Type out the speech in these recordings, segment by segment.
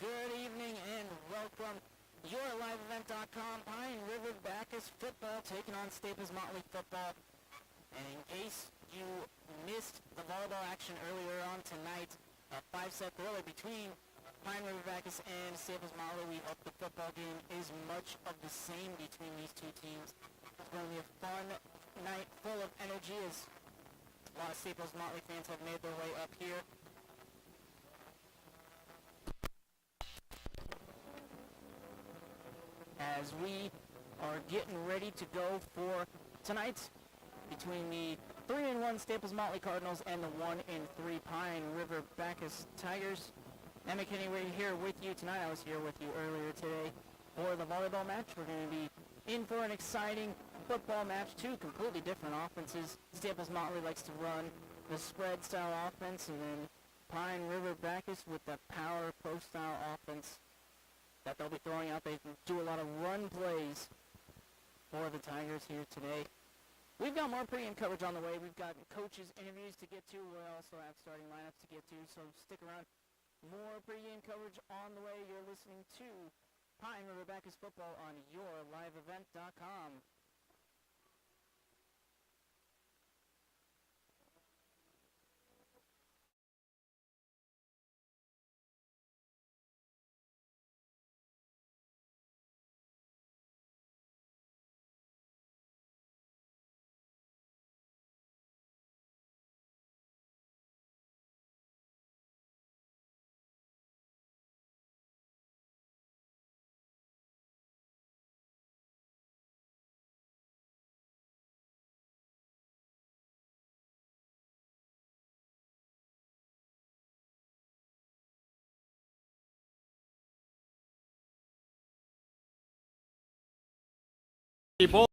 Good evening and welcome. YourLiveEvent.com, Pine River-Backus football taking on Staples-Motley football. And in case you missed the volleyball action earlier on tonight, a 5-set thriller between Pine River-Backus and Staples-Motley, we hope the football game is much of the same between these two teams. It's going to be a fun night full of energy as a lot of Staples-Motley fans have made their way up here. As we are getting ready to go for tonight's between the 3-1 Staples-Motley Cardinals and the 1-3 Pine River-Backus Tigers. Emma McKinney, we're here with you tonight. I was here with you earlier today for the volleyball match. We're going to be in for an exciting football match. Two completely different offenses. Staples-Motley likes to run the spread style offense, and then Pine River-Backus with the power post style offense that they'll be throwing out. They do a lot of run plays for the Tigers here today. We've got more pregame coverage on the way. We've got coaches' interviews to get to. We'll also have starting lineups to get to, so stick around. More pregame coverage on the way. You're listening to Pine River-Backus football on YourLiveEvent.com. Bowl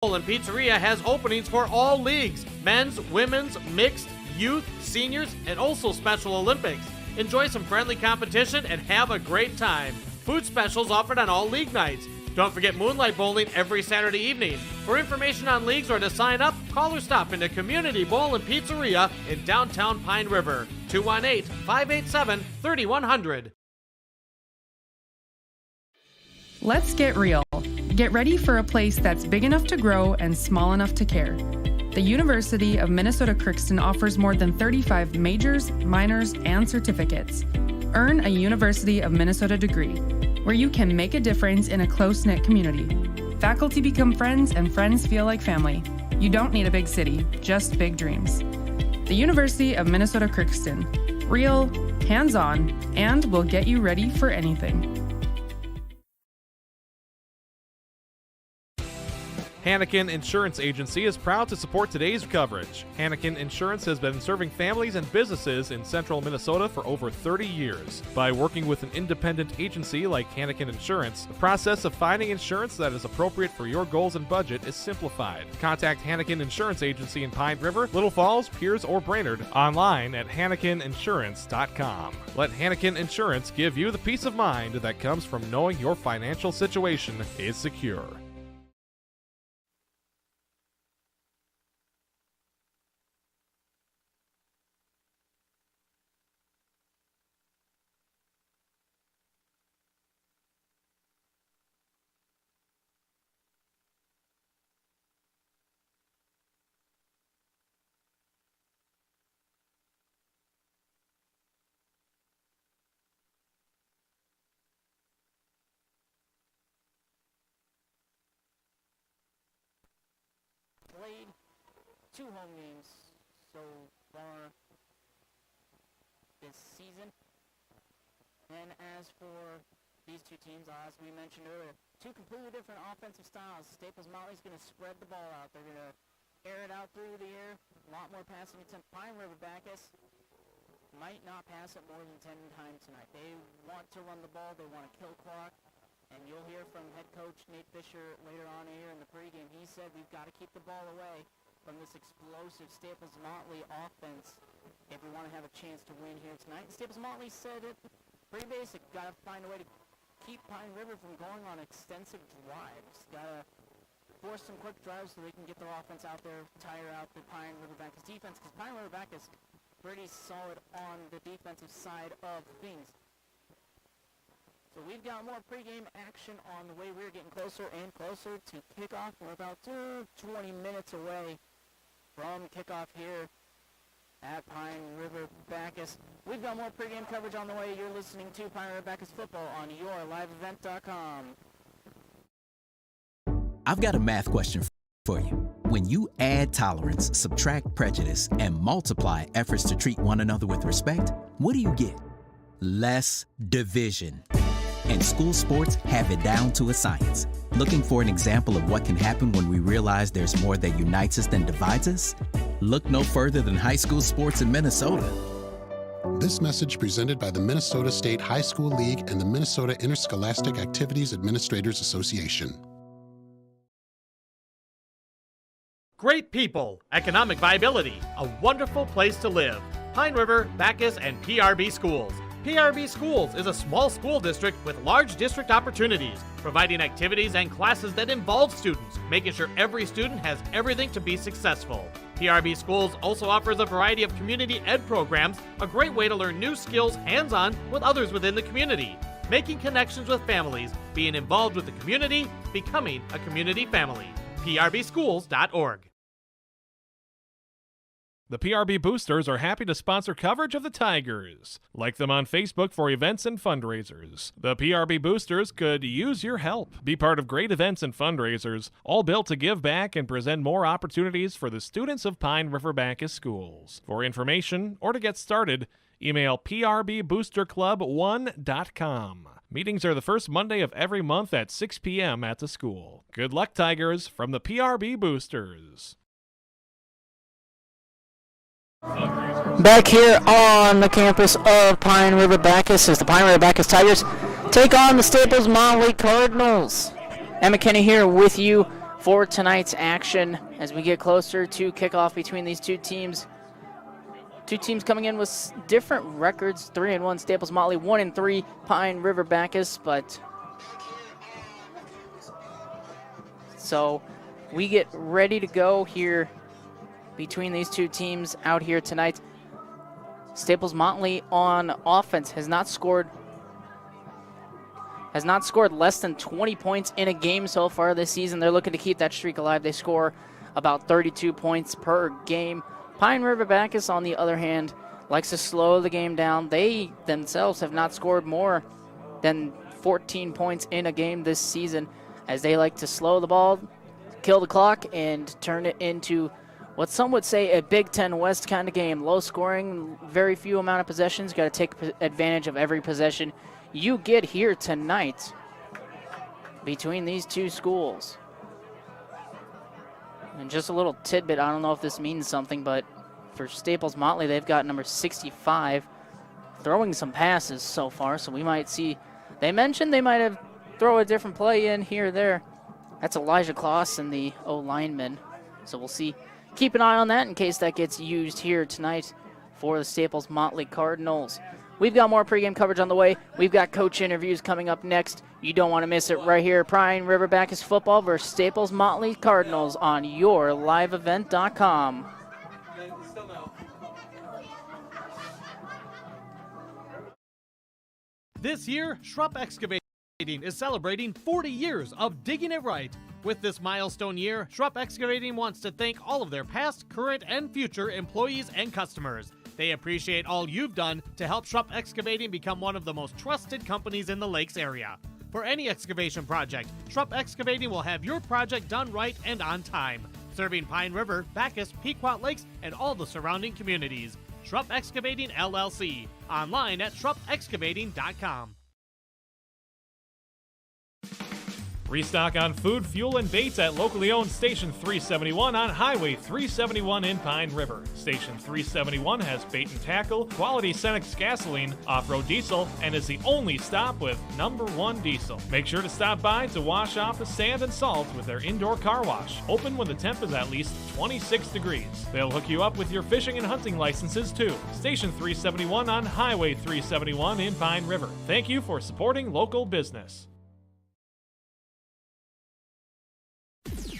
and Pizzeria has openings for all leagues, men's, women's, mixed, youth, seniors, and also Special Olympics. Enjoy some friendly competition and have a great time. Food specials offered on all league nights. Don't forget Moonlight Bowling every Saturday evening. For information on leagues or to sign up, call or stop into Community Bowl and Pizzeria in downtown Pine River. 218-587-3100. Let's get real. Get ready for a place that's big enough to grow and small enough to care. The University of Minnesota Crookston offers more than 35 majors, minors, and certificates. Earn a University of Minnesota degree, where you can make a difference in a close-knit community. Faculty become friends and friends feel like family. You don't need a big city, just big dreams. The University of Minnesota Crookston. Real, hands-on, and will get you ready for anything. Hannikin Insurance Agency is proud to support today's coverage. Hannikin Insurance has been serving families and businesses in central Minnesota for over 30 years. By working with an independent agency like Hannikin Insurance, the process of finding insurance that is appropriate for your goals and budget is simplified. Contact Hannikin Insurance Agency in Pine River, Little Falls, Pierce, or Brainerd online at HannikinInsurance.com. Let Hannikin Insurance give you the peace of mind that comes from knowing your financial situation is secure. Played 2 home games so far this season. And as for these two teams, as we mentioned earlier, 2 completely different offensive styles. Staples-Motley's going to spread the ball out. They're going to air it out through the air. A lot more passing attempt. Pine River-Backus might not pass it more than 10 times tonight. They want to run the ball. They want to kill clock. And you'll hear from head coach Nate Fisher later on here in the pregame. He said we've got to keep the ball away from this explosive Staples-Motley offense if we want to have a chance to win here tonight. And Staples-Motley said it pretty basic. Got to find a way to keep Pine River from going on extensive drives. Got to force some quick drives so they can get their offense out there, tire out the Pine River-Backus defense, because Pine River-Backus pretty solid on the defensive side of things. So we've got more pregame action on the way. We're getting closer and closer to kickoff. We're about 20 minutes away from kickoff here at Pine River-Backus. We've got more pregame coverage on the way. You're listening to Pine River-Backus football on yourliveevent.com. I've got a math question for you. When you add tolerance, subtract prejudice, and multiply efforts to treat one another with respect, what do you get? Less division. And school sports have it down to a science. Looking for an example of what can happen when we realize there's more that unites us than divides us? Look no further than high school sports in Minnesota. This message presented by the Minnesota State High School League and the Minnesota Interscholastic Activities Administrators Association. Great people, economic viability, a wonderful place to live. Pine River, Backus, and PRB Schools. PRB Schools is a small school district with large district opportunities, providing activities and classes that involve students, making sure every student has everything to be successful. PRB Schools also offers a variety of community ed programs, a great way to learn new skills hands-on with others within the community, making connections with families, being involved with the community, becoming a community family. PRBschools.org. The PRB Boosters are happy to sponsor coverage of the Tigers. Like them on Facebook for events and fundraisers. The PRB Boosters could use your help. Be part of great events and fundraisers, all built to give back and present more opportunities for the students of Pine River-Backus schools. For information or to get started, email prboosterclub1.com. Meetings are the first Monday of every month at 6 p.m. at the school. Good luck, Tigers, from the PRB Boosters. Back here on the campus of Pine River-Backus as the Pine River-Backus Tigers take on the Staples-Motley Cardinals. Emma Kenny here with you for tonight's action as we get closer to kickoff between these two teams. Two teams coming in with different records, 3-1 Staples-Motley, 1-3 Pine River-Backus, but so we get ready to go here between these two teams out here tonight. Staples-Motley on offense has not scored less than 20 points in a game so far this season. They're looking to keep that streak alive. They score about 32 points per game. Pine River-Backus, on the other hand, likes to slow the game down. They themselves have not scored more than 14 points in a game this season, as they like to slow the ball, kill the clock, and turn it into what some would say a Big Ten West kind of game. Low scoring, very few amount of possessions. Got to take advantage of every possession you get here tonight between these two schools. And just a little tidbit, I don't know if this means something, but for Staples-Motley, they've got number 65 throwing some passes so far, so we might see. They mentioned they might have throw a different play in here or there. That's Elijah Clausen, the O-lineman, so we'll see. Keep an eye on that in case that gets used here tonight for the Staples-Motley Cardinals. We've got more pregame coverage on the way. We've got coach interviews coming up next. You don't want to miss it right here. Pine River-Backus football versus Staples-Motley Cardinals on yourliveevent.com. This year, Schrupp Excavating is celebrating 40 years of digging it right. With this milestone year, Schrupp Excavating wants to thank all of their past, current, and future employees and customers. They appreciate all you've done to help Schrupp Excavating become one of the most trusted companies in the Lakes area. For any excavation project, Schrupp Excavating will have your project done right and on time, serving Pine River, Backus, Pequot Lakes, and all the surrounding communities. Schrupp Excavating LLC, online at schruppexcavating.com. Restock on food, fuel, and baits at locally owned Station 371 on Highway 371 in Pine River. Station 371 has bait and tackle, quality Cenex gasoline, off-road diesel, and is the only stop with #1 diesel. Make sure to stop by to wash off the sand and salt with their indoor car wash, open when the temp is at least 26 degrees. They'll hook you up with your fishing and hunting licenses too. Station 371 on Highway 371 in Pine River. Thank you for supporting local business.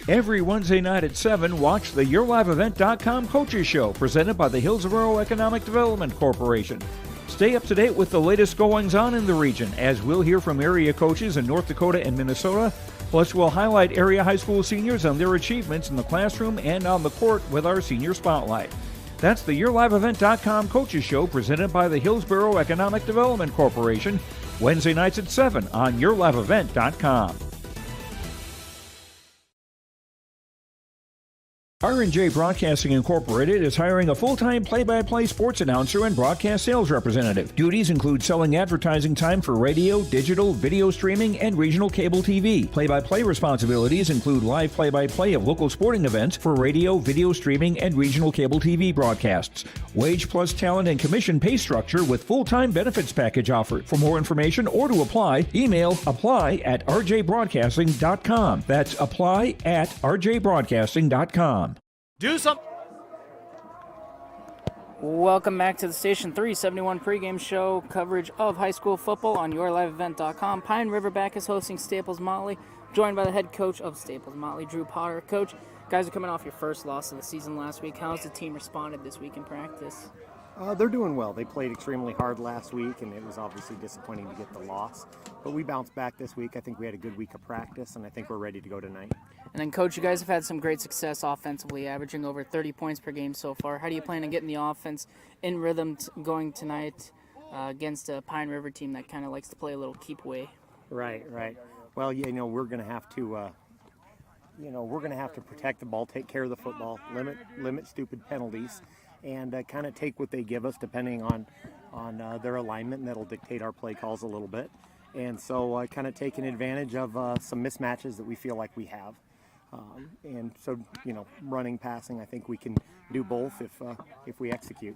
Every Wednesday night at 7, watch the YourLiveEvent.com Coaches Show presented by the Hillsborough Economic Development Corporation. Stay up to date with the latest goings-on in the region, as we'll hear from area coaches in North Dakota and Minnesota. Plus, we'll highlight area high school seniors on their achievements in the classroom and on the court with our Senior Spotlight. That's the YourLiveEvent.com Coaches Show presented by the Hillsborough Economic Development Corporation, Wednesday nights at 7 on YourLiveEvent.com. R&J Broadcasting Incorporated is hiring a full-time play-by-play sports announcer and broadcast sales representative. Duties include selling advertising time for radio, digital, video streaming, and regional cable TV. Play-by-play responsibilities include live play-by-play of local sporting events for radio, video streaming, and regional cable TV broadcasts. Wage plus talent and commission pay structure with full-time benefits package offered. For more information or to apply, email apply@rjbroadcasting.com. That's apply@rjbroadcasting.com. Do something. Welcome back to the Station 371 pregame show coverage of high school football on YourLiveEvent.com. Pine River-Backus hosting Staples-Motley, joined by the head coach of Staples-Motley, Drew Potter. Coach, guys are coming off your first loss of the season last week. How's the team responded this week in practice? They're doing well. They played extremely hard last week, and it was obviously disappointing to get the loss. But we bounced back this week. I think we had a good week of practice, and I think we're ready to go tonight. And then, Coach, you guys have had some great success offensively, averaging over 30 points per game so far. How do you plan on getting the offense in rhythm going tonight against a Pine River team that kind of likes to play a little keep away? Right. Well, we're going to have to, we're going to have to protect the ball, take care of the football, limit stupid penalties, and kind of take what they give us depending on their alignment, and that'll dictate our play calls a little bit. And so kind of taking advantage of some mismatches that we feel like we have. And so, running, passing, I think we can do both if we execute.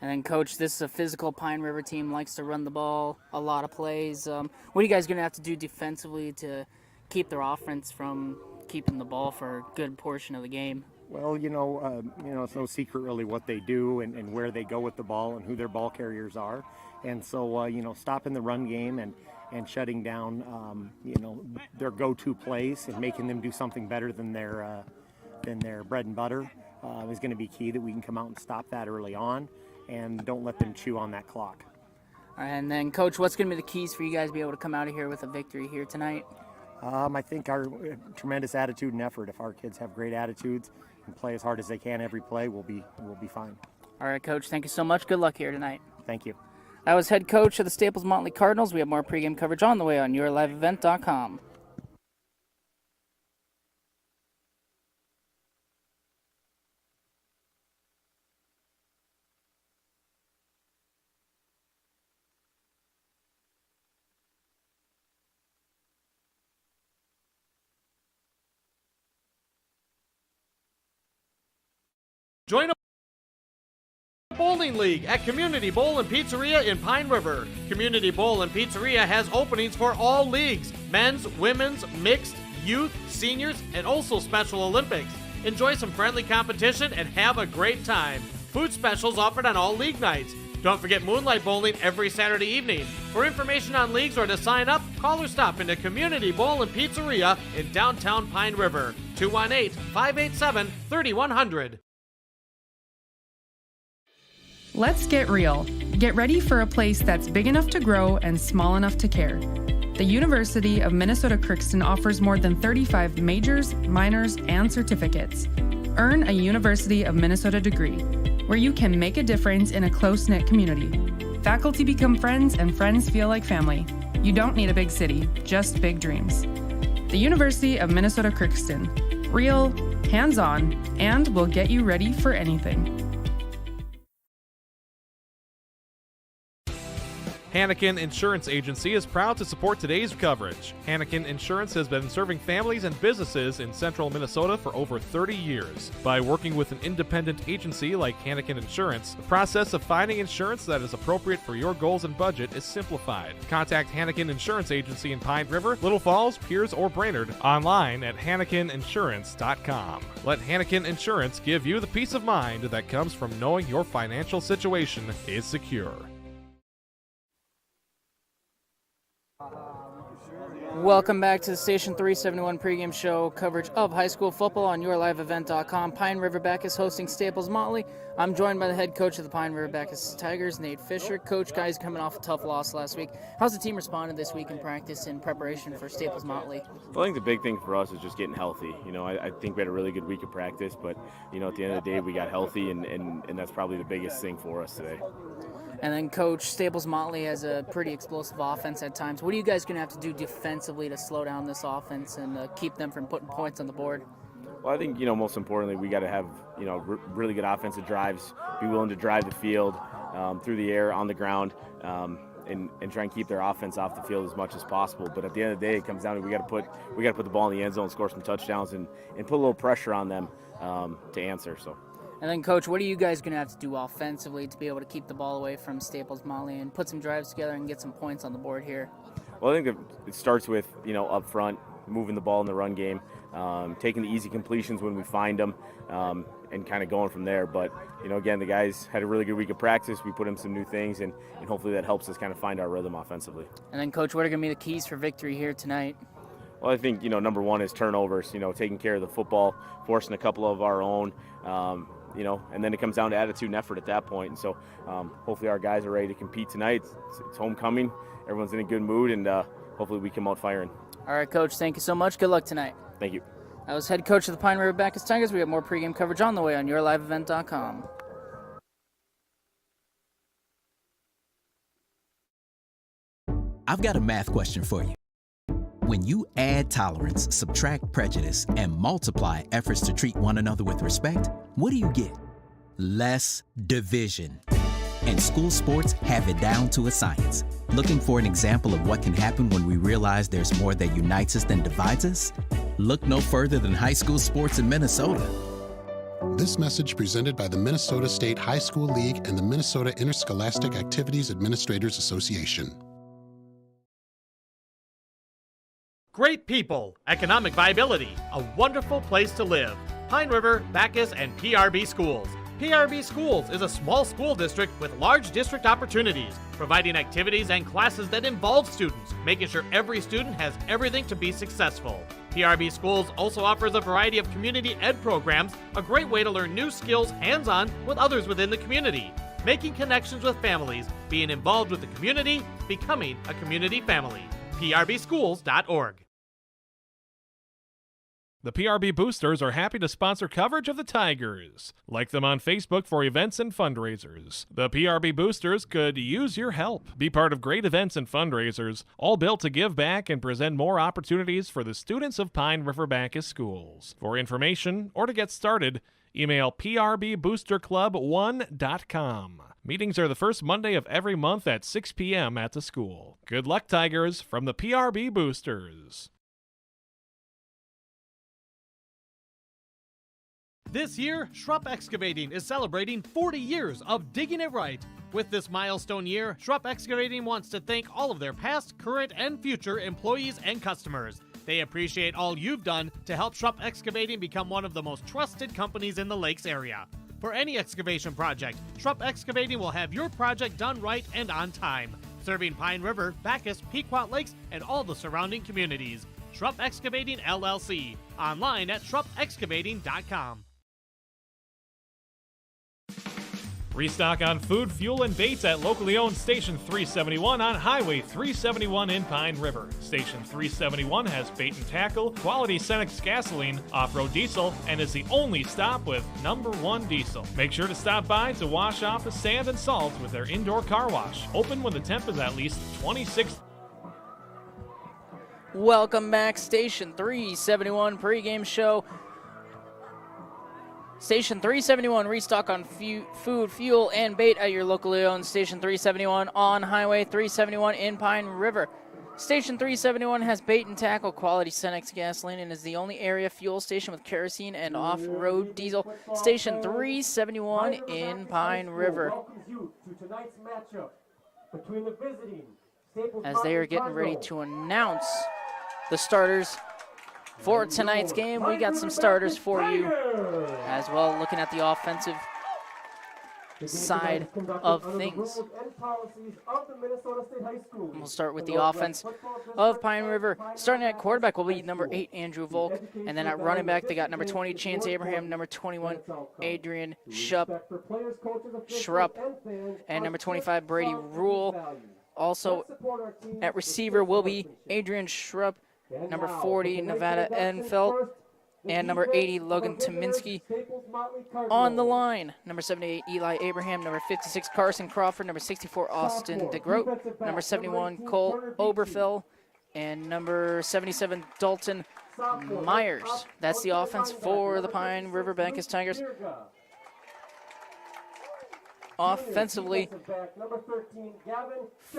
And then, Coach, this is a physical Pine River team, likes to run the ball, a lot of plays. What are you guys going to have to do defensively to keep their offense from keeping the ball for a good portion of the game? Well, it's no secret really what they do and where they go with the ball and who their ball carriers are. And so, stopping the run game and shutting down, their go-to plays and making them do something better than their bread and butter is going to be key, that we can come out and stop that early on and don't let them chew on that clock. All right, and then, Coach, what's going to be the keys for you guys to be able to come out of here with a victory here tonight? I think our tremendous attitude and effort. If our kids have great attitudes and play as hard as they can every play, we'll be fine. All right, Coach, thank you so much. Good luck here tonight. Thank you. That was head coach of the Staples-Motley Cardinals. We have more pregame coverage on the way on YourLiveEvent.com. Join a bowling league at Community Bowl and Pizzeria in Pine River. Community Bowl and Pizzeria has openings for all leagues: men's, women's, mixed, youth, seniors, and also Special Olympics. Enjoy some friendly competition and have a great time. Food specials offered on all league nights. Don't forget moonlight bowling every Saturday evening. For information on leagues or to sign up, call or stop into Community Bowl and Pizzeria in downtown Pine River. 218-587-3100. Let's get real. Get ready for a place that's big enough to grow and small enough to care. The University of Minnesota Crookston offers more than 35 majors, minors, and certificates. Earn a University of Minnesota degree, where you can make a difference in a close-knit community. Faculty become friends, and friends feel like family. You don't need a big city, just big dreams. The University of Minnesota Crookston. Real, hands-on, and will get you ready for anything. Hannikin Insurance Agency is proud to support today's coverage. Hannikin Insurance has been serving families and businesses in central Minnesota for over 30 years. By working with an independent agency like Hannikin Insurance, the process of finding insurance that is appropriate for your goals and budget is simplified. Contact Hannikin Insurance Agency in Pine River, Little Falls, Pierce, or Brainerd online at HannikinInsurance.com. Let Hannikin Insurance give you the peace of mind that comes from knowing your financial situation is secure. Welcome back to the Station 371 pregame show coverage of high school football on yourliveevent.com. Pine River-Backus hosting Staples-Motley. I'm joined by the head coach of the Pine River-Backus Tigers, Nate Fisher. Coach, guys coming off a tough loss last week. How's the team responded this week in practice in preparation for Staples-Motley? Well, I think the big thing for us is just getting healthy. I think we had a really good week of practice, but, at the end of the day, we got healthy, and that's probably the biggest thing for us today. And then, Coach, Staples-Motley has a pretty explosive offense at times. What are you guys going to have to do defensively to slow down this offense and keep them from putting points on the board? Well, I think, most importantly, we got to have, really good offensive drives, be willing to drive the field through the air, on the ground, and try and keep their offense off the field as much as possible. But at the end of the day, it comes down to we got to put the ball in the end zone, score some touchdowns, and put a little pressure on them to answer. So. And then, Coach, what are you guys going to have to do offensively to be able to keep the ball away from Staples-Motley and put some drives together and get some points on the board here? Well, I think it starts with, up front, moving the ball in the run game, taking the easy completions when we find them, and kind of going from there. But, again, the guys had a really good week of practice. We put in some new things, and hopefully that helps us kind of find our rhythm offensively. And then, Coach, what are going to be the keys for victory here tonight? Well, I think, number one is turnovers, taking care of the football, forcing a couple of our own, and then it comes down to attitude and effort at that point. And so hopefully our guys are ready to compete tonight. It's homecoming. Everyone's in a good mood, and hopefully we come out firing. All right, Coach, thank you so much. Good luck tonight. Thank you. That was head coach of the Pine River-Backus Tigers. We got more pregame coverage on the way on yourliveevent.com. I've got a math question for you. When you add tolerance, subtract prejudice, and multiply efforts to treat one another with respect, what do you get? Less division. And school sports have it down to a science. Looking for an example of what can happen when we realize there's more that unites us than divides us? Look no further than high school sports in Minnesota. This message presented by the Minnesota State High School League and the Minnesota Interscholastic Activities Administrators Association. Great people, economic viability, a wonderful place to live. Pine River, Backus, and PRB Schools. PRB Schools is a small school district with large district opportunities, providing activities and classes that involve students, making sure every student has everything to be successful. PRB Schools also offers a variety of community ed programs, a great way to learn new skills hands-on with others within the community, making connections with families, being involved with the community, becoming a community family. PRBschools.org. The PRB Boosters are happy to sponsor coverage of the Tigers. Like them on Facebook for events and fundraisers. The PRB Boosters could use your help. Be part of great events and fundraisers, all built to give back and present more opportunities for the students of Pine River-Backus schools. For information or to get started, email prboosterclub1.com. Meetings are the first Monday of every month at 6 p.m. at the school. Good luck, Tigers, from the PRB Boosters. This year, Schrupp Excavating is celebrating 40 years of digging it right. With this milestone year, Schrupp Excavating wants to thank all of their past, current, and future employees and customers. They appreciate all you've done to help Schrupp Excavating become one of the most trusted companies in the Lakes area. For any excavation project, Schrupp Excavating will have your project done right and on time, serving Pine River, Backus, Pequot Lakes, and all the surrounding communities. Schrupp Excavating LLC, online at schruppexcavating.com. Restock on food, fuel, and baits at locally owned Station 371 on Highway 371 in Pine River. Station 371 has bait and tackle, quality Cenex gasoline, off-road diesel, and is the only stop with #1 diesel. Make sure to stop by to wash off the sand and salt with their indoor car wash. Open when the temp is at least 26. Welcome back, Station 371 pregame show. Station 371, restock on food, fuel, and bait at your locally owned Station 371 on Highway 371 in Pine River. Station 371 has bait and tackle, quality Cenex gasoline, and is the only area fuel station with kerosene and off-road diesel. Station 371 in Pine River. As they are getting ready to announce the starters for tonight's game, we got some starters for you as well, looking at the offensive side of things. We'll start with the offense of Pine River. Starting at quarterback will be number 8, Andrew Volk. And then at running back, they got number 20, Chance Abraham, number 21, Adrian Schrupp, and number 25, Brady Rule. Also at receiver will be Adrian Schrupp, number 40, Nevada Enfeldt, and number 80, Logan Tominski. On the line, number 78, Eli Abraham, number 56, Carson Crawford, number 64, Austin DeGroat, number 71, Cole Oberfell, and number 77, Dalton Myers. That's the offense for the Pine River-Backus Tigers. Offensively,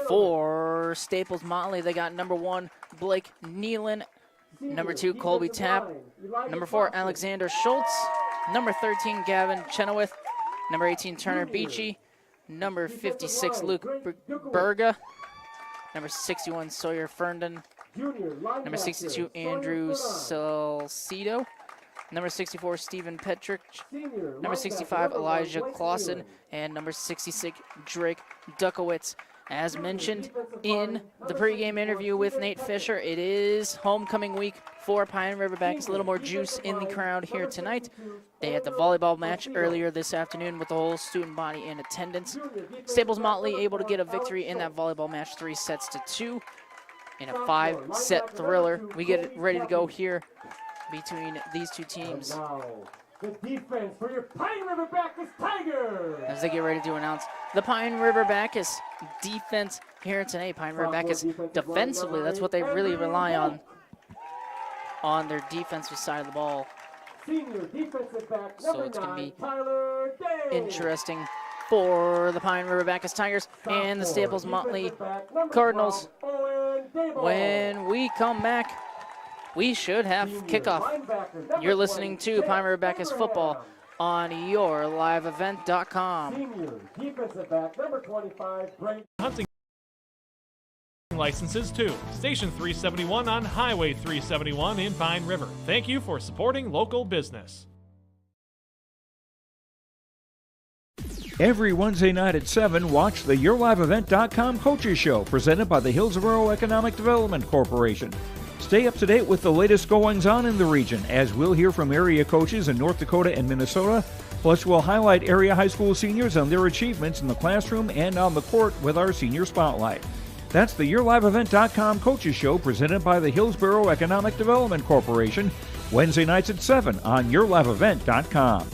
for Staples-Motley, they got number 1, Blake Nealon, number 2, Colby Tapp, number 4, Alexander Schultz, number 13, Gavin Chenoweth, number 18, Turner Beachy, number 56, Luke Berga, number 61, Sawyer Ferndon, number 62, Andrew Salcido, number 64, Stephen Petrick, number 65, Elijah Clausen, and number 66, Drake Dukowitz. As mentioned in the pregame interview with Nate Fisher, it is homecoming week for Pine River-Backus. A little more juice in the crowd here tonight. They had the volleyball match earlier this afternoon with the whole student body in attendance. Staples-Motley able to get a victory in that volleyball match, 3-2 in a 5-set thriller. We get ready to go here between these two teams. The defense for your Pine River-Backus Tigers. As they get ready to announce the Pine River-Backus defense here tonight. Pine River-Backus defensively, that's what they really rely on their defensive side of the ball. Senior defensive back, so it's going to be Tyler Day. Interesting for the Pine River-Backus Tigers and the Staples-Motley Cardinals. When we come back, we should have kickoff. You're listening to Pine River-Backus football on yourliveevent.com. Senior defensive back, number 25, Hunting licenses too. Station 371 on Highway 371 in Pine River. Thank you for supporting local business. Every Wednesday night at 7, watch the yourliveevent.com Coaches Show presented by the Hillsborough Economic Development Corporation. Stay up to date with the latest goings-on in the region, as we'll hear from area coaches in North Dakota and Minnesota. Plus, we'll highlight area high school seniors on their achievements in the classroom and on the court with our Senior Spotlight. That's the yourliveevent.com Coaches Show presented by the Hillsborough Economic Development Corporation, Wednesday nights at 7 on yourliveevent.com.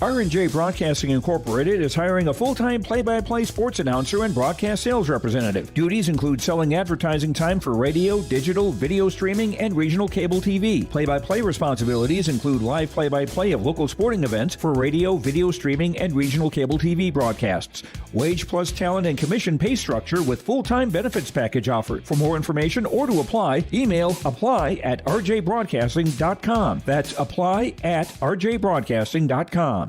R&J Broadcasting Incorporated is hiring a full-time play-by-play sports announcer and broadcast sales representative. Duties include selling advertising time for radio, digital, video streaming, and regional cable TV. Play-by-play responsibilities include live play-by-play of local sporting events for radio, video streaming, and regional cable TV broadcasts. Wage plus talent and commission pay structure with full-time benefits package offered. For more information or to apply, email apply@rjbroadcasting.com. That's apply@rjbroadcasting.com.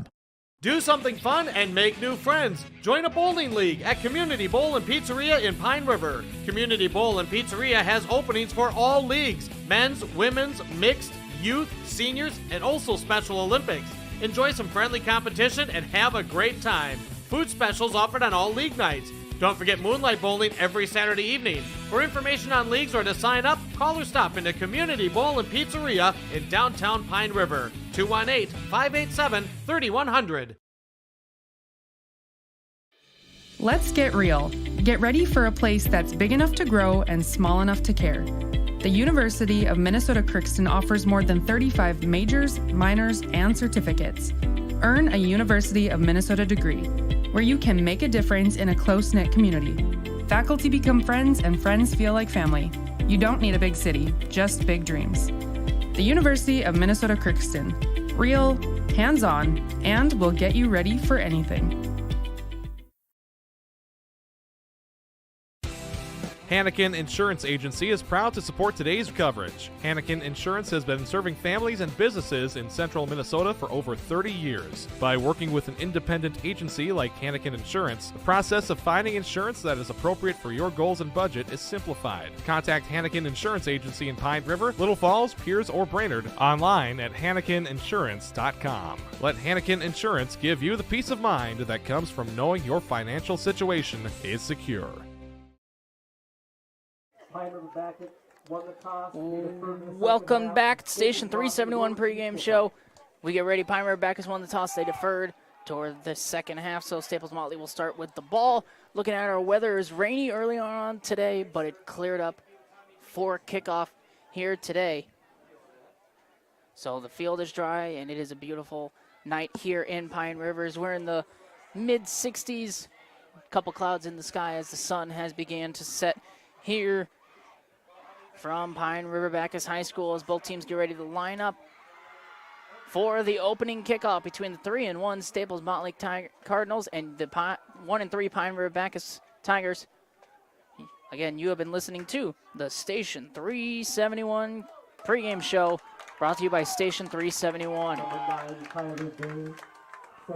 Do something fun and make new friends. Join a bowling league at Community Bowl and Pizzeria in Pine River. Community Bowl and Pizzeria has openings for all leagues: men's, women's, mixed, youth, seniors, and also Special Olympics. Enjoy some friendly competition and have a great time. Food specials offered on all league nights. Don't forget Moonlight Bowling every Saturday evening. For information on leagues or to sign up, call or stop into Community Bowl and Pizzeria in downtown Pine River. 218-587-3100. Let's get real. Get ready for a place that's big enough to grow and small enough to care. The University of Minnesota Crookston offers more than 35 majors, minors, and certificates. Earn a University of Minnesota degree, where you can make a difference in a close-knit community. Faculty become friends and friends feel like family. You don't need a big city, just big dreams. The University of Minnesota Crookston. Real, hands-on, and will get you ready for anything. Hanakin Insurance Agency is proud to support today's coverage. Hanakin Insurance has been serving families and businesses in central Minnesota for over 30 years. By working with an independent agency like Hanakin Insurance, the process of finding insurance that is appropriate for your goals and budget is simplified. Contact Hanakin Insurance Agency in Pine River, Little Falls, Pierce, or Brainerd online at HanakinInsurance.com. Let Hanakin Insurance give you the peace of mind that comes from knowing your financial situation is secure. Welcome back to Station 371 pregame show. We get ready. Pine River-Backus won the toss. They deferred toward the second half, so Staples-Motley will start with the ball. Looking at our weather, is rainy early on today, but it cleared up for kickoff here today. So the field is dry, and it is a beautiful night here in Pine Rivers. We're in the mid-60s. A couple clouds in the sky as the sun has began to set here from Pine River-Backus High School as both teams get ready to line up for the opening kickoff between the 3-1 Staples-Motley Cardinals and the 1-3 Pine River-Backus Tigers. Again, you have been listening to the Station 371 pregame show brought to you by Station 371.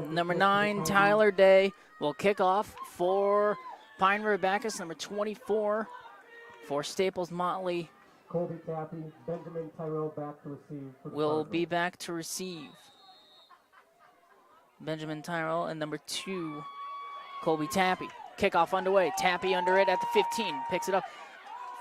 Number 9, Tyler Day, will kick off for Pine River-Backus. Number 24 for Staples-Motley Colby Tappy, Benjamin Tyrell back to receive. will be back to receive. Benjamin Tyrell and number 2, Colby Tappy. Kickoff underway. Tappy under it at the 15. Picks it up.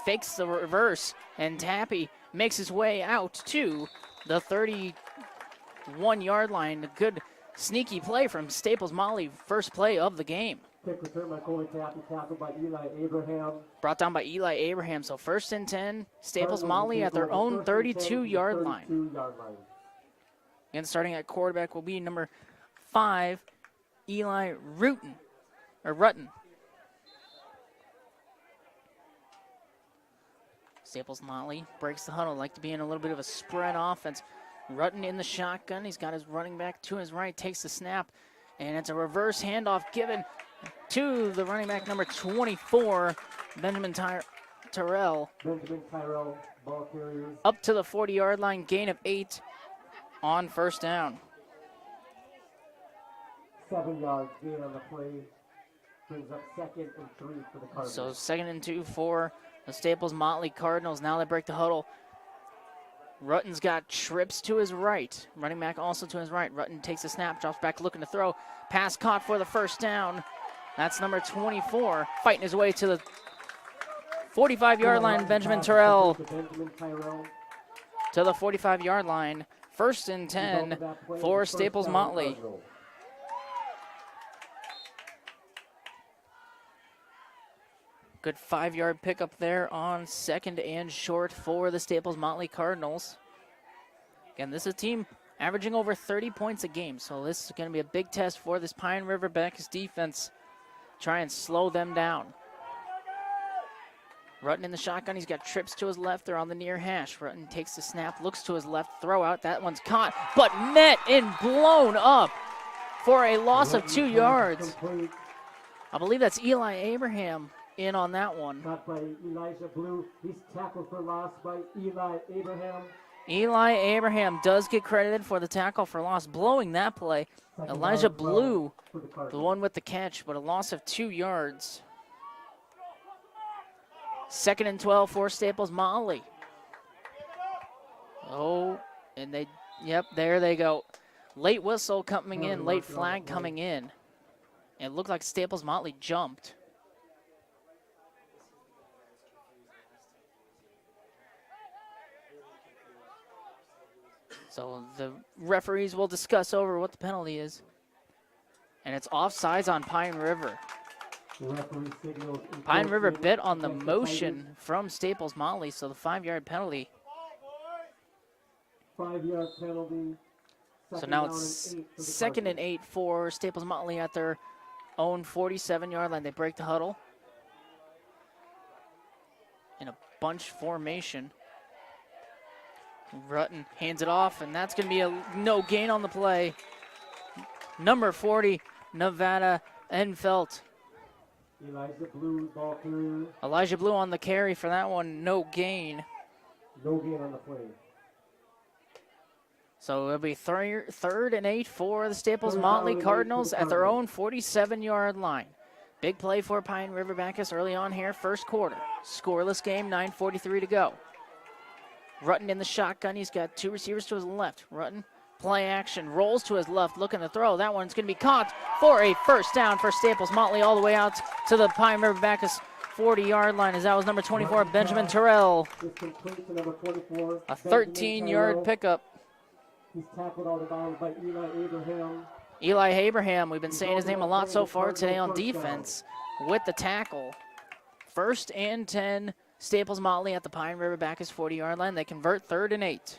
Fakes the reverse. And Tappy makes his way out to the 31-yard line. A good sneaky play from Staples-Motley. First play of the game. Kick return by Colby Tappy, tackled by Eli Abraham. Brought down by Eli Abraham. So 1st and 10. Staples-Motley at their own 32-yard line. And starting at quarterback will be number 5, Eli Rutten. Staples-Motley breaks the huddle. Like to be in a little bit of a spread offense. Rutten in the shotgun. He's got his running back to his right. Takes the snap. And it's a reverse handoff given to the running back number 24, Benjamin Tyrell. Benjamin Tyrell, ball carrier. Up to the 40-yard line, gain of 8 on first down. 7 yards gain on the play. Brings up 2nd and 3 for the Cardinals. So 2nd and 2 for the Staples-Motley Cardinals. Now they break the huddle. Rutten's got trips to his right. Running back also to his right. Rutten takes a snap, drops back looking to throw. Pass caught for the first down. That's number 24, fighting his way to the 45-yard line. Benjamin Tyrell to the 45-yard line. 1st and 10 for Staples-Motley. Good 5-yard pickup there on 2nd and short for the Staples-Motley Cardinals. Again, this is a team averaging over 30 points a game, so this is going to be a big test for this Pine River-Backus defense. Try and slow them down. Rutten in the shotgun. He's got trips to his left. They're on the near hash. Rutten takes the snap, looks to his left, throw out. That one's caught, but met and blown up for a loss of 2 yards. I believe that's Eli Abraham in on that one. Caught by Elijah Blue. He's tackled for loss by Eli Abraham. Eli Abraham does get credited for the tackle for loss, blowing that play. Elijah Blue, the one with the catch, but a loss of 2 yards. 2nd and 12 for Staples-Motley. Oh, and there they go. Late whistle coming in, late flag coming in. It looked like Staples-Motley jumped. So the referees will discuss over what the penalty is. And it's offsides on Pine River. Pine River bit on the motion from Staples-Motley, so the 5-yard penalty. 5-yard penalty. So now it's 2nd and 8 for Staples-Motley at their own 47-yard line. They break the huddle in a bunch formation. Rutten hands it off, and that's going to be a no gain on the play. Number 40, Nevada Enfelt. Elijah Blue, ball carrier. Elijah Blue on the carry for that one, no gain. No gain on the play. So it'll be third and 8 for the Staples-Motley Third down and 8 Cardinals for the at their own Cardinals. 47-yard line. Big play for Pine River-Backus early on here, first quarter. Scoreless game, 9:43 to go. Rutten in the shotgun. He's got two receivers to his left. Rutten, play action, rolls to his left, looking to throw. That one's going to be caught for a first down for Staples-Motley all the way out to the Pine River-Backus 40-yard line, as that was number 24, Benjamin Terrell. This complete to number 24. A 13-yard pickup. He's tackled out of bounds by Eli Abraham. Eli Abraham, we've been saying his name a lot so far today on defense with the tackle. First and 10, Staples-Motley at the Pine River-Backus 40-yard line. They convert 3rd and 8.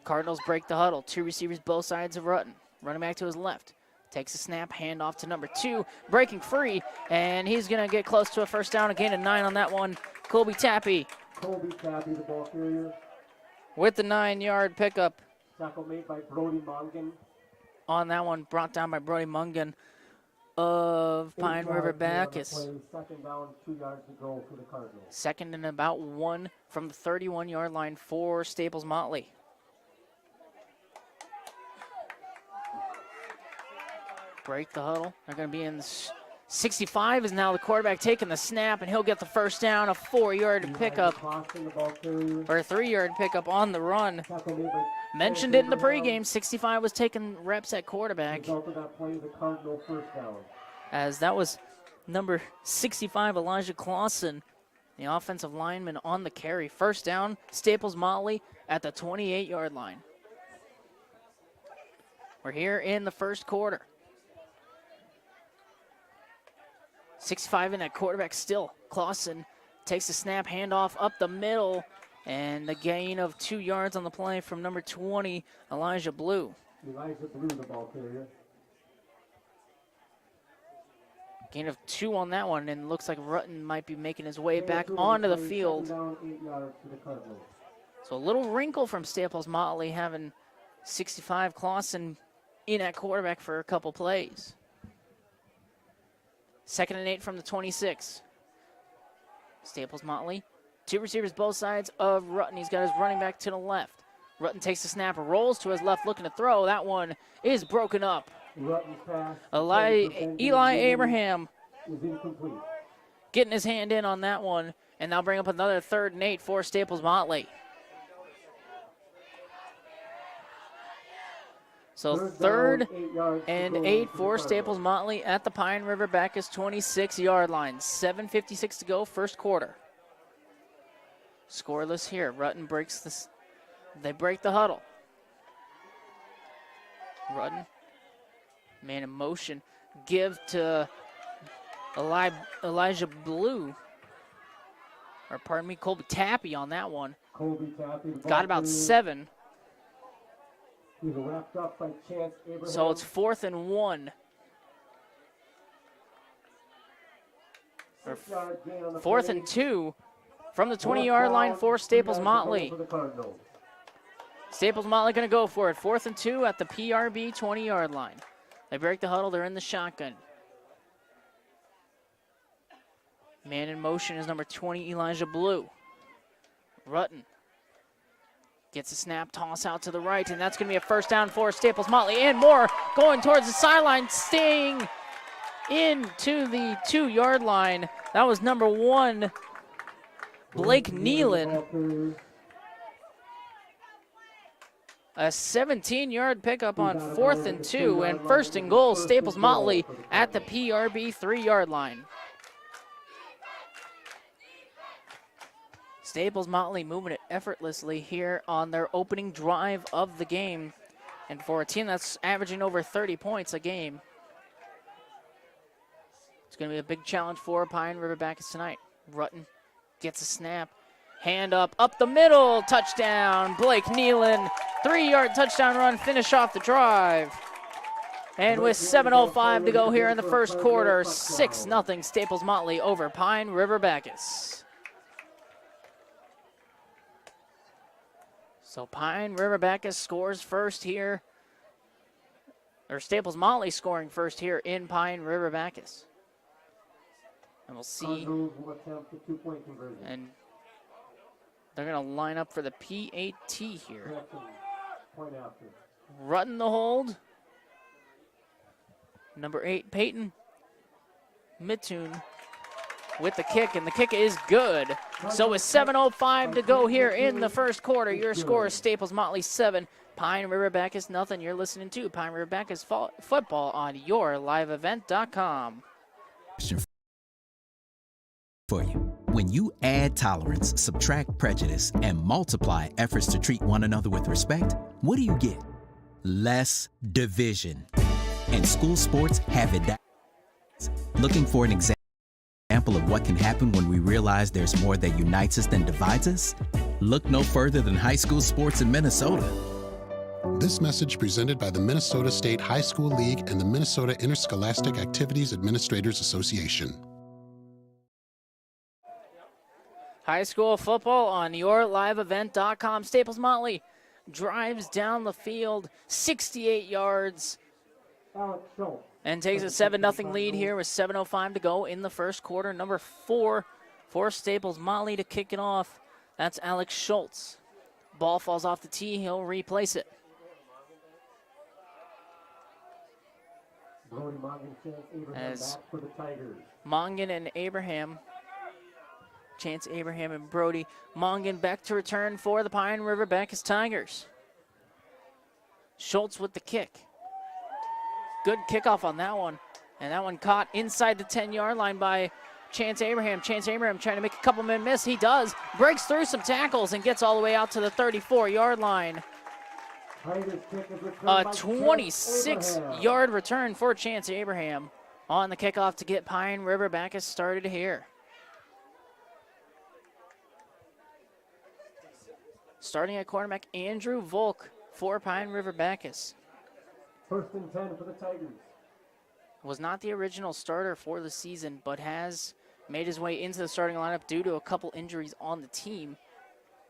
Cardinals break the huddle. Two receivers both sides of Rutten. Running back to his left. Takes a snap, handoff to number 2. Breaking free, and he's going to get close to a first down. A gain of 9 on that one. Colby Tappy Colby Tappy, the ball carrier. with the 9-yard pickup. Tackle made by Brody Mongan. On that one, brought down by Brody Mungan of Pine River-Backus. Second down, 2 yards to go for the Cardinals. Second and about 1 from the 31-yard line for Staples-Motley. Break the huddle. They're going to be in 65 is now the quarterback taking the snap, and he'll get the first down, a 4-yard pickup, or a 3-yard pickup on the run. Mentioned it in the pregame, 65 was taking reps at quarterback. As that was number 65, Elijah Clausen, the offensive lineman on the carry. First down, Staples-Motley at the 28-yard line. We're here in the first quarter. 65 in that quarterback still. Clausen takes the snap, handoff up the middle, and a gain of 2 yards on the play from number 20, Elijah Blue. Elijah Blue, the ball carrier. Gain of 2 on that one, and looks like Rutten might be making his way back onto the field. Down, 8 yards to the Cardinals. So a little wrinkle from Staples-Motley having 65 Clausen in at quarterback for a couple plays. Second and 8 from the 26. Staples-Motley, 2 receivers both sides of Rutten. He's got his running back to the left. Rutten takes the snap, rolls to his left, looking to throw. That one is broken up. Eli Abraham was incomplete. Getting his hand in on that one, and they'll bring up another 3rd and 8 for Staples-Motley. So 3rd and 8 for Staples-Motley at the Pine River-Backus 26-yard line. 7:56 to go, first quarter. Scoreless here. Rutten breaks this. They break the huddle. Rutten, man in motion, give to Elijah Blue. Or pardon me, Colby Tappy on that one. Colby Tappy. Got about 7. He's wrapped up by Chance Abraham. So it's 4th and 1. Or 4th and 2 from the 20-yard line for Staples-Motley. Staples-Motley going to go for it. 4th and 2 at the PRB 20-yard line. They break the huddle. They're in the shotgun. Man in motion is number 20, Elijah Blue. Rutten gets a snap, toss out to the right, and that's going to be a first down for Staples-Motley. And more going towards the sideline, staying into the 2-yard line. That was number 1, Blake Nealon. A 17-yard pickup on 4th and 2, and 1st and goal, Staples-Motley at the PRB 3-yard line. Staples-Motley moving it effortlessly here on their opening drive of the game. And for a team that's averaging over 30 points a game, it's going to be a big challenge for Pine River-Backus tonight. Rutten gets a snap. Hand up the middle, touchdown. Blake Nealon, 3-yard touchdown run, finish off the drive. And with 7:05 to go here in the first quarter, 6-0 Staples-Motley over Pine River-Backus. So Pine River-Backus scores first here, or Staples-Motley scoring first here in Pine River-Backus. And we'll see. Cardinals will attempt the 2-point conversion. And they're going to line up for the PAT here. Correction. Point after. Rutton the hold. Number 8, Peyton Mittoon with the kick, and the kick is good. So with 7:05 to go here in the first quarter, your score is Staples-Motley 7, Pine River-Backus nothing. You're listening to Pine River-Backus football on yourliveevent.com. For you. When you add tolerance, subtract prejudice, and multiply efforts to treat one another with respect, what do you get? Less division. And school sports have it. Looking for an example of what can happen when we realize there's more that unites us than divides us? Look no further than high school sports in Minnesota. This message presented by the Minnesota State High School League and the Minnesota Interscholastic Activities Administrators Association. High school football on yourliveevent.com. Staples-Motley drives down the field 68 yards and takes a 7-0 lead here with 7:05 to go in the first quarter. Number 4 for Staples-Motley to kick it off. That's Alex Schultz. Ball falls off the tee. He'll replace it. As Mongan and Abraham, Chance Abraham and Brody Mongan back to return for the Pine River-Backus Tigers. Schultz with the kick. Good kickoff on that one. And that one caught inside the 10-yard line by Chance Abraham. Chance Abraham trying to make a couple men miss. He does. Breaks through some tackles and gets all the way out to the 34-yard line. A 26-yard return for Chance Abraham on the kickoff to get Pine River-Backus started here. Starting at quarterback, Andrew Volk for Pine River-Backus. 1st and 10 for the Tigers. Was not the original starter for the season, but has made his way into the starting lineup due to a couple injuries on the team.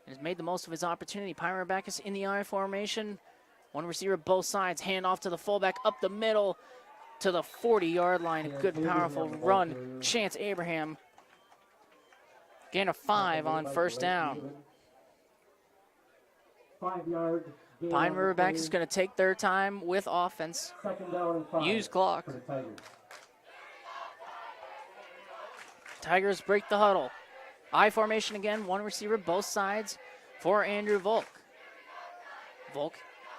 And has made the most of his opportunity. Pine River-Backus in the I formation. One receiver both sides. Hand off to the fullback up the middle to the 40-yard line. A good, powerful run. Chance Abraham. Gain of 5 on first down. 5 yards. Pine River-Backus is going to take their time with offense. 2nd down and 5. Use clock. For the Tigers. Tigers break the huddle. I formation again. One receiver both sides for Andrew Volk. Volk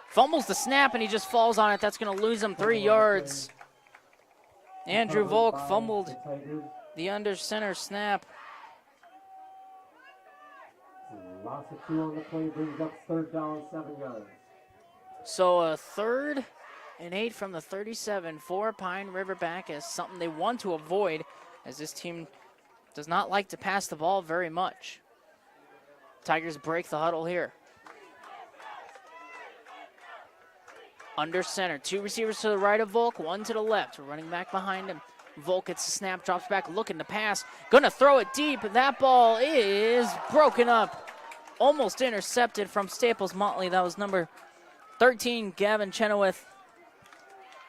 fumbles the snap and he just falls on it. That's going to lose him 3 yards. Andrew Volk fumbled the under center snap. Loss of 2 on the play brings up 3rd down, 7 yards. So a 3rd and 8 from the 37 for Pine River-Backus, something they want to avoid as this team does not like to pass the ball very much. Tigers break the huddle here. Under center, 2 receivers to the right of Volk, 1 to the left, running back behind him. Volk gets the snap, drops back, looking to pass, gonna throw it deep. That ball is broken up. Almost intercepted from Staples-Motley. That was number 13, Gavin Chenoweth,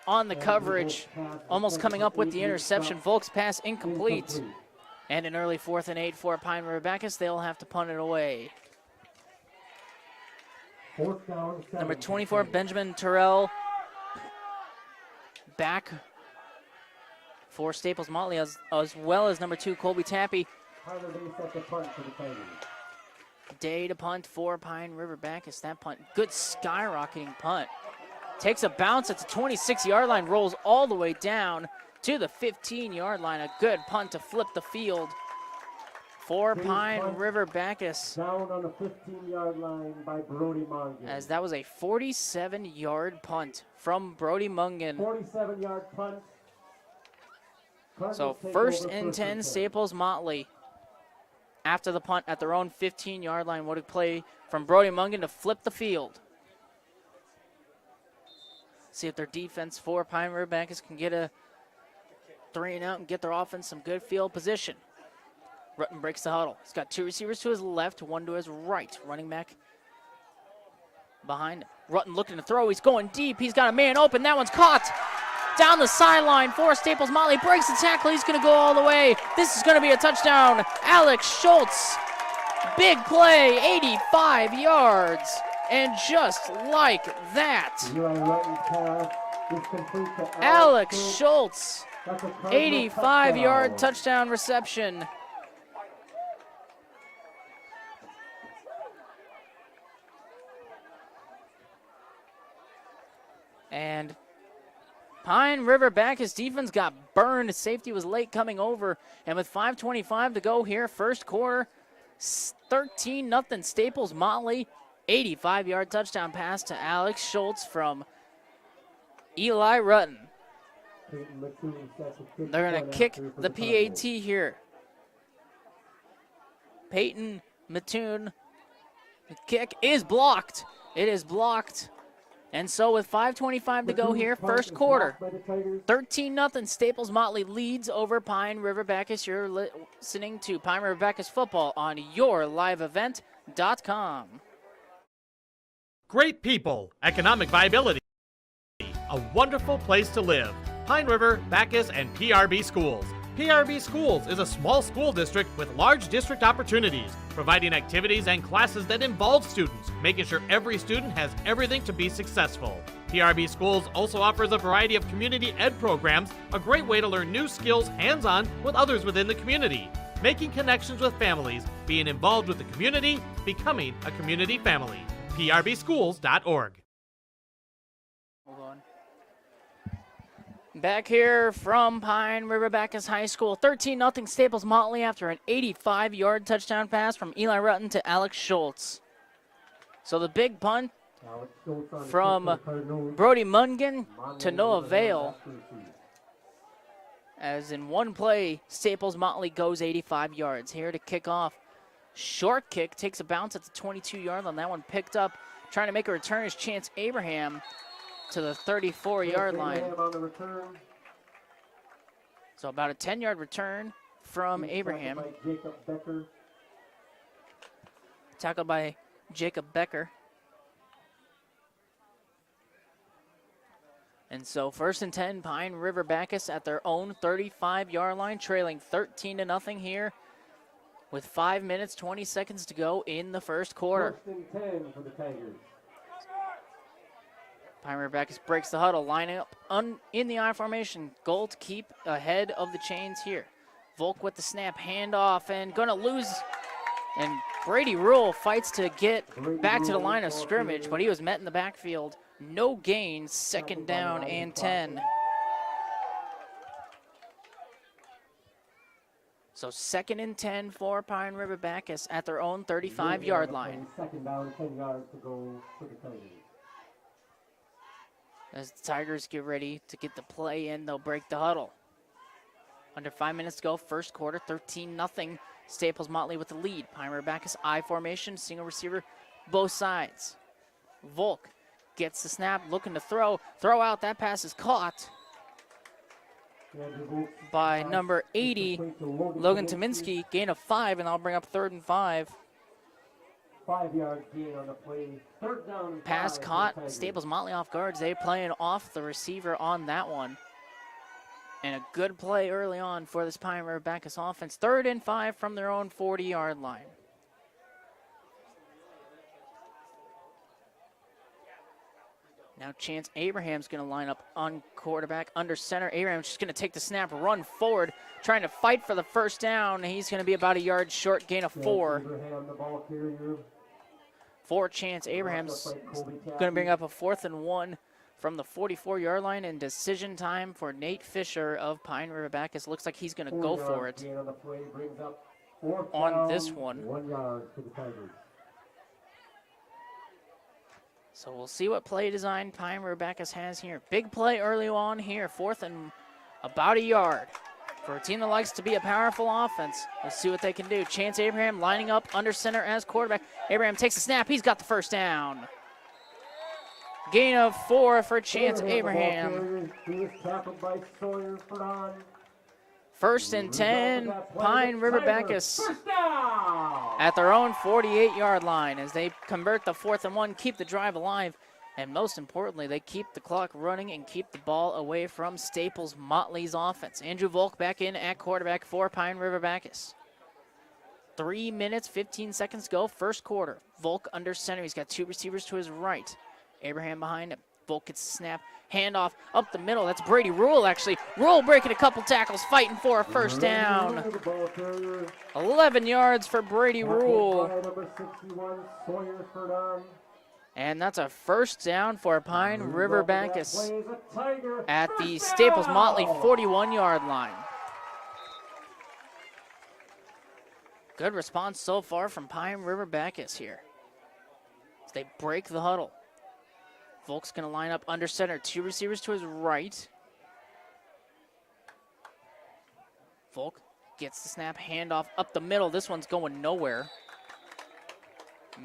on the coverage. Almost coming up with the interception. Volk's pass incomplete. And an early 4th and 8 for Pine River-Backus. They'll have to punt it away. 4th down, Number 24, Benjamin Terrell, back for Staples-Motley, as well as number 2, Colby Tappy. Day to punt for Pine River-Backus. That punt, good skyrocketing punt. Takes a bounce at the 26-yard line, rolls all the way down to the 15-yard line. A good punt to flip the field for Pine River-Backus. Down on the 15-yard line by Brody Mungan. As that was a 47-yard punt from Brody Mungan. 47-yard punt. So 1st and 10, Staples-Motley. After the punt at their own 15-yard line, what a play from Brody Mungan to flip the field. See if their defense for Pine River-Backus can get a 3 and out and get their offense some good field position. Rutton breaks the huddle. He's got 2 receivers to his left, 1 to his right. Running back behind him. Rutton looking to throw. He's going deep. He's got a man open. That one's caught down the sideline for Staples-Motley. Breaks the tackle. He's going to go all the way. This is going to be a touchdown. Alex Schultz. Big play, 85 yards. And just like that, Alex Schultz, 85-yard touchdown reception. And Pine River-Backus defense got burned. Safety was late coming over. And with 5:25 to go here, first quarter, 13-0 Staples-Motley. 85-yard touchdown pass to Alex Schultz from Eli Rutten. They're going to kick the PAT here. Peyton Mattoon. The kick is blocked. It is blocked. And so with 5:25 to go here, first quarter, 13-0 Staples-Motley leads over Pine River-Backus. You're listening to Pine River-Backus football on yourliveevent.com. Great people, economic viability, a wonderful place to live. Pine River, Backus, and PRB Schools. PRB Schools is a small school district with large district opportunities, providing activities and classes that involve students, making sure every student has everything to be successful. PRB Schools also offers a variety of community ed programs, a great way to learn new skills hands-on with others within the community, making connections with families, being involved with the community, becoming a community family. PRBschools.org. Hold on. Back here from Pine River-Backus High School, 13-0 Staples-Motley after an 85-yard touchdown pass from Eli Rutten to Alex Schultz. So the big punt from Brody Mungan to no avail. As in one play, Staples-Motley goes 85 yards. Here to kick off. Short kick, takes a bounce at the 22-yard line. That one picked up. Trying to make a return is Chance Abraham to the 34-yard line. So about a 10-yard return from Abraham. Tackled by Jacob Becker. And so 1st and 10, Pine River-Backus at their own 35-yard line, trailing 13-0 here with 5 minutes, 20 seconds to go in the first quarter. 1st and 10 for the Tigers. Pine River-Backus breaks the huddle, lining up in the I formation. Goal to keep ahead of the chains here. Volk with the snap, handoff, and gonna lose. And Brady Rule fights to get back to the line of scrimmage, but he was met in the backfield. No gain, 2nd down and 10. So 2nd and 10 for Pine River-Backus at their own 35-yard line. 2nd down, 10 yards to go for the Tigers. As the Tigers get ready to get the play in, they'll break the huddle. Under 5 minutes to go, first quarter, 13-0. Staples-Motley with the lead. Pine River-Backus I formation, single receiver, both sides. Volk gets the snap, looking to throw. Throw out, that pass is caught by number 80, Logan Tominski. Gain of 5, and I'll bring up 3rd and 5. 5-yard gain on the play. 3rd down and 5. Pass caught, Staples-Motley off guards. They playing off the receiver on that one. And a good play early on for this Pine River-Backus offense. 3rd and 5 from their own 40-yard line. Now Chance Abraham's going to line up on quarterback under center. Abraham's just going to take the snap, run forward, trying to fight for the 1st down. He's going to be about a yard short, gain of 4. Abraham, the ball carrier. For Chance Abraham's going to bring up a 4th and 1 from the 44-yard line, and decision time for Nate Fisher of Pine River-Backus. Looks like he's going to go for it on this one. 1 yard for the Tigers. So we'll see what play design Pine River-Backus has here. Big play early on here, 4th and about a yard. For a team that likes to be a powerful offense, let's see what they can do. Chance Abraham lining up under center as quarterback. Abraham takes the snap. He's got the 1st down. Gain of 4 for Chance Abraham. He was tackled by Sawyer Ferdon. 1st and 10, Pine River-Backus at their own 48-yard line as they convert the 4th and 1, keep the drive alive. And most importantly, they keep the clock running and keep the ball away from Staples-Motley's offense. Andrew Volk back in at quarterback for Pine River-Backus. 3 minutes, 15 seconds to go, first quarter. Volk under center. He's got two receivers to his right. Abraham behind him. Volk gets the snap. Handoff up the middle. That's Brady Rule, actually. Rule breaking a couple tackles, fighting for a first down. 11 yards for Brady Rule. And that's a first down for Pine River-Backus at the Staples-Motley 41-yard line. Good response so far from Pine River-Backus here. As they break the huddle. Volk's going to line up under center. Two receivers to his right. Volk gets the snap, handoff up the middle. This one's going nowhere.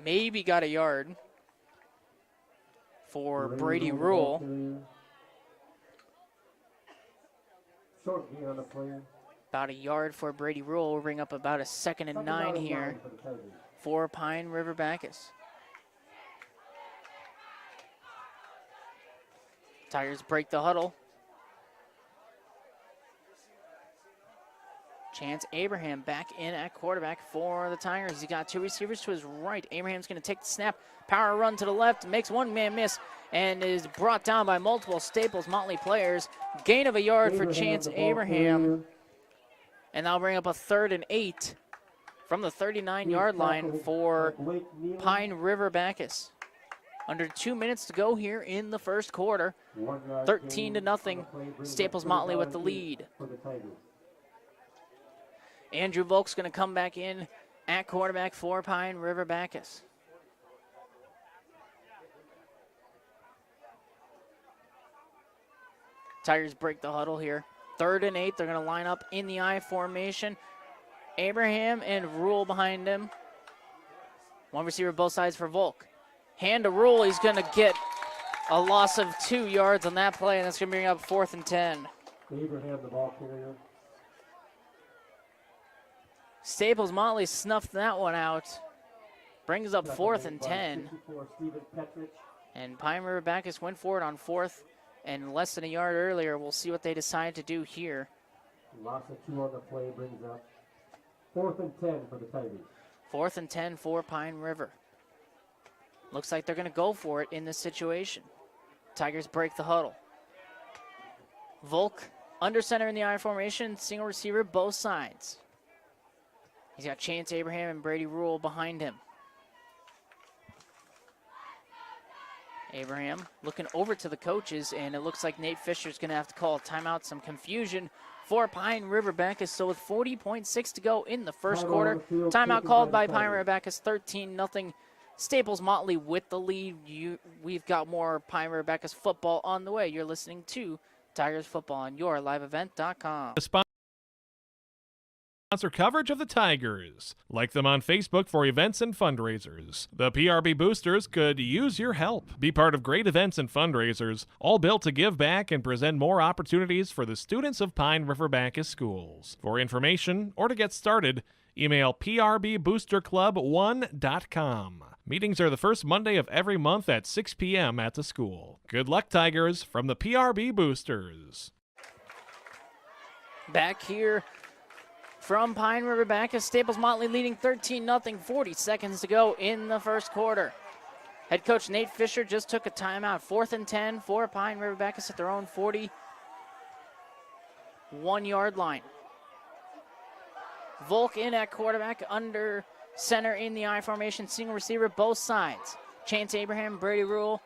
Maybe got a yard for Brady Rule. About a yard for Brady Rule. We'll bring up about a 2nd and 9 here for Pine River-Backus. Tigers break the huddle. Chance Abraham back in at quarterback for the Tigers. He's got two receivers to his right. Abraham's going to take the snap, power run to the left, makes one man miss, and is brought down by multiple Staples-Motley players. Gain of a yard for Chance Abraham. And that'll bring up a 3rd and 8 from the 39-yard line for Pine River-Backus. Under 2 minutes to go here in the first quarter. 13-0, Staples-Motley with the lead. Andrew Volk's going to come back in at quarterback for Pine River-Backus. Tigers break the huddle here. 3rd and 8, they're going to line up in the I formation. Abraham and Rule behind him. One receiver both sides for Volk. Hand to Rule, he's going to get a loss of 2 yards on that play, and that's going to bring up 4th and 10. Abraham, the ball carrier. Staples-Motley snuffed that one out. Brings up 4th and 10. And Pine River-Backus went for it on 4th and less than a yard earlier. We'll see what they decide to do here. Loss of 2 on the play brings up 4th and 10 for the Tigers. 4th and 10 for Pine River. Looks like they're going to go for it in this situation. Tigers break the huddle. Volk under center in the I formation, single receiver both sides. He's got Chance Abraham and Brady Rule behind him. Abraham looking over to the coaches, and it looks like Nate Fisher's going to have to call a timeout. Some confusion for Pine River-Backus. So with 40.6 to go in the first quarter, timeout called by Pine River-Backus, 13-0. Staples-Motley with the lead. We've got more Pine River-Backus football on the way. You're listening to Tigers Football on YourLiveEvent.com. Sponsor coverage of the Tigers. Like them on Facebook for events and fundraisers. The PRB Boosters could use your help. Be part of great events and fundraisers, all built to give back and present more opportunities for the students of Pine River-Backus schools. For information or to get started, email prboosterclub1.com. Meetings are the first Monday of every month at 6 p.m. at the school. Good luck, Tigers, from the PRB Boosters. Back here from Pine River-Backus, Staples-Motley leading 13-0, 40 seconds to go in the first quarter. Head coach Nate Fisher just took a timeout. 4th and 10 for Pine River-Backus at their own 41-yard line. Volk in at quarterback, under center in the I formation, single receiver both sides. Chance Abraham, Brady Rule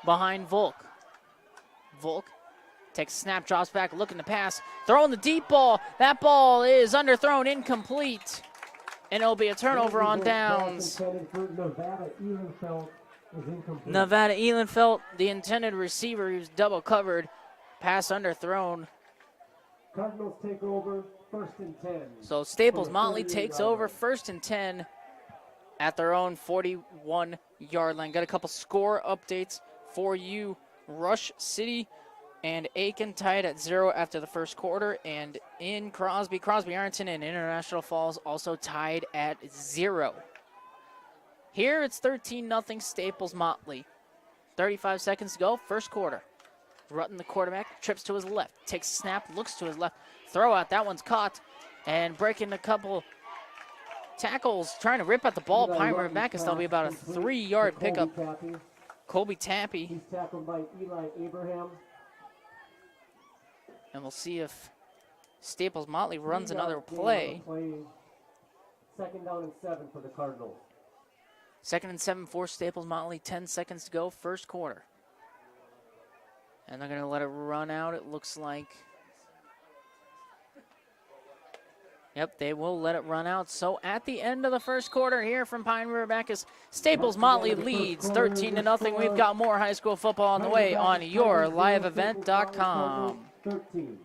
behind Volk. Volk takes a snap, drops back, looking to pass, throwing the deep ball. That ball is underthrown, incomplete, and it'll be a turnover on downs. Nevada Ehlenfeld, the intended receiver, he was double covered, pass underthrown. Cardinals take over, 1st and 10. So Staples-Motley takes over 1st and 10 at their own 41-yard line. Got a couple score updates for you. Rush City and Aiken tied at 0 after the first quarter. And in Crosby Ironton and International Falls also tied at 0. Here it's 13-0 Staples-Motley. 35 seconds to go, first quarter. Rutten, the quarterback, trips to his left, takes a snap, looks to his left, throw out, that one's caught, and breaking a couple tackles, trying to rip at the ball. Pine River-Backus, that'll be about a 3-yard pickup. Colby Tappy. He's tackled by Eli Abraham. And we'll see if Staples-Motley runs another play. 2nd down and 7 for the Cardinals. 2nd and 7 for Staples-Motley, 10 seconds to go, first quarter. And they're going to let it run out, it looks like. Yep, they will let it run out. So at the end of the first quarter here from Pine River-Backus, Staples-Motley leads 13-0. We've got more high school football on the way on yourliveevent.com. 13.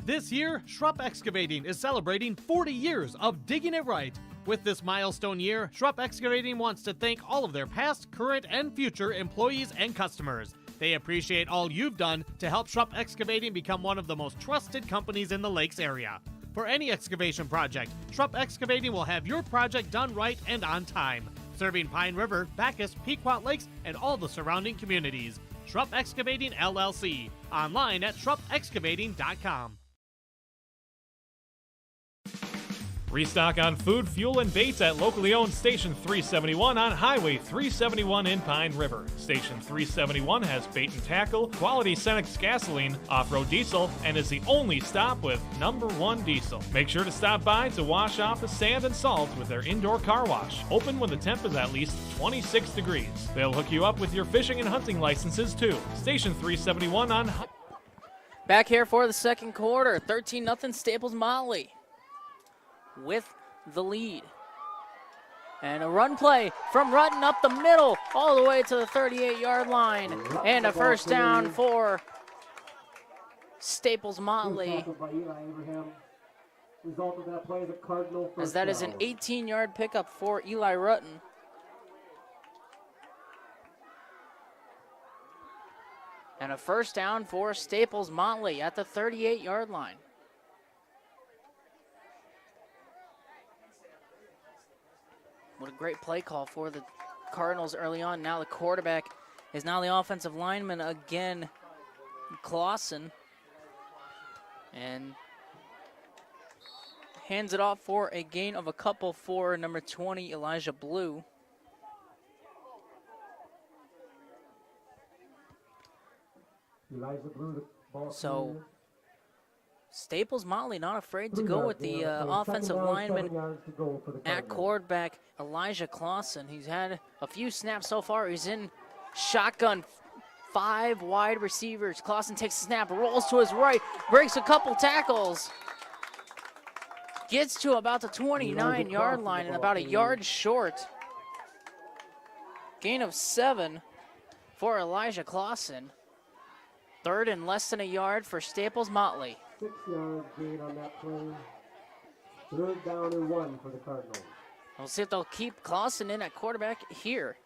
This year, Schrupp Excavating is celebrating 40 years of digging it right. With this milestone year, Schrupp Excavating wants to thank all of their past, current, and future employees and customers. They appreciate all you've done to help Schrupp Excavating become one of the most trusted companies in the Lakes area. For any excavation project, Schrupp Excavating will have your project done right and on time, serving Pine River, Backus, Pequot Lakes, and all the surrounding communities. Schrupp Excavating LLC, online at schruppexcavating.com. Restock on food, fuel, and baits at locally owned Station 371 on Highway 371 in Pine River. Station 371 has bait and tackle, quality Cenex gasoline, off-road diesel, and is the only stop with #1 diesel. Make sure to stop by to wash off the sand and salt with their indoor car wash, open when the temp is at least 26 degrees. They'll hook you up with your fishing and hunting licenses too. Station 371 on Back here for the second quarter, 13-0 Staples-Motley with the lead. And a run play from Rutten up the middle, all the way to the 38-yard line. And a first down for Staples-Motley. As that is an 18-yard pickup for Eli Rutten. And a first down for Staples-Motley at the 38-yard line. What a great play call for the Cardinals early on. Now the quarterback is now the offensive lineman again, Clausen. And hands it off for a gain of a couple for number 20, Elijah Blue. So Staples-Motley not afraid to go with the offensive lineman at quarterback, Elijah Clausen. He's had a few snaps so far. He's in shotgun, 5 wide receivers. Clausen takes a snap, rolls to his right, breaks a couple tackles. Gets to about the 29-yard line and about a yard short. Gain of 7 for Elijah Clausen. 3rd and less than a yard for Staples-Motley. 6-yard gain on that play. 3rd down and 1 for the Cardinals. We'll see if they'll keep Clausen in at quarterback here.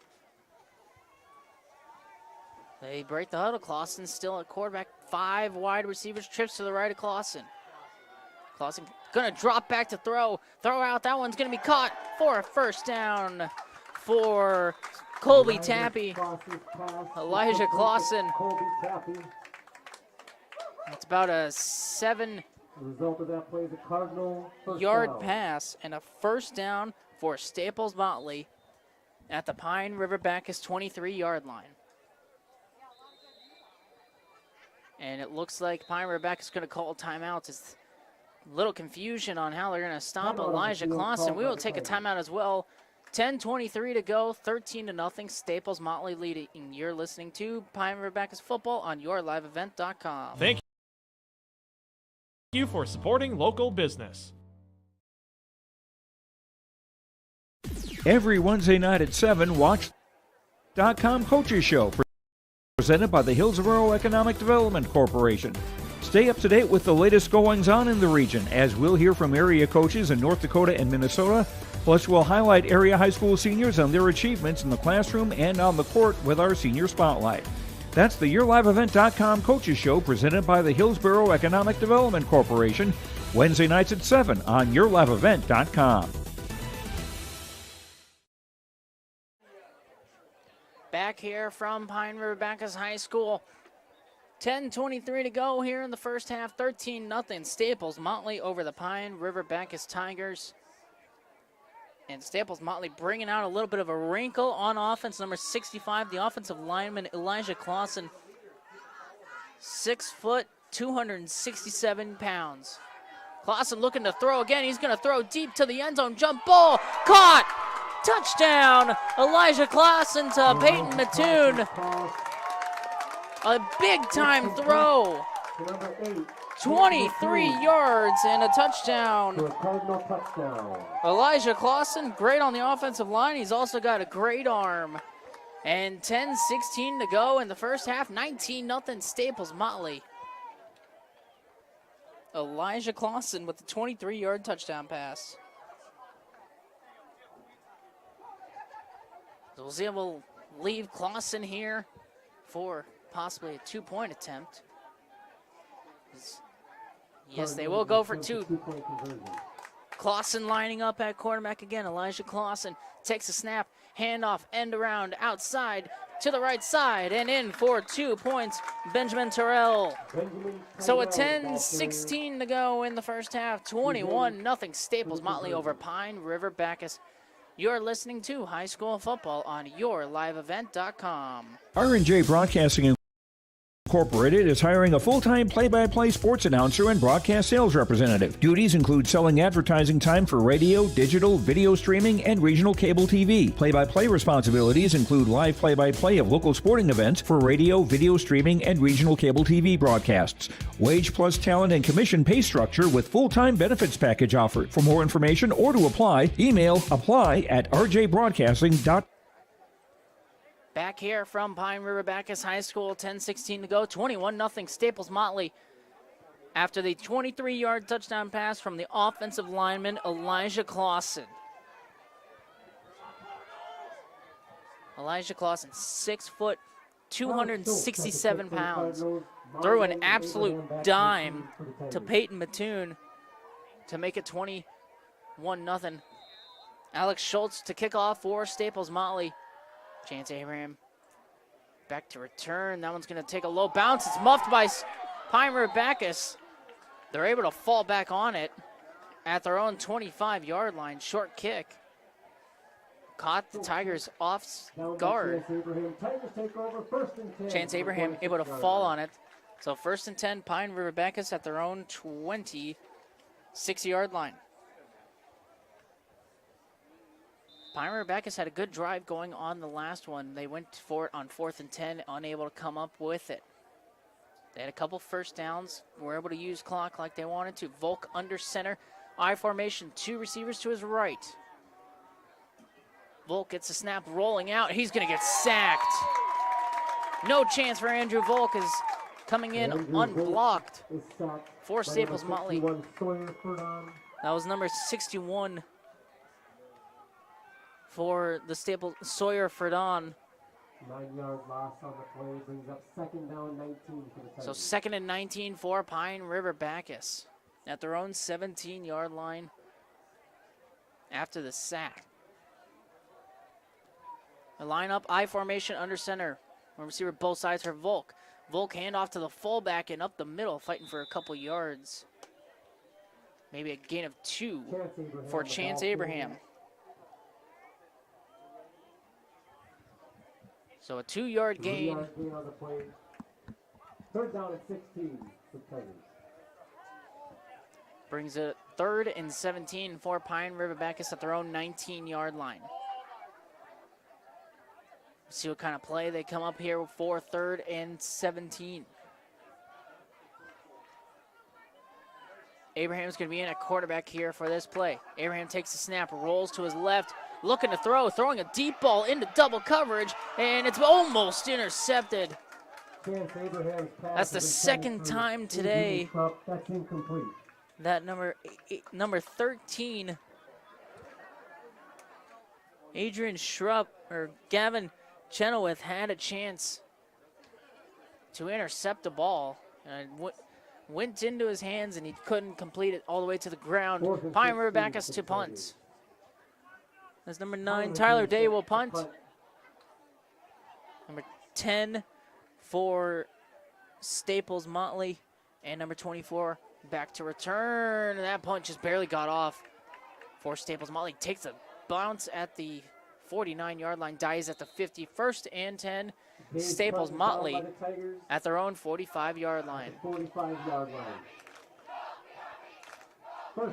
They break the huddle. Clausen still at quarterback. 5 wide receivers, trips to the right of Clausen. Clausen gonna drop back to throw. Throw out, that one's gonna be caught for a first down for Colby Tappy. Elijah Clausen. Colby Tappy. It's about a 7 The result of that play is a Cardinal first yard down. pass and a first down for Staples-Motley at the Pine River-Backus 23-yard line. And it looks like Pine River-Backus is going to call timeouts. It's a little confusion on how they're going to stop Elijah Clausen. We will take a timeout as well. 10:23 to go, 13-0, Staples-Motley leading. You're listening to Pine River-Backus football on yourliveevent.com. Thank you for supporting local business. Every Wednesday night at 7, watch .com Coaches Show, presented by the Hillsborough Economic Development Corporation. Stay up to date with the latest goings-on in the region, as we'll hear from area coaches in North Dakota and Minnesota. Plus, we'll highlight area high school seniors and their achievements in the classroom and on the court with our Senior Spotlight. That's the YourLiveEvent.com Coaches Show, presented by the Hillsborough Economic Development Corporation. Wednesday nights at 7 on yourliveevent.com. Back here from Pine River-Backus High School. 10:23 to go here in the first half. 13-0 Staples-Motley over the Pine River-Backus Tigers. And Staples-Motley bringing out a little bit of a wrinkle on offense. Number 65, the offensive lineman Elijah Clausen. 6 foot, 267 pounds. Clausen looking to throw again. He's going to throw deep to the end zone. Jump ball. Caught. Touchdown. Elijah Clausen to Peyton Mattoon. A big-time throw. 23 yards and a touchdown. Elijah Clausen, great on the offensive line. He's also got a great arm. And 10:16 to go in the first half. 19-0 Staples-Motley. Elijah Clausen with the 23-yard touchdown pass. So we'll see if we'll leave Clausen here for possibly a 2-point attempt. Yes, they will go for 2. Clausen lining up at quarterback again. Elijah Clausen takes a snap, handoff, end around, outside, to the right side, and in for 2 points, Benjamin Terrell. So a 10:16 to go in the first half. 21-0 Staples-Motley over Pine River-Backus. You're listening to High School Football on yourliveevent.com. R&J Broadcasting Incorporated is hiring a full-time play-by-play sports announcer and broadcast sales representative. Duties include selling advertising time for radio, digital, video streaming, and regional cable TV. Play-by-play responsibilities include live play-by-play of local sporting events for radio, video streaming, and regional cable TV broadcasts. Wage plus talent and commission pay structure with full-time benefits package offered. For more information or to apply, email apply@rjbroadcasting.com. Back here from Pine River-Backus High School, 10:16 to go, 21-0 Staples-Motley. After the 23-yard touchdown pass from the offensive lineman Elijah Clausen. Elijah Clausen, 6 foot, 267 pounds. Threw an absolute dime to Peyton Mattoon to make it 21-0. Alex Schultz to kick off for Staples-Motley. Chance Abraham back to return. That one's going to take a low bounce. It's muffed by Pine River-Backus. They're able to fall back on it at their own 25-yard line. Short kick. Caught the Tigers off guard. Chance Abraham able to fall on it. So 1st and 10, Pine River-Backus at their own 26-yard line. Pine River-Backus had a good drive going on the last one. They went for it on 4th and 10, unable to come up with it. They had a couple first downs, were able to use clock like they wanted to. Volk under center, I formation, 2 receivers to his right. Volk gets a snap rolling out. He's going to get sacked. No chance for Andrew Volk is coming in unblocked for Staples-Motley. That was number 61 for the Staples, Sawyer Fredon. 9-yard loss on the play brings up 2nd down 19 for the Tigers. So 2nd and 19 for Pine River-Backus at their own 17-yard line after the sack. The lineup, I formation under center. Receiver both sides for Volk. Volk handoff to the fullback and up the middle, fighting for a couple yards. Maybe a gain of 2 for Chance Abraham. So a 2-yard gain. 3-yard gain on the play. 3rd down at 16 for Tigers. Brings it 3rd and 17 for Pine River-Backus at their own 19-yard line. See what kind of play they come up here for 3rd and 17. Abraham's going to be in at quarterback here for this play. Abraham takes the snap, rolls to his left, looking to throw, throwing a deep ball into double coverage, and it's almost intercepted. That's the 2nd time today. That's incomplete. That number 13, Adrian Schrupp, or Gavin Chenoweth, had a chance to intercept the ball. And went into his hands and he couldn't complete it all the way to the ground. Pine River-Backus to punt. As number 9, Tyler Day will punt. Number 10 for Staples-Motley. And number 24 back to return. And that punt just barely got off for Staples-Motley. Takes a bounce at the 49-yard line, dies at the 50. First and 10. Staples-Motley at their own 45-yard line. 45-yard line.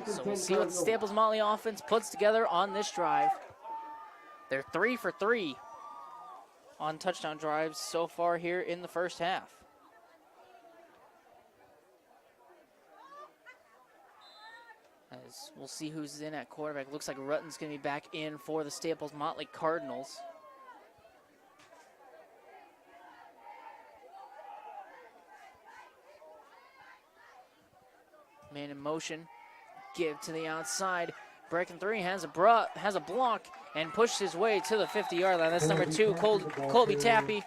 So we'll see what the Staples-Motley offense puts together on this drive. They're 3 for 3 on touchdown drives so far here in the first half. As we'll see who's in at quarterback. Looks like Rutten's going to be back in for the Staples-Motley Cardinals. Man in motion. Give to the outside. Breaking 3, has a block and pushed his way to the 50-yard line. That's number 2, Colby Tappy.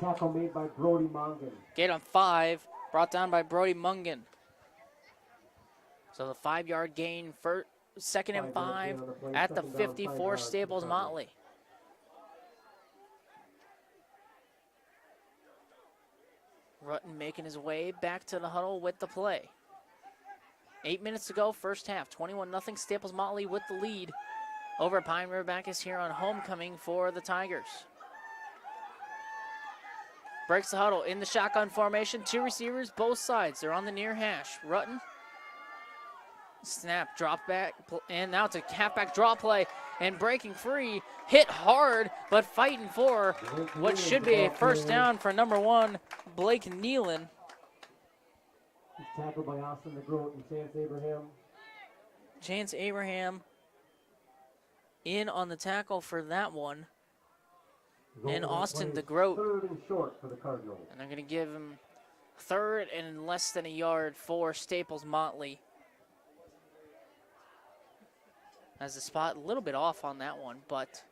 Tackle made by Brody Mungan. Gate on 5, brought down by Brody Mungan. So the 5-yard gain for 2nd and 5 at the 50 for Staples-Motley. Rutten making his way back to the huddle with the play. 8 minutes to go, first half. 21-0 Staples-Motley with the lead over Pine River-Backus here on homecoming for the Tigers. Breaks the huddle in the shotgun formation. 2 receivers, both sides. They're on the near hash. Rutten. Snap, drop back, and now it's a halfback draw play. And breaking free, hit hard, but fighting for what should be a first down for number 1, Blake Nealon. He's tackled by Austin DeGroat and Chance Abraham. Chance Abraham in on the tackle for that one. And Austin DeGroat. 3rd and short for the Cardinals. And they're going to give him 3rd and less than a yard for Staples-Motley. As the spot a little bit off on that one, but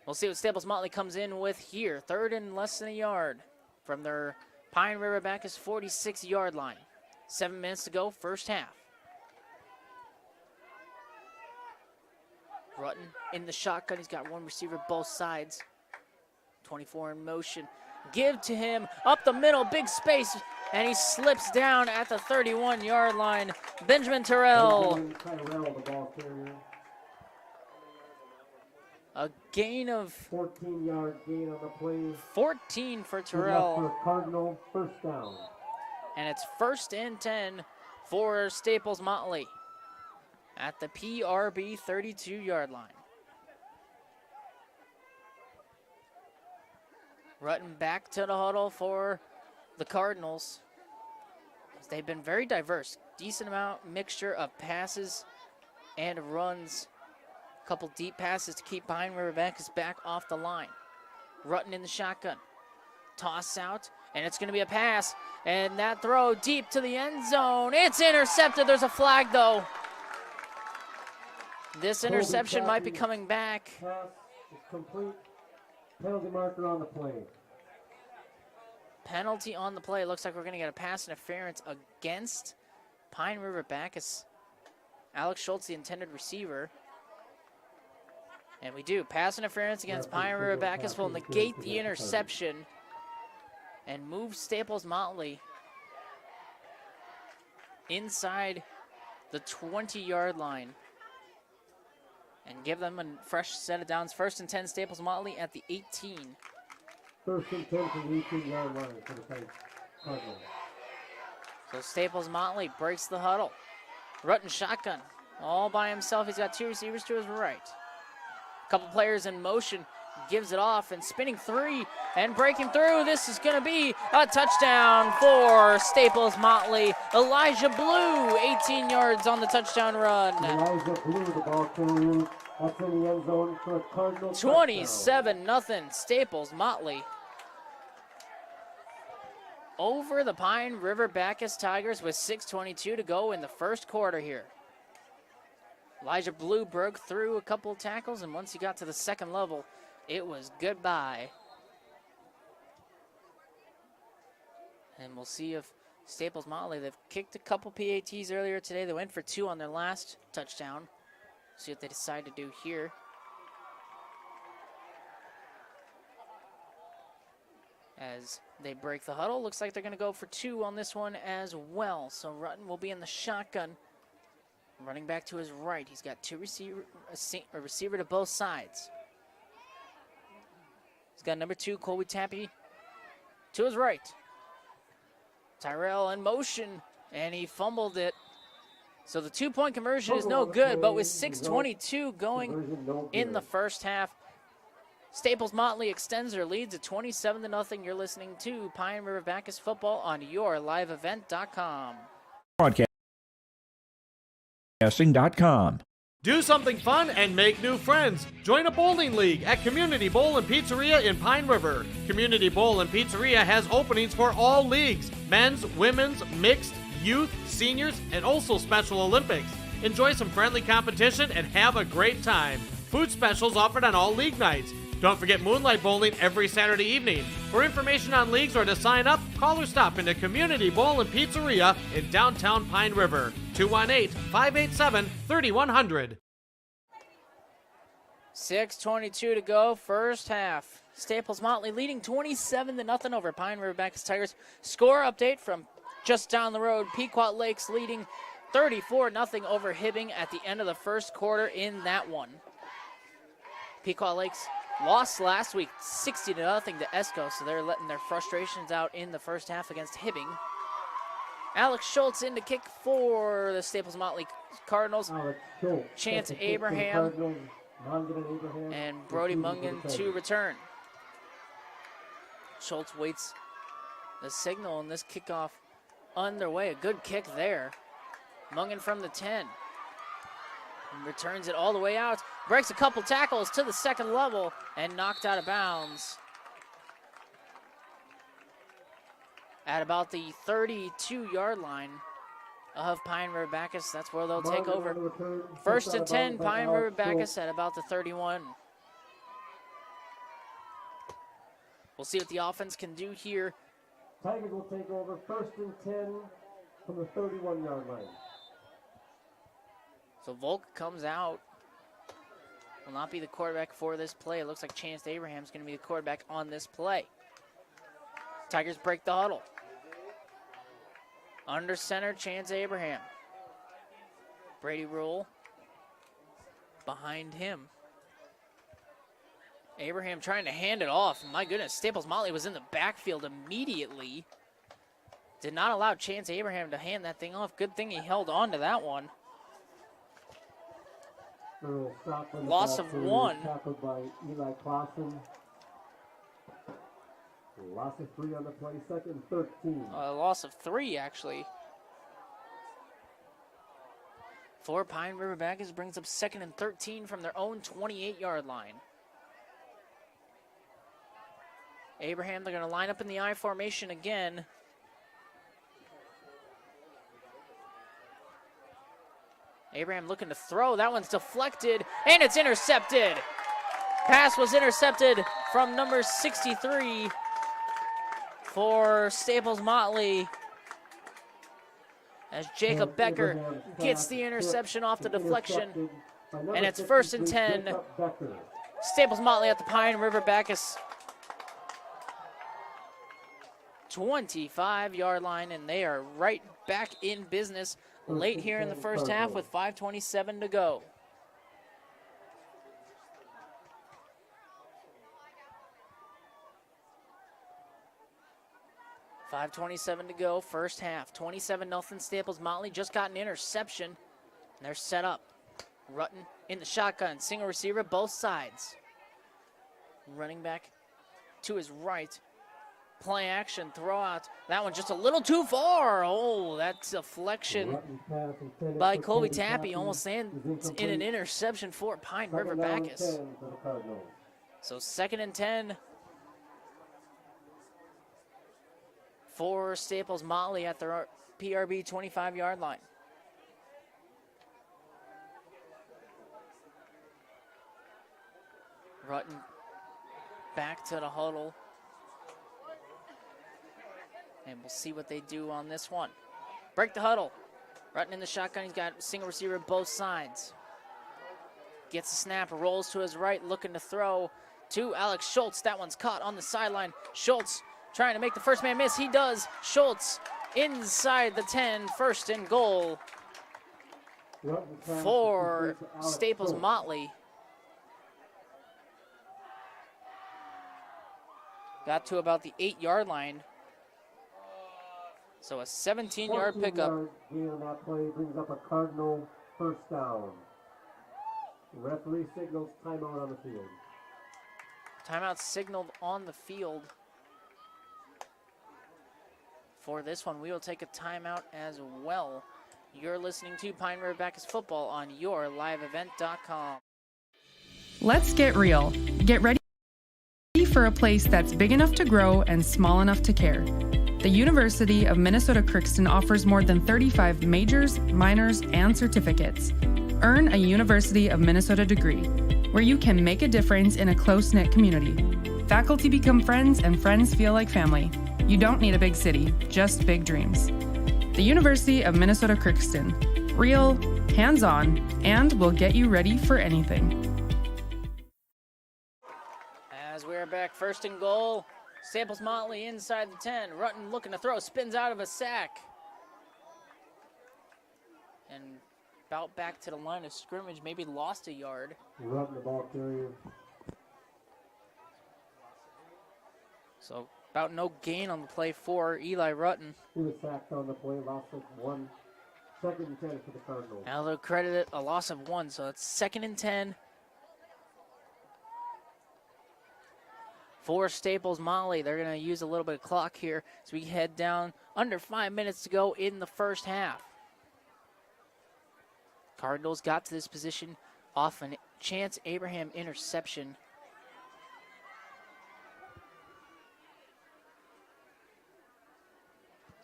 we'll see what Staples-Motley comes in with here. 3rd and less than a yard from their Pine River-Backus 46-yard line. 7 minutes to go, first half. Rutten in the shotgun. He's got 1 receiver both sides. 24 in motion. Give to him up the middle, big space, and he slips down at the 31-yard line. Benjamin Terrell. The ball carrier. A gain of 14-yard gain on the play. 14 for Terrell. For Cardinal, first down. And it's 1st and 10 for Staples-Motley at the PRB 32-yard line. Rutten back to the huddle for the Cardinals. They've been very diverse. Decent mixture of passes and runs. A couple deep passes to keep Pine River-Backus back off the line. Rutten in the shotgun. Toss out, and it's going to be a pass. And that throw deep to the end zone. It's intercepted. There's a flag, though. This interception might be coming back. Pass is complete. Penalty marker on the play. Penalty on the play. Looks like we're going to get a pass interference against Pine River-Backus. Alex Schultz, the intended receiver. And we do. Pass interference against Pine River-Backus will negate the interception and move Staples-Motley inside the 20-yard line and give them a fresh set of downs. 1st and 10 Staples-Motley at the 18. 1st and 10 from the 18-yard line for the Cardinals. So Staples-Motley breaks the huddle. Rutten shotgun all by himself. He's got 2 receivers to his right. Couple players in motion, gives it off and spinning 3 and breaking through. This is going to be a touchdown for Staples-Motley. Elijah Blue, 18 yards on the touchdown run. Elijah Blue, the ball carrier. That's in the end zone for a Cardinal 27-0 Staples-Motley over the Pine River-Backus Tigers with 6:22 to go in the first quarter here. Elijah Blue broke through a couple of tackles, and once he got to the second level, it was goodbye. And we'll see if Staples-Motley, they've kicked a couple PATs earlier today. They went for 2 on their last touchdown. See what they decide to do here. As they break the huddle, looks like they're going to go for 2 on this one as well. So Rutten will be in the shotgun. Running back to his right. He's got a receiver to both sides. He's got number 2, Colby Tappy, to his right. Tyrell in motion, and he fumbled it. So the 2-point conversion is no good, but with 6:22 going in the first half, Staples-Motley extends their lead to 27-0. You're listening to Pine River-Backus football on yourliveevent.com. Broadcasting.com. Do something fun and make new friends. Join a bowling league at Community Bowl and Pizzeria in Pine River. Community Bowl and Pizzeria has openings for all leagues: men's, women's, mixed, youth, seniors, and also Special Olympics. Enjoy some friendly competition and have a great time. Food specials offered on all league nights. Don't forget moonlight bowling every Saturday evening. For information on leagues or to sign up, call or stop into Community Bowl and Pizzeria in downtown Pine River. 218-587-3100. 6:22 to go, first half. Staples-Motley leading 27-0 over Pine River-Backus Tigers. Score update from just down the road. Pequot Lakes leading 34-0 over Hibbing at the end of the first quarter in that one. Pequot Lakes lost last week 60-0 to Esco, so they're letting their frustrations out in the first half against Hibbing. Alex Schultz in to kick for the Staples-Motley Cardinals. Chance Abraham and Brody Mungan to return. Schultz waits the signal, and this kickoff underway. A good kick there. Mungan from the 10. And returns it all the way out. Breaks a couple tackles to the second level and knocked out of bounds at about the 32-yard line of Pine River-Backus. That's where they'll take over. First and 10, Pine River-Backus at about the 31. We'll see what the offense can do here. Tigers will take over first and 10 from the 31-yard line. So Volk comes out. Will not be the quarterback for this play. It looks like Chance Abraham's going to be the quarterback on this play. Tigers break the huddle. Under center, Chance Abraham. Brady Rule behind him. Abraham trying to hand it off. My goodness, Staples-Motley was in the backfield immediately. Did not allow Chance Abraham to hand that thing off. Good thing he held on to that one. Loss of 1. Tackled by Eli Clausen. Loss of 3 on the play, second and 13. Loss of 3, actually. For Pine River-Backus brings up second and 13 from their own 28-yard line. Abraham, they're going to line up in the I formation again. Abraham looking to throw. That one's deflected, and it's intercepted. Pass was intercepted from number 63 for Staples-Motley, as Jacob Becker gets the interception off the deflection, and it's first and 10. Staples-Motley at the Pine River-Backus 25-yard line, and they are right back in business late here in the first half with 5:27 to go. $5:27 to go, first half. 27-0 Staples-Motley. Just got an interception, and they're set up. Rutten in the shotgun, single receiver, both sides. Running back to his right. Play action, throw out. That one just a little too far. Oh, that's deflection by Colby Tappy. Almost ends in an interception for Pine River-Backus. So second and 10 for Staples-Motley at their PRB 25-yard line. Rutten back to the huddle. And we'll see what they do on this one. Break the huddle. Rutten in the shotgun. He's got single receiver both sides. Gets the snap, rolls to his right, looking to throw to Alex Schultz. That one's caught on the sideline. Schultz trying to make the first man miss. He does. Schultz inside the 10, first and goal for Staples-Motley. Got to about the 8-yard line. So a 17-yard pickup. Gain on that play brings up a Cardinal first down. The referee signals timeout on the field. Timeout signaled on the field. For this one, we will take a timeout as well. You're listening to Pine River-Backus football on yourliveevent.com. Let's get real. Get ready for a place that's big enough to grow and small enough to care. The University of Minnesota Crookston offers more than 35 majors, minors, and certificates. Earn a University of Minnesota degree, where you can make a difference in a close-knit community. Faculty become friends, and friends feel like family. You don't need a big city, just big dreams. The University of Minnesota Crookston. Real, hands-on, and will get you ready for anything. As we're back, first and goal. Staples-Motley inside the 10. Rutten looking to throw, spins out of a sack. And about back to the line of scrimmage, maybe lost a yard. Rutten the ball carrier. So about no gain on the play for Eli Rutten. He was sacked on the play, loss of 1. Second and 10 for the Cardinals. Now they'll credit it a loss of 1, so it's 2nd and 10. For Staples-Motley, they're going to use a little bit of clock here as we head down. Under 5 minutes to go in the first half. Cardinals got to this position off a Chance Abraham interception.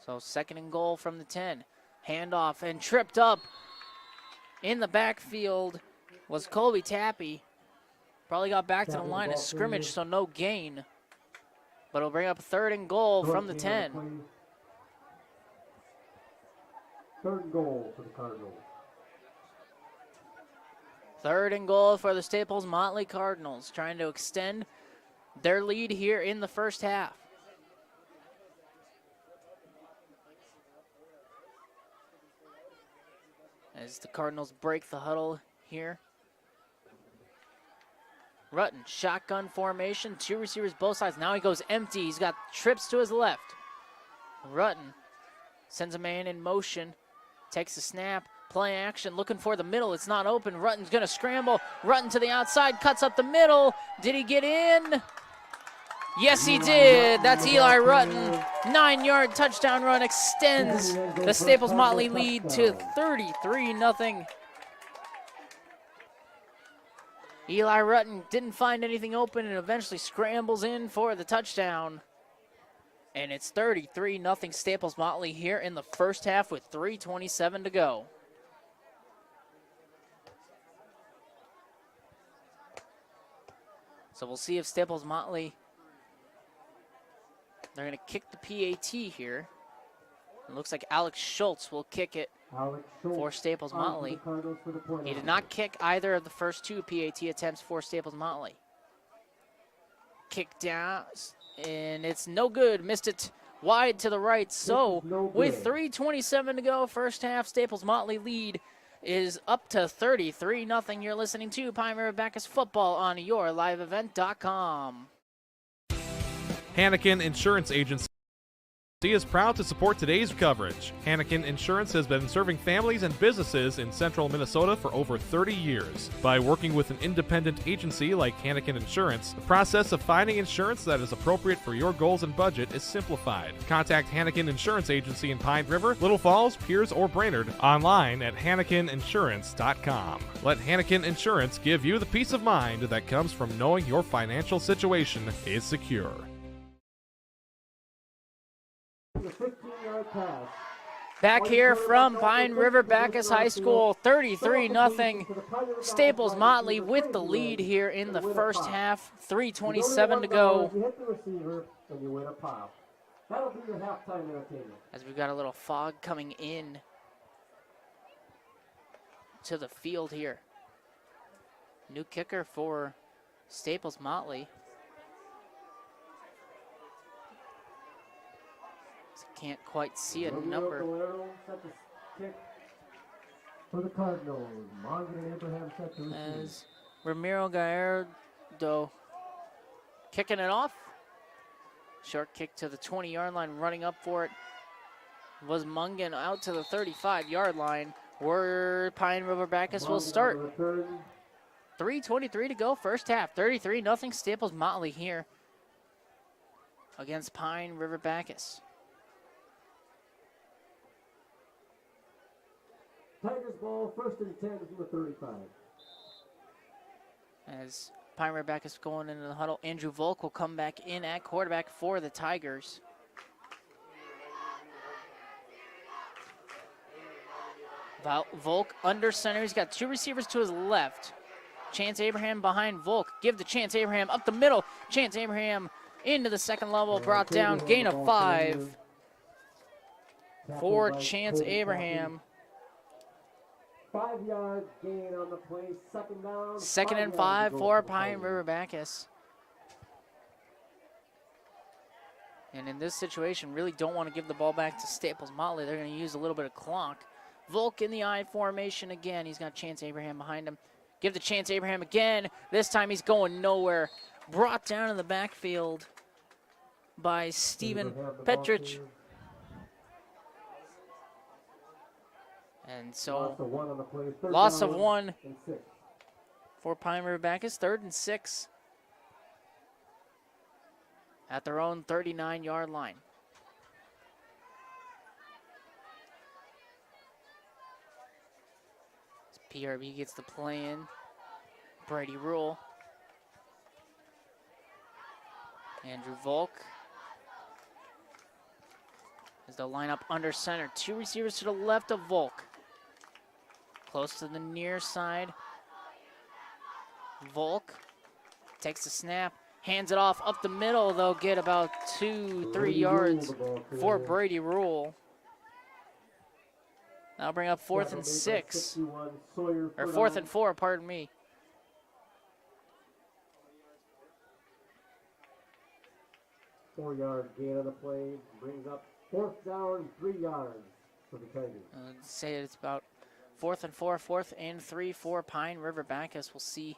So 2nd and goal from the 10. Handoff and tripped up in the backfield was Colby Tappy. Probably got back to the line of scrimmage, so no gain. But it'll bring up 3rd and goal from the 10. 3rd and goal for the Cardinals. 3rd and goal for the Staples-Motley Cardinals, trying to extend their lead here in the first half. As the Cardinals break the huddle here. Rutten, shotgun formation, 2 receivers both sides. Now he goes empty. He's got trips to his left. Rutten sends a man in motion, takes a snap, play action, looking for the middle. It's not open. Rutten's going to scramble. Rutten to the outside, cuts up the middle. Did he get in? Yes, he did. That's Eli Rutten. 9-yard touchdown run extends the Staples-Motley lead to 33-0. Eli Rutten didn't find anything open and eventually scrambles in for the touchdown. And it's 33-0 Staples-Motley here in the first half with 3:27 to go. So we'll see if Staples-Motley, they're going to kick the PAT here. It looks like Alex Schultz will kick it for Staples-Motley. He did not kick either of the first 2 PAT attempts for Staples-Motley. Kick down, and it's no good. Missed it wide to the right. So with 3:27 to go, first half, Staples-Motley lead is up to 33-0. You're listening to Pine River-Backus football on yourliveevent.com. Hannikin Insurance Agency is proud to support today's coverage. Hannikin Insurance has been serving families and businesses in central Minnesota for over 30 years. By working with an independent agency like Hannikin Insurance, the process of finding insurance that is appropriate for your goals and budget is simplified. Contact Hannikin Insurance Agency in Pine River, Little Falls, Pierce, or Brainerd online at HannikinInsurance.com. Let Hannikin Insurance give you the peace of mind that comes from knowing your financial situation is secure. Back here from Pine River-Backus High School, 33-0. Staples-Motley with the lead here in the first half, 3:27 to go. That'll be your halftime entertainment. As we've got a little fog coming in to the field here. New kicker for Staples-Motley. Can't quite see a number. Kick for the Cardinals. Mongan and Abraham set to receive. As Ramiro Gallardo kicking it off. Short kick to the 20-yard line, running up for it was Mungan out to the 35-yard line, where Pine River-Backus will start. 3:23 to go, first half. 33-0 Staples-Motley here against Pine River-Backus. Tigers ball, first and 10 from the 35. As Pine River-Backus going into the huddle, Andrew Volk will come back in at quarterback for the Tigers. Volk under center. He's got two receivers to his left. Chance Abraham behind Volk. Give to Chance Abraham up the middle. Chance Abraham into the second level, brought down, gain of 5 for Chance Abraham. 5-yard gain on the play, second down. Second and 5 for Pine River-Backus. And in this situation, really don't want to give the ball back to Staples-Motley. They're going to use a little bit of clock. Volk in the I formation again. He's got Chance Abraham behind him. Give the Chance Abraham again. This time he's going nowhere. Brought down in the backfield by Steven Petrich. And so, loss of one for Pine River-Backus, 3rd and 6 at their own 39-yard line. As PRB gets the play in. Brady Rule. Andrew Volk. As they'll line up under center. Two receivers to the left of Volk. Close to the near side. Volk takes the snap, hands it off up the middle. They'll get about 2-3 yards for Brady Rule. That'll bring up 4th and 6. Or 4th and 4, pardon me. Four-yard gain on the play brings up 4th down, 3 yards for the Tigers. Let's say it's about 4th and 4, 4th and 3 for Pine River-Backus. We'll see.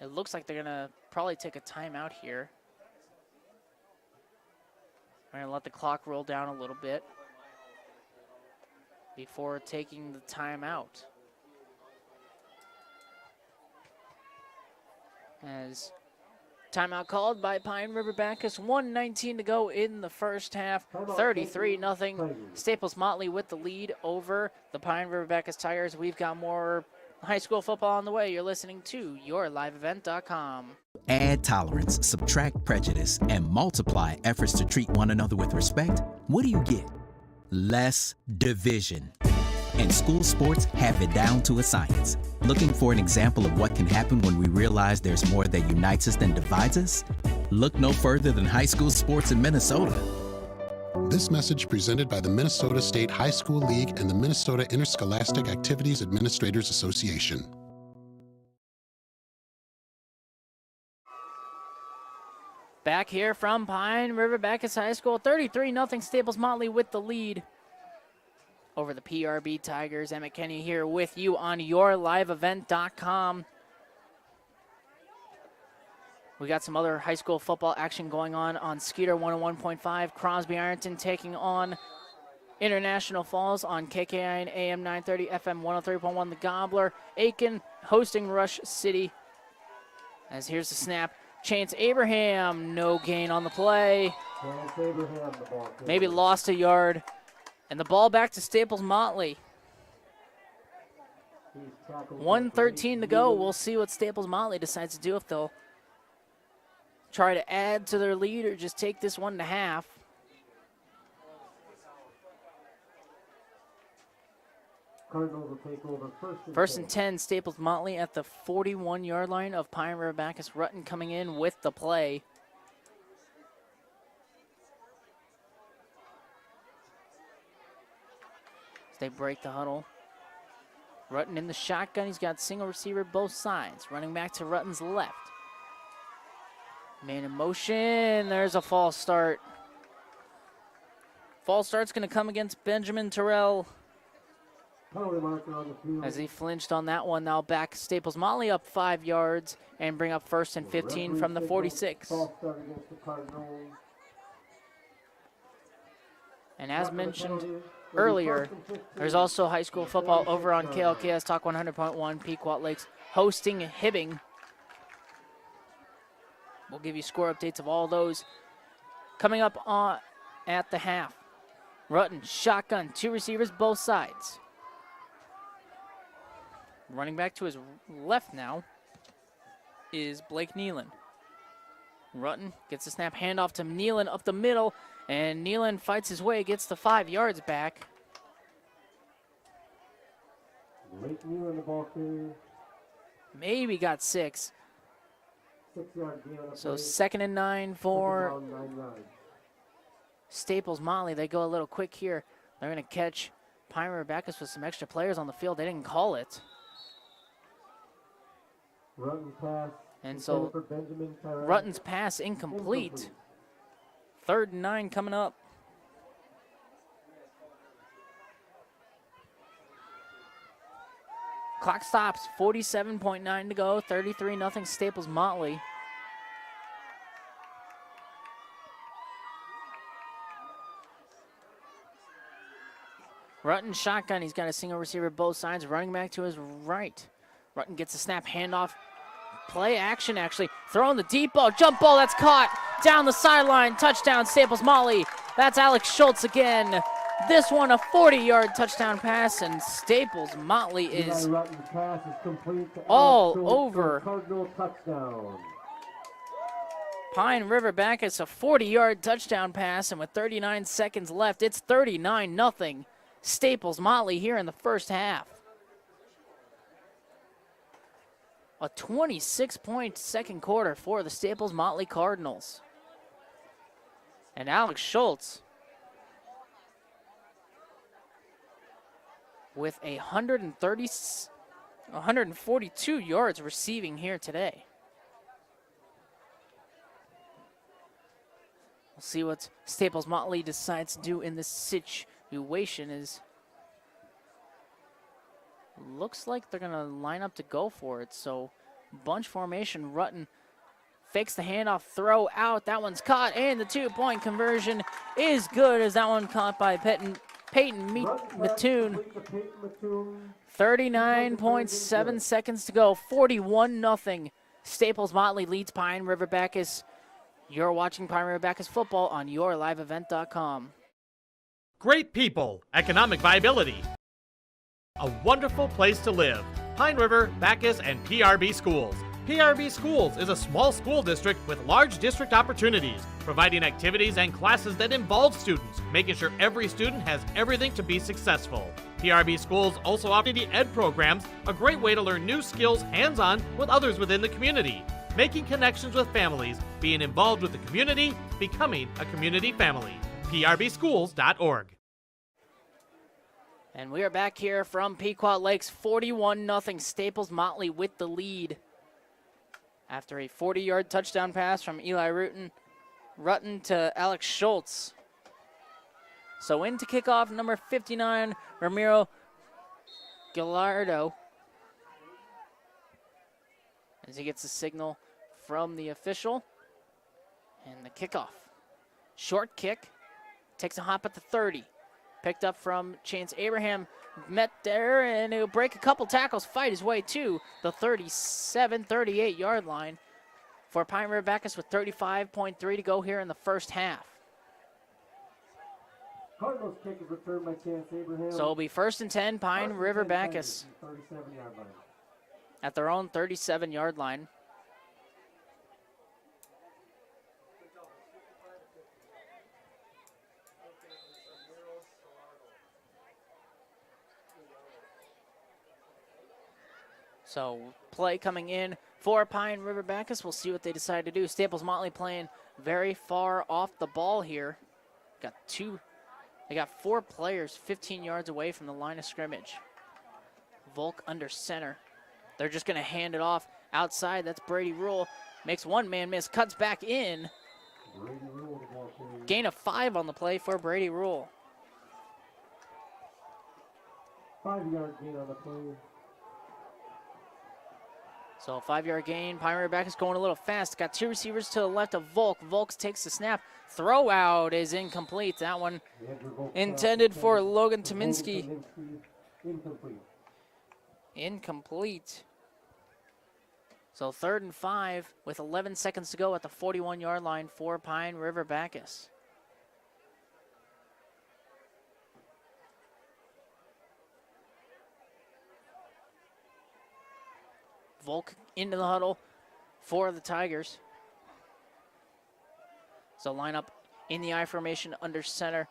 It looks like they're going to probably take a timeout here. We're going to let the clock roll down a little bit before taking the timeout. As timeout called by Pine River-Backus. 1:19 to go in the first half. 33-0. Staples-Motley with the lead over the Pine River-Backus Tigers. We've got more high school football on the way. You're listening to YourLiveEvent.com. Add tolerance, subtract prejudice, and multiply efforts to treat one another with respect. What do you get? Less division. And school sports have it down to a science. Looking for an example of what can happen when we realize there's more that unites us than divides us? Look no further than high school sports in Minnesota. This message presented by the Minnesota State High School League and the Minnesota Interscholastic Activities Administrators Association. Back here from Pine River-Backus High School, 33-0 Staples-Motley with the lead over the PRB Tigers. Emmett Kenny here with you on YourLiveEvent.com. We got some other high school football action going on Skeeter 101.5. Crosby Ironton taking on International Falls on KKIN AM 930, FM 103.1. The Gobbler. Aiken hosting Rush City. As here's the snap. Chance Abraham, no gain on the play. Chance Abraham, the ball. Maybe lost a yard. And the ball back to Staples-Motley. 1:13 to go. We'll see what Staples-Motley decides to do, if they'll try to add to their lead or just take this one to half. Cardinals will take over First and 10, Staples-Motley at the 41-yard line of Pine River-Backus. Rutten coming in with the play. They break the huddle. Rutten in the shotgun. He's got single receiver both sides. Running back to Rutten's left. Man in motion. There's a false start. False start's going to come against Benjamin Terrell. As he flinched on that one, now back Staples-Motley up 5 yards and bring up 1st and 15 from the 46. And as mentioned earlier, there's also high school football over on KLKS Talk 100.1, Pequot Lakes hosting Hibbing. We'll give you score updates of all those coming up on at the half. Rutten, shotgun, 2 receivers, both sides. Running back to his left now is Blake Nealon. Rutten gets the snap, handoff to Nealon up the middle, and Nealon fights his way, gets the 5 yards back. Blake Nealon, the ball carrier. Maybe got 6. 6-yard gain on the So play. 2nd and 9 for Down 9 yards. Staples-Motley. They go a little quick here. They're going to catch Pine River-Backus with some extra players on the field. They didn't call it. Rutten pass. And so for Benjamin Terrell. Rutten's pass incomplete. 3rd and 9 coming up. Clock stops, 47.9 to go, 33-0 Staples-Motley. Rutten shotgun, he's got a single receiver both sides, running back to his right. Rutten gets a snap, handoff, play action actually, throwing the deep ball, jump ball, that's caught, down the sideline, touchdown Staples-Motley. That's Alex Schultz again. This one a 40-yard touchdown pass, and Staples-Motley is Rutten's pass is complete to all Alex Schultz over. for Cardinal touchdown. Pine River-Backus, a 40-yard touchdown pass, and with 39 seconds left, it's 39-0 Staples-Motley here in the first half. A 26-point second quarter for the Staples-Motley Cardinals. And Alex Schultz with 142 yards receiving here today. We'll see what Staples-Motley decides to do in this situation. Is looks like they're gonna line up to go for it. So bunch formation, Rutten fakes the handoff, throw out, that one's caught, and the 2-point conversion is good as that one caught by Peyton Mattoon. 39.7 seconds to go, 41-0. Staples-Motley leads Pine River-Backus. You're watching Pine River-Backus football on yourliveevent.com. Great people, economic viability, a wonderful place to live. Pine River, Backus, and PRB Schools. PRB Schools is a small school district with large district opportunities, providing activities and classes that involve students, making sure every student has everything to be successful. PRB Schools also offer the ed programs, a great way to learn new skills hands-on with others within the community, making connections with families, being involved with the community, becoming a community family. PRBschools.org. And we are back here from Pequot Lakes, 41-0 Staples-Motley with the lead. After a 40-yard touchdown pass from Eli Rutten to Alex Schultz. So in to kick off, number 59, Ramiro Gallardo. As he gets a signal from the official. And the kickoff. Short kick, takes a hop at the 30. Picked up from Chance Abraham, met there, and he'll break a couple tackles, fight his way to the 38-yard line for Pine River-Backus with 35.3 to go here in the first half. Cardinals kick is returned by Chance Abraham. So it'll be 1st and 10, Pine River-Backus 37-yard line. at their own 37-yard line. So play coming in for Pine River-Backus. We'll see what they decide to do. Staples-Motley playing very far off the ball here. Got 2 They got 4 players 15 yards away from the line of scrimmage. Volk under center. They're just going to hand it off outside. That's Brady Rule. Makes one man miss, cuts back in. Gain of 5 on the play for Brady Rule. 5-yard gain on the play. So 5-yard gain. Pine River-Backus going a little fast. Got 2 receivers to the left of Volk. Volk takes the snap. Throw out is incomplete. That one intended for Logan Tominski. Incomplete. So 3rd and 5 with 11 seconds to go at the 41-yard line for Pine River-Backus. Volk into the huddle for the Tigers. So line up in the I formation under center.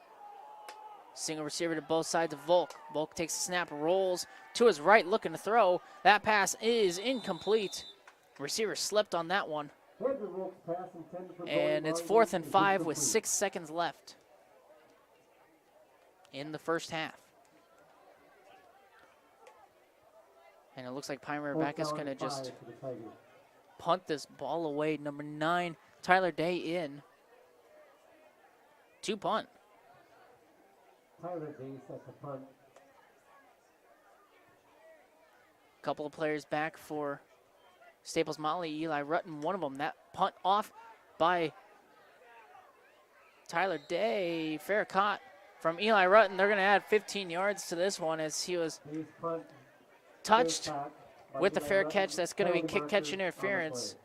Single receiver to both sides of Volk. Volk takes the snap, rolls to his right, looking to throw. That pass is incomplete. Receiver slipped on that one. And it's 4th and 5 with 6 seconds left in the first half. And it looks like Pine River-Backus is going to just punt this ball away. Number 9, Tyler Day in. To punt. Tyler Day sets a punt. Couple of players back for Staples-Motley. Eli Rutten, one of them. That punt off by Tyler Day. Fair caught from Eli Rutten. They're going to add 15 yards to this one as he was touched with the fair catch. That's going to be kick catch interference.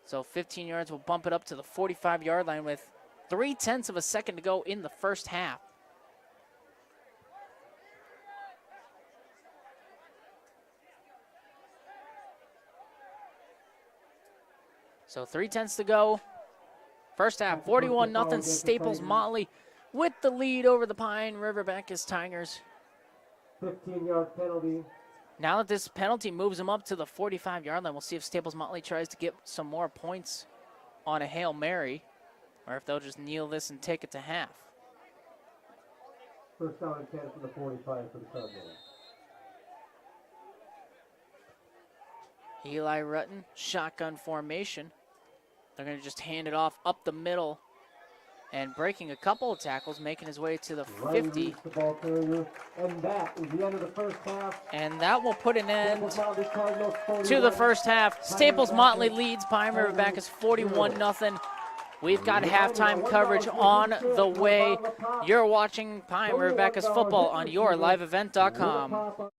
So 15 yards will bump it up to the 45-yard line with 0.3 of a second to go in the first half. So 0.3 to go. First half, 41-0 Staples-Motley with the lead over the Pine River-Backus Tigers. 15-yard penalty. Now that this penalty moves them up to the 45-yard line, we'll see if Staples-Motley tries to get some more points on a Hail Mary, or if they'll just kneel this and take it to half. First down and 10 from the 45 for the Cardinals. Eli Rutten, shotgun formation. They're going to just hand it off up the middle and breaking a couple of tackles, making his way to the 50. The ball carrier, and that is the end of the first half. And that will put an end to the first half. Staples-Motley leads Pine River-Backus 41-0. We've got halftime coverage on the way. You're watching Pine River-Backus football on yourliveevent.com.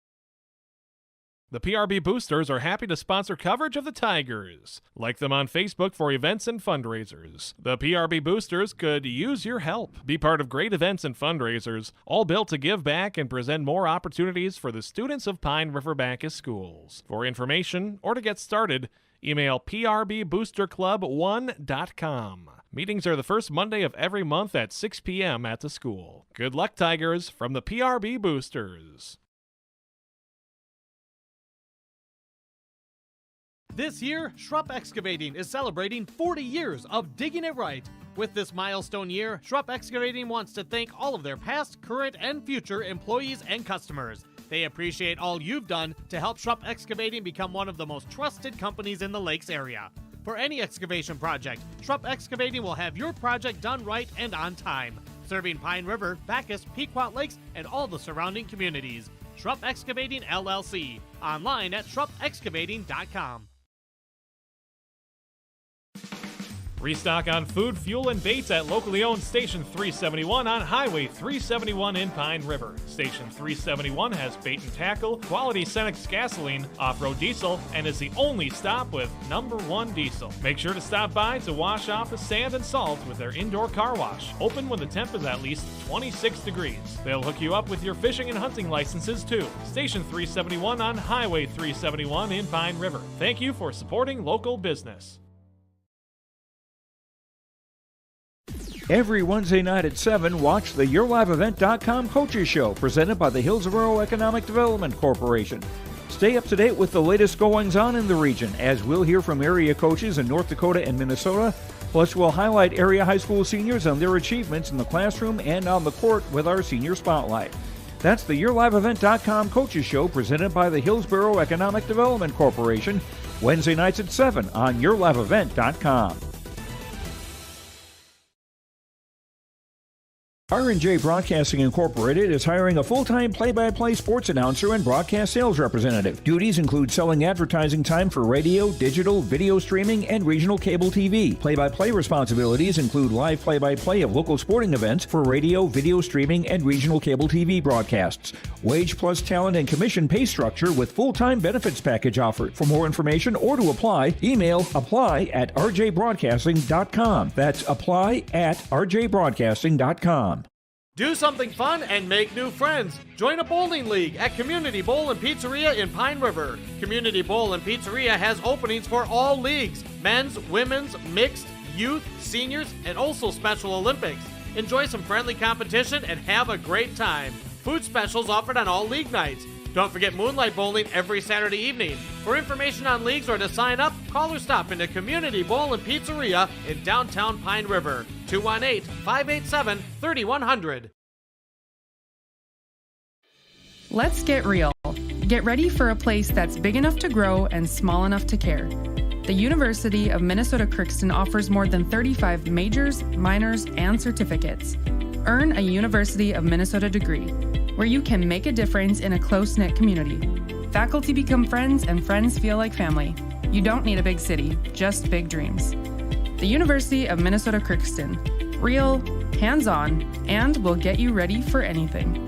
The PRB Boosters are happy to sponsor coverage of the Tigers. Like them on Facebook for events and fundraisers. The PRB Boosters could use your help. Be part of great events and fundraisers, all built to give back and present more opportunities for the students of Pine River-Backus schools. For information or to get started, email prboosterclub1.com. Meetings are the first Monday of every month at 6 p.m. at the school. Good luck, Tigers, from the PRB Boosters. This year, Schrupp Excavating is celebrating 40 years of digging it right. With this milestone year, Schrupp Excavating wants to thank all of their past, current, and future employees and customers. They appreciate all you've done to help Schrupp Excavating become one of the most trusted companies in the Lakes area. For any excavation project, Schrupp Excavating will have your project done right and on time, serving Pine River, Backus, Pequot Lakes, and all the surrounding communities. Schrupp Excavating LLC, online at schruppexcavating.com. Restock on food, fuel, and baits at locally owned Station 371 on Highway 371 in Pine River. Station 371 has bait and tackle, quality Cenex gasoline, off-road diesel, and is the only stop with #1 diesel. Make sure to stop by to wash off the sand and salt with their indoor car wash, open when the temp is at least 26 degrees. They'll hook you up with your fishing and hunting licenses too. Station 371 on Highway 371 in Pine River. Thank you for supporting local business. Every Wednesday night at 7, watch the YourLiveEvent.com Coaches Show presented by the Hillsborough Economic Development Corporation. Stay up to date with the latest goings-on in the region as we'll hear from area coaches in North Dakota and Minnesota Plus, we'll highlight area high school seniors and their achievements in the classroom and on the court with our Senior Spotlight. That's the YourLiveEvent.com Coaches Show presented by the Hillsborough Economic Development Corporation, Wednesday nights at 7 on YourLiveEvent.com. R&J Broadcasting Incorporated is hiring a full-time play-by-play sports announcer and broadcast sales representative. Duties include selling advertising time for radio, digital, video streaming, and regional cable TV. Play-by-play responsibilities include live play-by-play of local sporting events for radio, video streaming, and regional cable TV broadcasts. Wage plus talent and commission pay structure with full-time benefits package offered. For more information or to apply, email apply@rjbroadcasting.com. That's apply@rjbroadcasting.com. Do something fun and make new friends. Join a bowling league at Community Bowl and Pizzeria in Pine River. Community Bowl and Pizzeria has openings for all leagues: men's, women's, mixed, youth, seniors, and also Special Olympics. Enjoy some friendly competition and have a great time. Food specials offered on all league nights. Don't forget moonlight bowling every Saturday evening. For information on leagues or to sign up, call or stop into Community Bowl and Pizzeria in downtown Pine River. 218-587-3100. Let's get real. Get ready for a place that's big enough to grow and small enough to care. The University of Minnesota Crookston offers more than 35 majors, minors, and certificates. Earn a University of Minnesota degree, where you can make a difference in a close-knit community. Faculty become friends and friends feel like family. You don't need a big city, just big dreams. The University of Minnesota Crookston. Real, hands-on, and will get you ready for anything.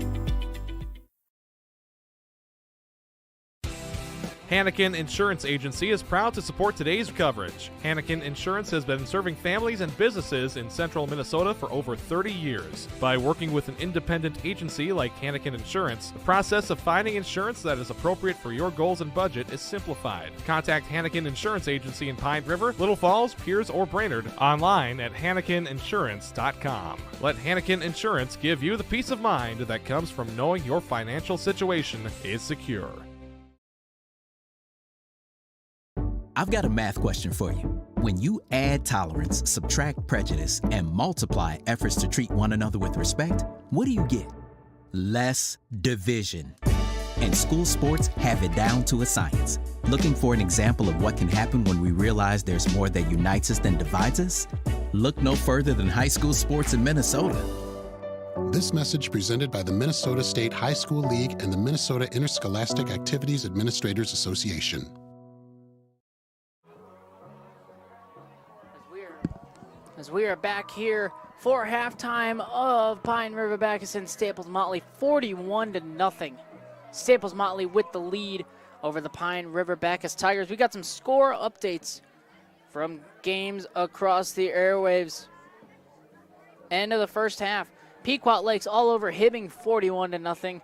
Hannikin Insurance Agency is proud to support today's coverage. Hannikin Insurance has been serving families and businesses in central Minnesota for over 30 years. By working with an independent agency like Hannikin Insurance, the process of finding insurance that is appropriate for your goals and budget is simplified. Contact Hannikin Insurance Agency in Pine River, Little Falls, Piers, or Brainerd online at HannikinInsurance.com. Let Hannikin Insurance give you the peace of mind that comes from knowing your financial situation is secure. I've got a math question for you. When you add tolerance, subtract prejudice, and multiply efforts to treat one another with respect, what do you get? Less division. And school sports have it down to a science. Looking for an example of what can happen when we realize there's more that unites us than divides us? Look no further than high school sports in Minnesota. This message presented by the Minnesota State High School League and the Minnesota Interscholastic Activities Administrators Association. As we are back here for halftime of Pine River-Backus and Staples-Motley, 41-0. Staples-Motley with the lead over the Pine River-Backus Tigers. We got some score updates from games across the airwaves. End of the first half. Pequot Lakes all over Hibbing, 41-0.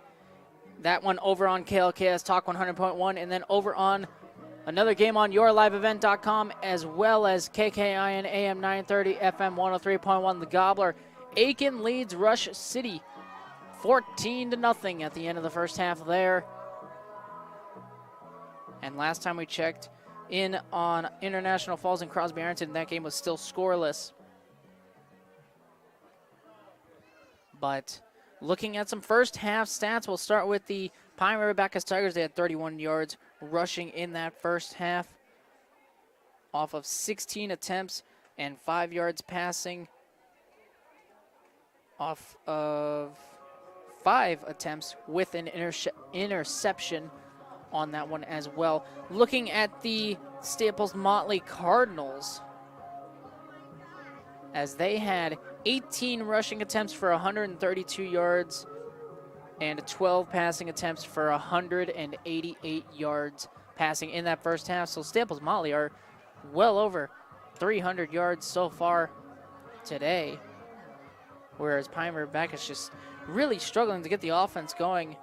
That one over on KLKS Talk 100.1, and then over on another game on YourLiveEvent.com, as well as KKIN AM 930, FM 103.1. The Gobbler. Aiken leads Rush City 14-0 at the end of the first half there. And last time we checked in on International Falls and Crosby Ironton, that game was still scoreless. But looking at some first half stats, we'll start with the Pine River-Backus Tigers. They had 31 yards rushing in that first half off of 16 attempts and 5 yards passing off of 5 attempts with an interception on that one as well. Looking at the Staples-Motley Cardinals, as they had 18 rushing attempts for 132 yards and 12 passing attempts for 188 yards passing in that first half. So Staples-Motley are well over 300 yards so far today, whereas Pine River-Backus just really struggling to get the offense going.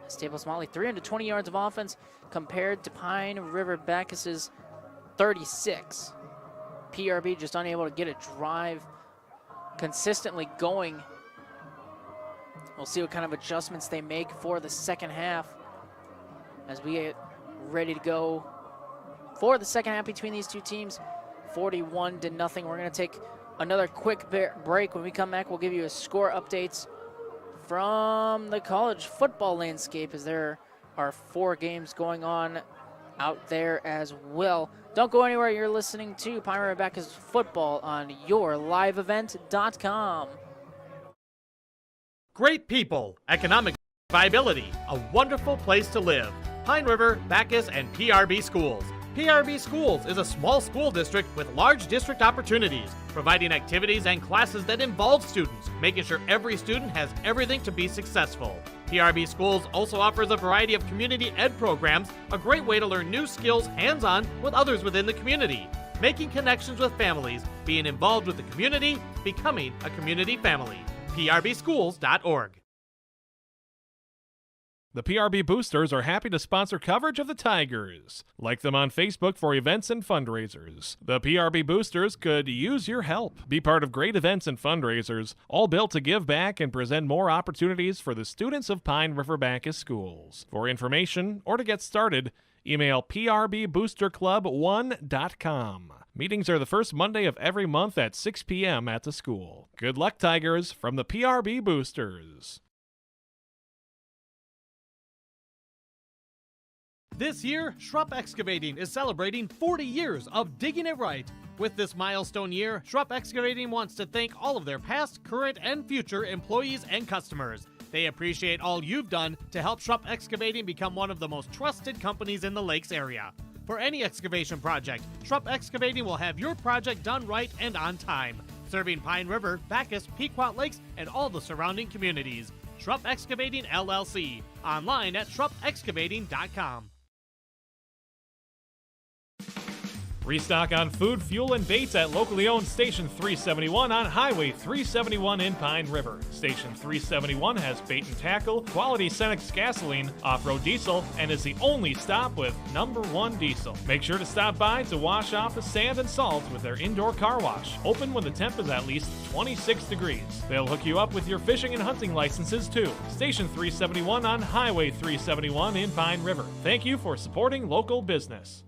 Staples-Motley 320 yards of offense compared to Pine River-Backus's 36. PRB just unable to get a drive consistently going. We'll see what kind of adjustments they make for the second half as we get ready to go for the second half between these two teams. 41-0. We're going to take another quick break. When we come back, we'll give you a score updates from the college football landscape, as there are 4 games going on out there as well. Don't go anywhere. You're listening to Pine River-Backus football on yourliveevent.com. Great people, economic viability, a wonderful place to live. Pine River, Backus, and PRB Schools. PRB Schools is a small school district with large district opportunities, providing activities and classes that involve students, making sure every student has everything to be successful. PRB Schools also offers a variety of community ed programs, a great way to learn new skills hands-on with others within the community, making connections with families, being involved with the community, becoming a community family. PRBschools.org. The PRB Boosters are happy to sponsor coverage of the Tigers. Like them on Facebook for events and fundraisers. The PRB Boosters could use your help. Be part of great events and fundraisers, all built to give back and present more opportunities for the students of Pine River-Backus schools. For information or to get started, email prboosterclub1.com. Meetings are the first Monday of every month at 6 p.m. at the school. Good luck, Tigers, from the PRB Boosters. This year, Schrupp Excavating is celebrating 40 years of digging it right. With this milestone year, Schrupp Excavating wants to thank all of their past, current, and future employees and customers. They appreciate all you've done to help Schrupp Excavating become one of the most trusted companies in the Lakes area. For any excavation project, Schrupp Excavating will have your project done right and on time, serving Pine River, Backus, Pequot Lakes, and all the surrounding communities. Schrupp Excavating LLC, online at schruppexcavating.com. Restock on food, fuel, and baits at locally owned Station 371 on Highway 371 in Pine River. Station 371 has bait and tackle, quality Cenex gasoline, off-road diesel, and is the only stop with #1 diesel. Make sure to stop by to wash off the sand and salt with their indoor car wash, open when the temp is at least 26 degrees. They'll hook you up with your fishing and hunting licenses too. Station 371 on Highway 371 in Pine River. Thank you for supporting local business.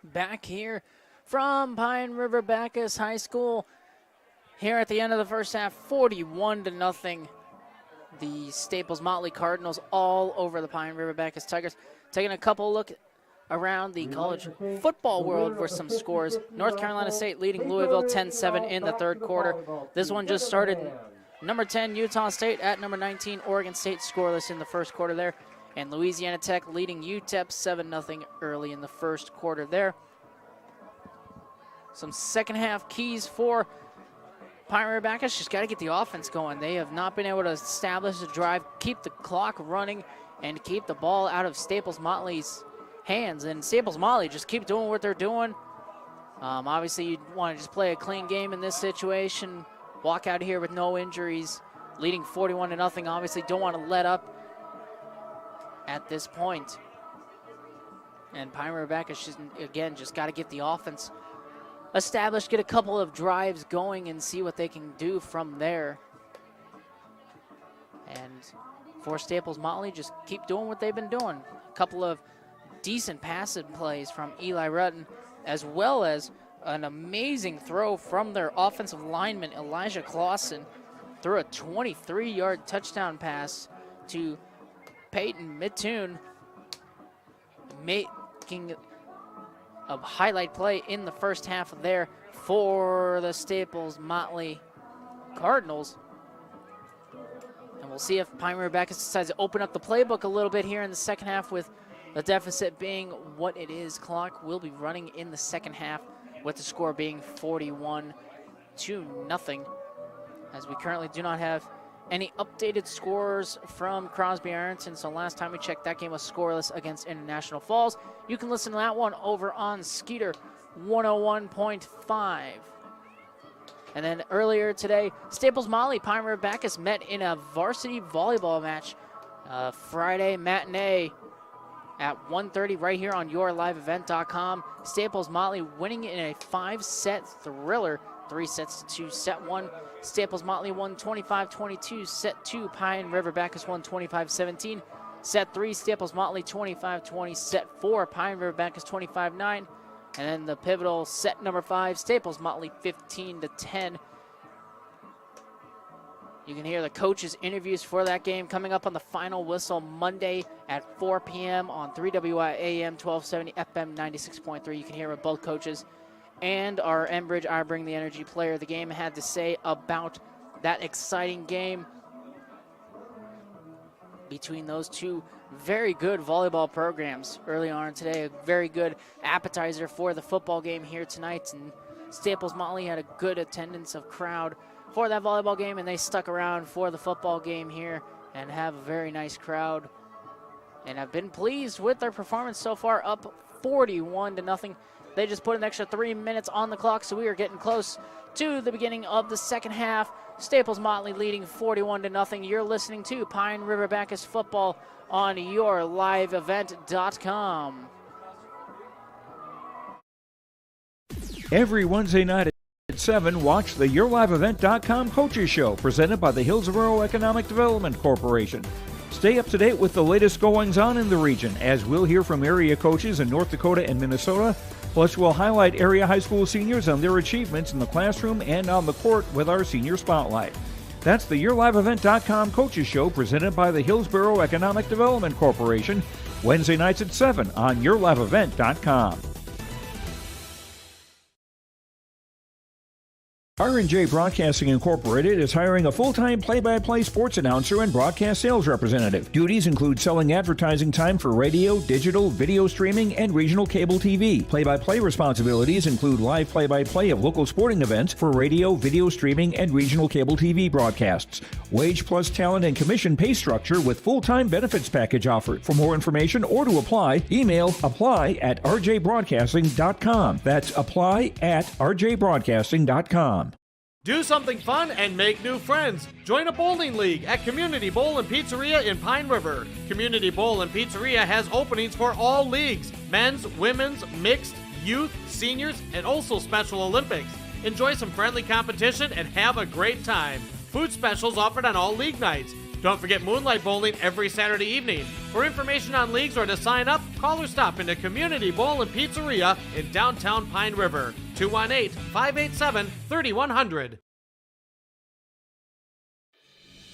Back here from Pine River-Backus High School. Here at the end of the first half, 41-0. The Staples-Motley Cardinals all over the Pine River-Backus Tigers. Taking a couple look around the college football world with some scores. North Carolina State leading Louisville 10-7 in the third quarter. This one just started. Number 10, Utah State at number 19, Oregon State scoreless in the first quarter there. And Louisiana Tech leading UTEP 7-0 early in the first quarter there. Some second half keys for Pine River-Backus. Just got to get the offense going. They have not been able to establish a drive, keep the clock running, and keep the ball out of Staples-Motley's hands. And Staples-Motley just keep doing what they're doing. Obviously, you want to just play a clean game in this situation. Walk out of here with no injuries. Leading 41-0. Obviously, don't want to let up at this point. And Pine River-Backus, again, just got to get the offense established, get a couple of drives going, and see what they can do from there. And for Staples-Motley, just keep doing what they've been doing. A couple of decent passing plays from Eli Rutten, as well as an amazing throw from their offensive lineman, Elijah Clausen, threw a 23-yard touchdown pass to Peyton Mittoon, making a highlight play in the first half there for the Staples-Motley Cardinals. And we'll see if Pine River-Backus decides to open up the playbook a little bit here in the second half, with the deficit being what it is. Clock will be running in the second half with the score being 41-0, as we currently do not have any updated scores from Crosby Ironton. So last time we checked, that game was scoreless against International Falls. You can listen to that one over on Skeeter 101.5. And then earlier today, Staples-Motley, Pine River-Backus met in a varsity volleyball match. Friday matinee at 1:30 right here on yourliveevent.com. Staples-Motley winning in a 5-set thriller, 3-2. Set 1, Staples-Motley won 25-22. Set 2, Pine River-Backus won 25-17. Set 3, Staples-Motley 25-20. Set 4, Pine River-Backus 25-9. And then the pivotal set number 5, Staples-Motley 15-10. You can hear the coaches' interviews for that game coming up on the final whistle Monday at 4 p.m. on 3WI AM 1270 FM 96.3. You can hear what both coaches and our Enbridge I Bring the Energy player of the game had to say about that exciting game between those two very good volleyball programs early on today. A very good appetizer for the football game here tonight. And Staples-Motley had a good attendance of crowd for that volleyball game, and they stuck around for the football game here and have a very nice crowd. And I've been pleased with their performance so far, up 41-0. They just put an extra 3 minutes on the clock, so we are getting close to the beginning of the second half. Staples-Motley leading 41-0. You're listening to Pine River-Backus football on yourliveevent.com. Every Wednesday night at 7, watch the yourliveevent.com Coaches Show, presented by the Hillsborough Economic Development Corporation. Stay up to date with the latest goings-on in the region, as we'll hear from area coaches in North Dakota and Minnesota. Plus, we'll highlight area high school seniors and their achievements in the classroom and on the court with our Senior Spotlight. That's the yourliveevent.com Coaches Show, presented by the Hillsborough Economic Development Corporation, Wednesday nights at 7 on yourliveevent.com. R&J Broadcasting Incorporated is hiring a full-time play-by-play sports announcer and broadcast sales representative. Duties include selling advertising time for radio, digital, video streaming, and regional cable TV. Play-by-play responsibilities include live play-by-play of local sporting events for radio, video streaming, and regional cable TV broadcasts. Wage plus talent and commission pay structure with full-time benefits package offered. For more information or to apply, email apply@rjbroadcasting.com. That's apply@rjbroadcasting.com. Do something fun and make new friends. Join a bowling league at Community Bowl and Pizzeria in Pine River. Community Bowl and Pizzeria has openings for all leagues: men's, women's, mixed, youth, seniors, and also Special Olympics. Enjoy some friendly competition and have a great time. Food specials offered on all league nights. Don't forget Moonlight Bowling every Saturday evening. For information on leagues or to sign up, call or stop into Community Bowl and Pizzeria in downtown Pine River. 218-587-3100.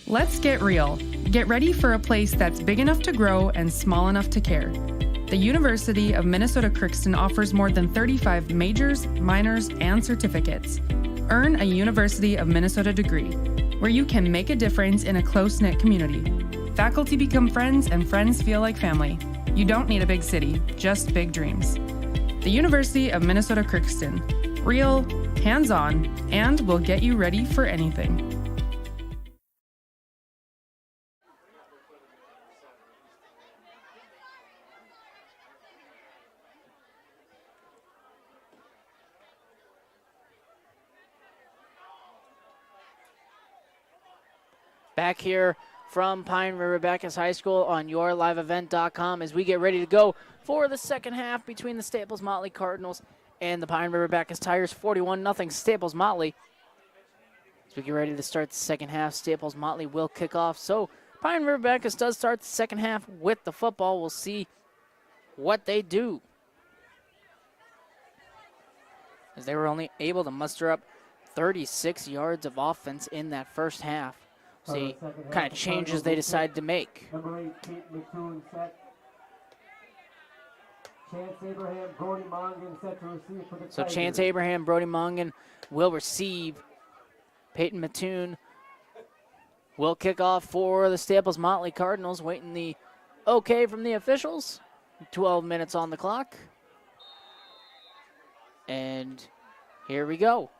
Let's get real. Get ready for a place that's big enough to grow and small enough to care. The University of Minnesota Crookston offers more than 35 majors, minors, and certificates. Earn a University of Minnesota degree, where you can make a difference in a close-knit community. Faculty become friends and friends feel like family. You don't need a big city, just big dreams. The University of Minnesota Crookston. Real, hands-on, and will get you ready for anything. Back here from Pine River-Backus High School on yourliveevent.com as we get ready to go for the second half between the Staples-Motley Cardinals and the Pine River-Backus Tigers. 41-0 Staples-Motley. As we get ready to start the second half, Staples-Motley will kick off. So Pine River-Backus does start the second half with the football. We'll see what they do, as they were only able to muster up 36 yards of offense in that first half. See what kind of changes they decide to make. Number 8, Kate McToon set. Chance Abraham, Brody Mongan set to receive for the So Tigers. Chance Abraham, Brody Mongan will receive. Peyton Mattoon will kick off for the Staples-Motley Cardinals, waiting the okay from the officials. 12 minutes on the clock. And here we go.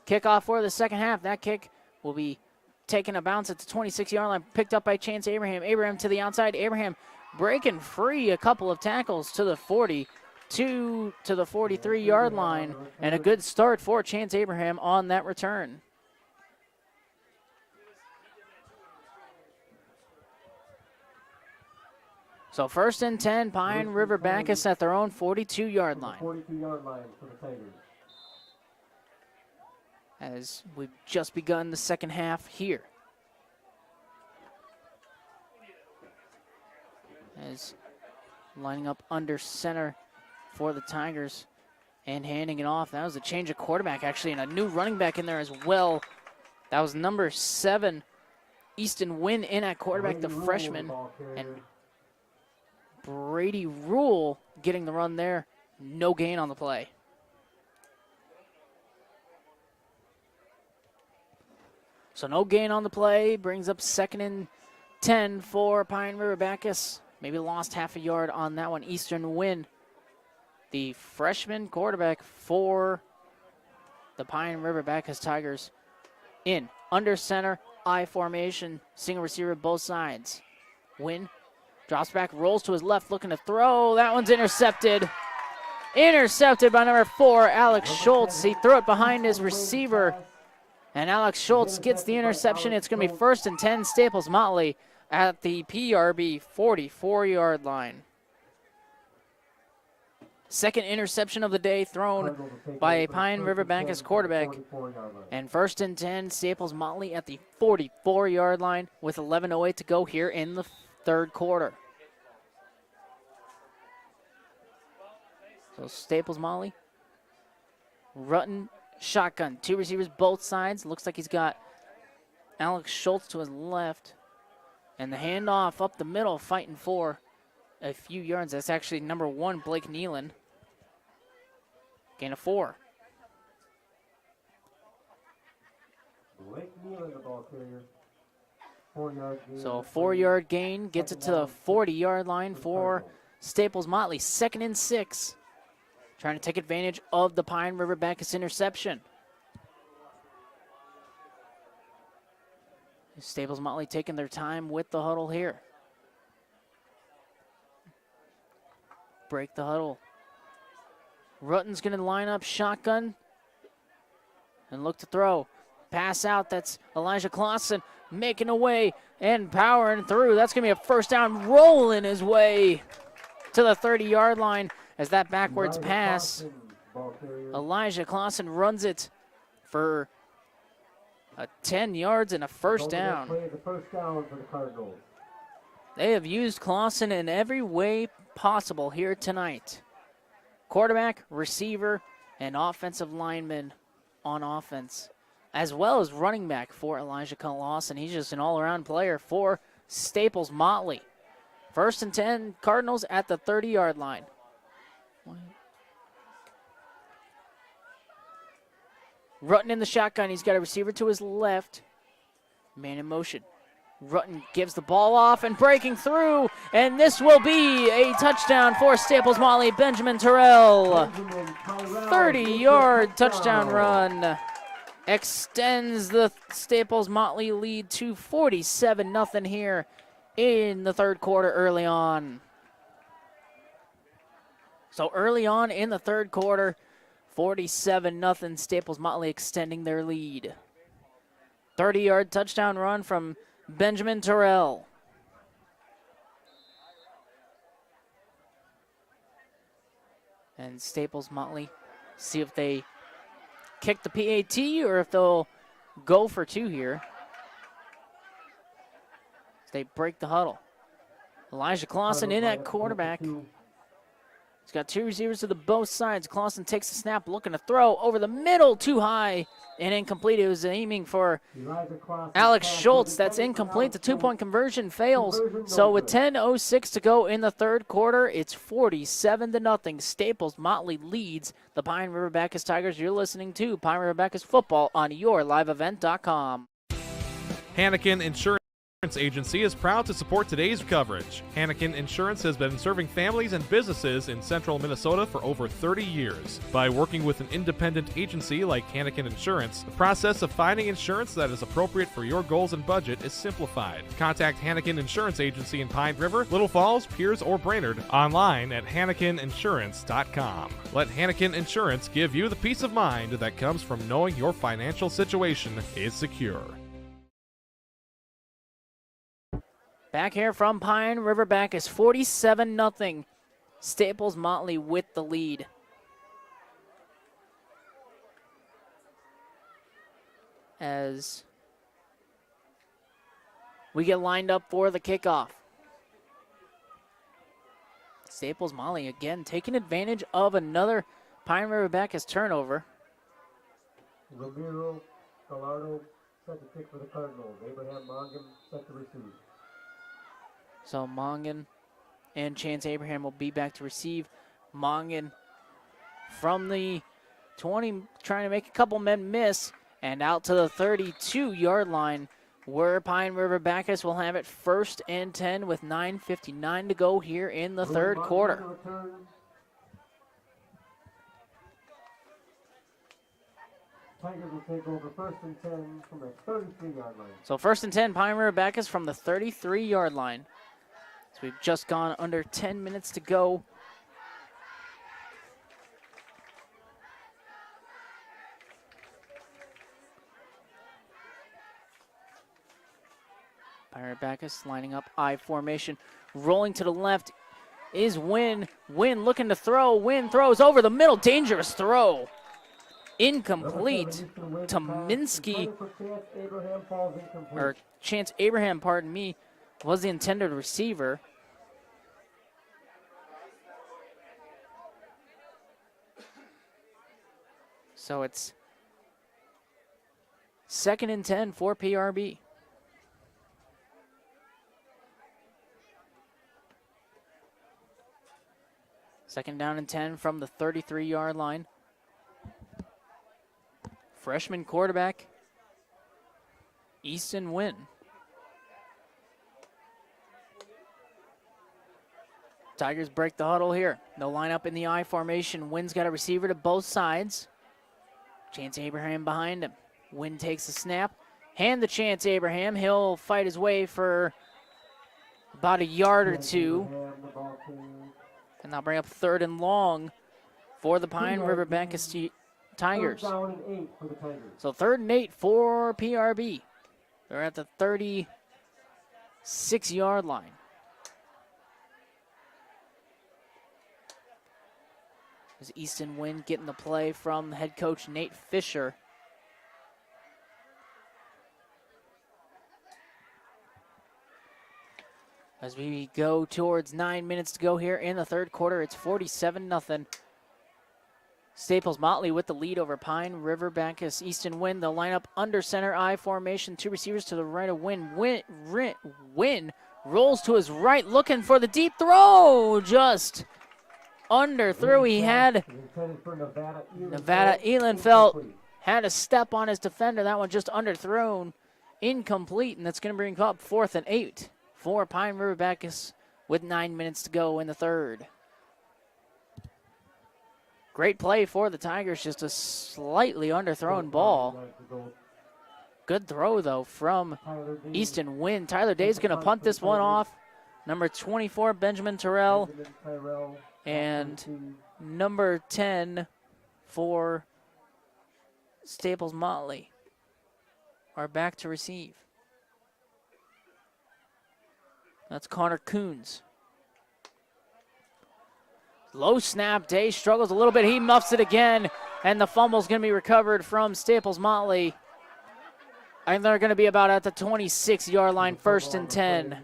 Kickoff for the second half. That kick will be taking a bounce at the 26-yard line, picked up by Chance Abraham. Abraham to the outside. Abraham breaking free, a couple of tackles to the 42 to the 43-yard line, and a good start for Chance Abraham on that return. So 1st and 10, Pine River-Backus at their own 42-yard line. 42-yard line for the Tigers. As we've just begun the second half here. is lining up under center for the Tigers and handing it off. That was a change of quarterback, actually, and a new running back in there as well. That was number 7, Easton Wynn, in at quarterback, the freshman. And Brady Rule getting the run there. No gain on the play. So no gain on the play. Brings up 2nd and 10 for Pine River-Backus. Maybe lost half a yard on that one. Eastern Wynn, the freshman quarterback for the Pine River-Backus Tigers. In, under center, I formation, single receiver both sides. Wynn drops back, rolls to his left, looking to throw. That one's intercepted. Intercepted by number 4, Alex Schultz. He threw it behind his receiver, and Alex Schultz gets the interception. It's going to be 1st and 10, Staples-Motley at the PRB 44-yard line. Second interception of the day thrown by a Pine River-Backus quarterback. And 1st and 10, Staples-Motley at the 44-yard line with 11:08 to go here in the third quarter. So Staples-Motley, Rutten, shotgun, 2 receivers both sides. Looks like he's got Alex Schultz to his left. And the handoff up the middle, fighting for a few yards. That's actually number 1, Blake Nealon. Gain of 4. Blake Nealon, the ball carrier. 4-yard gain. So a 4-yard gain gets it to the 40-yard line for Staples-Motley. 2nd and 6. Trying to take advantage of the Pine River-Backus interception. Staples-Motley taking their time with the huddle here. Break the huddle. Rutten's going to line up shotgun and look to throw. Pass out, that's Elijah Clausen making a way and powering through. That's going to be a 1st down, rolling his way to the 30-yard line as that backwards pass. Elijah Clausen runs it for 10 yards and a 1st down. They have used Clausen in every way possible here tonight. Quarterback, receiver, and offensive lineman on offense, as well as running back for Elijah Clausen. He's just an all-around player for Staples-Motley. 1st and 10, Cardinals at the 30-yard line. Rutten in the shotgun. He's got a receiver to his left. Man in motion. Rutten gives the ball off and breaking through, and this will be a touchdown for Staples-Motley. Benjamin Terrell, 30-yard touchdown run, extends the Staples-Motley lead to 47-0 here in the third quarter early on. So early on in the third quarter, 47-0, Staples-Motley extending their lead. 30-yard touchdown run from Benjamin Terrell. And Staples-Motley see if they kick the PAT or if they'll go for 2 here. They break the huddle. Elijah Clausen in at quarterback. He's got 2 receivers to the both sides. Clausen takes the snap, looking to throw over the middle, too high and incomplete. It was aiming for Alex Schultz. That's incomplete. The 2-point conversion fails. So with 10:06 to go in the third quarter, it's 47-0. Staples-Motley leads the Pine River-Backus Tigers. You're listening to Pine River-Backus football on yourliveevent.com. Hannikin Insurance Agency is proud to support today's coverage. Hannikin Insurance has been serving families and businesses in central Minnesota for over 30 years. By working with an independent agency like Hannikin Insurance, the process of finding insurance that is appropriate for your goals and budget is simplified. Contact Hannikin Insurance Agency in Pine River, Little Falls, Pierce, or Brainerd online at HannikinInsurance.com. Let Hannikin Insurance give you the peace of mind that comes from knowing your financial situation is secure. Back here from Pine River-Backus, 47-0. Staples-Motley with the lead. As we get lined up for the kickoff. Staples-Motley again taking advantage of another Pine River-Backus turnover. Ramiro Gallardo set to kick for the Cardinals. Abraham Mongan set to receive. So Mongan and Chance Abraham will be back to receive. Mongan from the 20, trying to make a couple men miss, and out to the 32-yard line, where Pine River-Backus will have it 1st and 10 with 9:59 to go here in the third quarter. Tigers will take over 1st and 10 from the 33-yard line. So 1st and 10, Pine River-Backus from the 33-yard line. So we've just gone under 10 minutes to go. Pine River-Backus lining up I formation. Rolling to the left is Wynn. Wynn looking to throw. Wynn throws over the middle. Dangerous throw. Incomplete to Minsky, or Chance Abraham, pardon me, was the intended receiver. So it's 2nd and 10 for PRB. Second down and 10 from the 33-yard line. Freshman quarterback, Easton Wynn. Tigers break the huddle here. They'll line up in the I formation. Wynn's got a receiver to both sides. Chance Abraham behind him. Wynn takes the snap. Hand to Chance Abraham. He'll fight his way for about a yard or two. And they'll bring up 3rd and long for the Pine River-Backus Tigers. So 3rd and 8 for PRB. They're at the 36-yard line. There's Easton Wynn getting the play from head coach Nate Fisher. As we go towards 9 minutes to go here in the third quarter, it's 47-0. Staples-Motley with the lead over Pine River-Backus. Easton Wynn, they'll line up under center I formation. 2 receivers to the right of Wynn. Wynn rolls to his right, looking for the deep throw. Just underthrew. He had Nevada Ehlenfeld had a step on his defender. That one just underthrown. Incomplete, and that's going to bring up 4th and 8 for Pine River-Backus with 9 minutes to go in the third. Great play for the Tigers, just a slightly underthrown ball. Good throw, though, from Easton Wynn. Tyler Day's going to punt this one off. Number 24, Benjamin Terrell, and number 10 for Staples-Motley are back to receive. That's Connor Coons. Low snap. Day struggles a little bit. He muffs it again, and the fumble's going to be recovered from Staples-Motley. And they're going to be about at the 26-yard line, 1st and 10.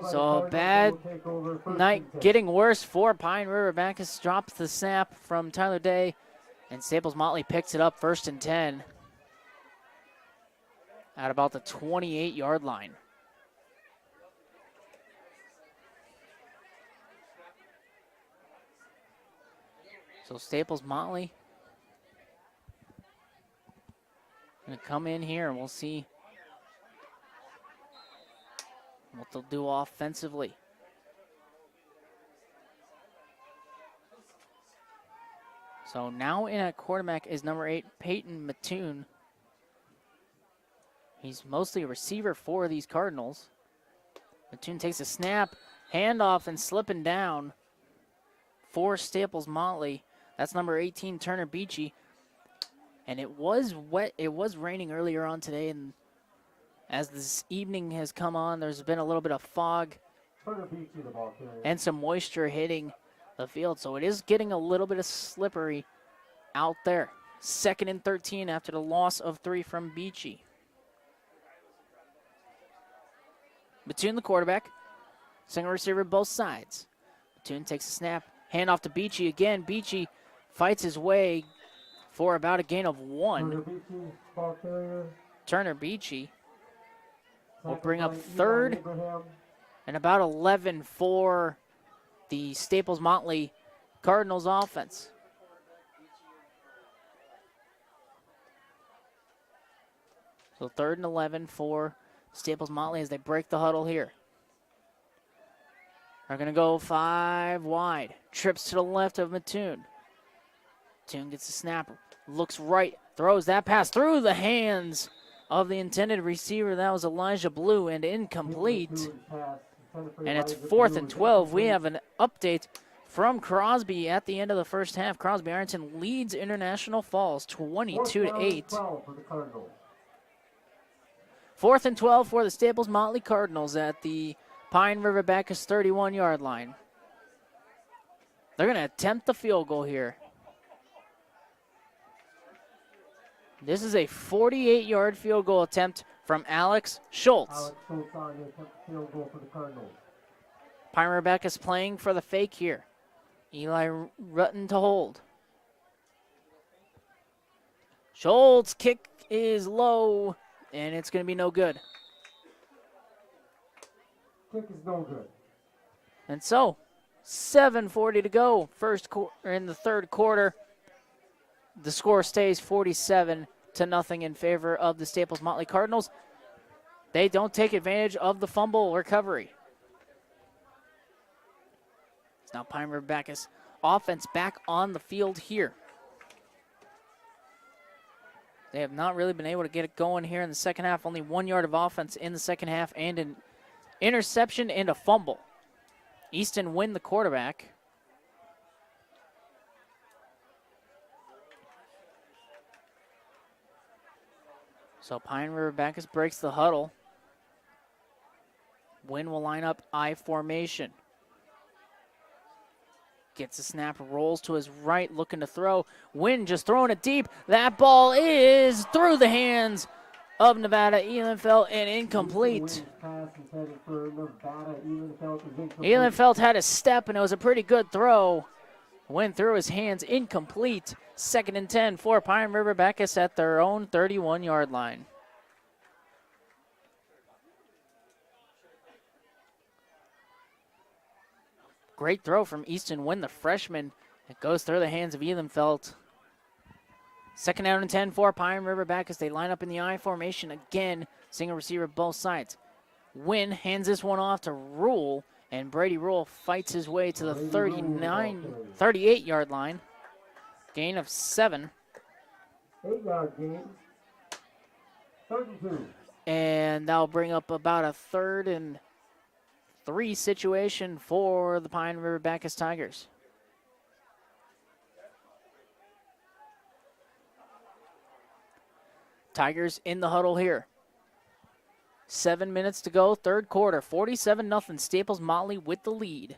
So a bad night getting worse for Pine River-Backus. Drops the snap from Tyler Day, and Staples-Motley picks it up 1st and 10 at about the 28-yard line. So Staples-Motley going to come in here, and we'll see what they'll do offensively. So now in at quarterback is number 8, Peyton Mattoon. He's mostly a receiver for these Cardinals. Mattoon takes a snap, handoff, and slipping down for Staples-Motley. That's number 18, Turner Beachy. And it was wet. It was raining earlier on today, and as this evening has come on, there's been a little bit of fog and some moisture hitting the field. So it is getting a little bit of slippery out there. 2nd and 13 after the loss of 3 from Beachy. Mattoon, the quarterback. Single receiver both sides. Mattoon takes a snap. Hand off to Beachy again. Beachy fights his way for about a gain of 1. Turner Beachy will bring up third and about 11 for the Staples-Motley Cardinals offense. So 3rd and 11 for Staples-Motley as they break the huddle here. They're going to go 5 wide. Trips to the left of Mattoon. Mattoon gets the snap, looks right, throws that pass through the hands of the intended receiver. That was Elijah Blue, and incomplete. And it's 4th and 12. We have an update from Crosby at the end of the first half. Crosby Ironton leads International Falls 22-8. 4th and 12 for the Staples-Motley Cardinals at the Pine River-Backus 31-yard line. They're going to attempt the field goal here. This is a 48-yard field goal attempt from Alex Schultz. Pine River-Backus playing for the fake here. Eli Rutten to hold. Schultz kick is low, and it's going to be no good. Kick is no good. And so, 7:40 to go. In the third quarter, the score stays 47-0 in favor of the Staples-Motley Cardinals. They don't take advantage of the fumble recovery. It's now Pine River-Backus offense back on the field here. They have not really been able to get it going here in the second half. Only 1 yard of offense in the second half and an interception and a fumble. Easton Wynn, the quarterback. So Pine River-Backus breaks the huddle. Wynn will line up I formation. Gets a snap, rolls to his right, looking to throw. Wynn just throwing it deep. That ball is through the hands of Nevada Ehlenfeld and incomplete. Ehlenfeld had a step, and it was a pretty good throw. Went through his hands, incomplete. 2nd and 10 for Pine River-Backus at their own 31-yard line. Great throw from Easton Wynn, the freshman. It goes through the hands of Ehlenfeld. 2nd down and 10 for Pine River-Backus. They line up in the I formation again. Single receiver both sides. Wynn hands this one off to Rule, and Brady Rule fights his way to the 38-yard line. Gain of 7. 8-yard gain. 3rd and 2. And that'll bring up about a 3rd and 3 situation for the Pine River-Backus Tigers. Tigers in the huddle here. 7 minutes to go, third quarter. 47-0, Staples-Motley with the lead.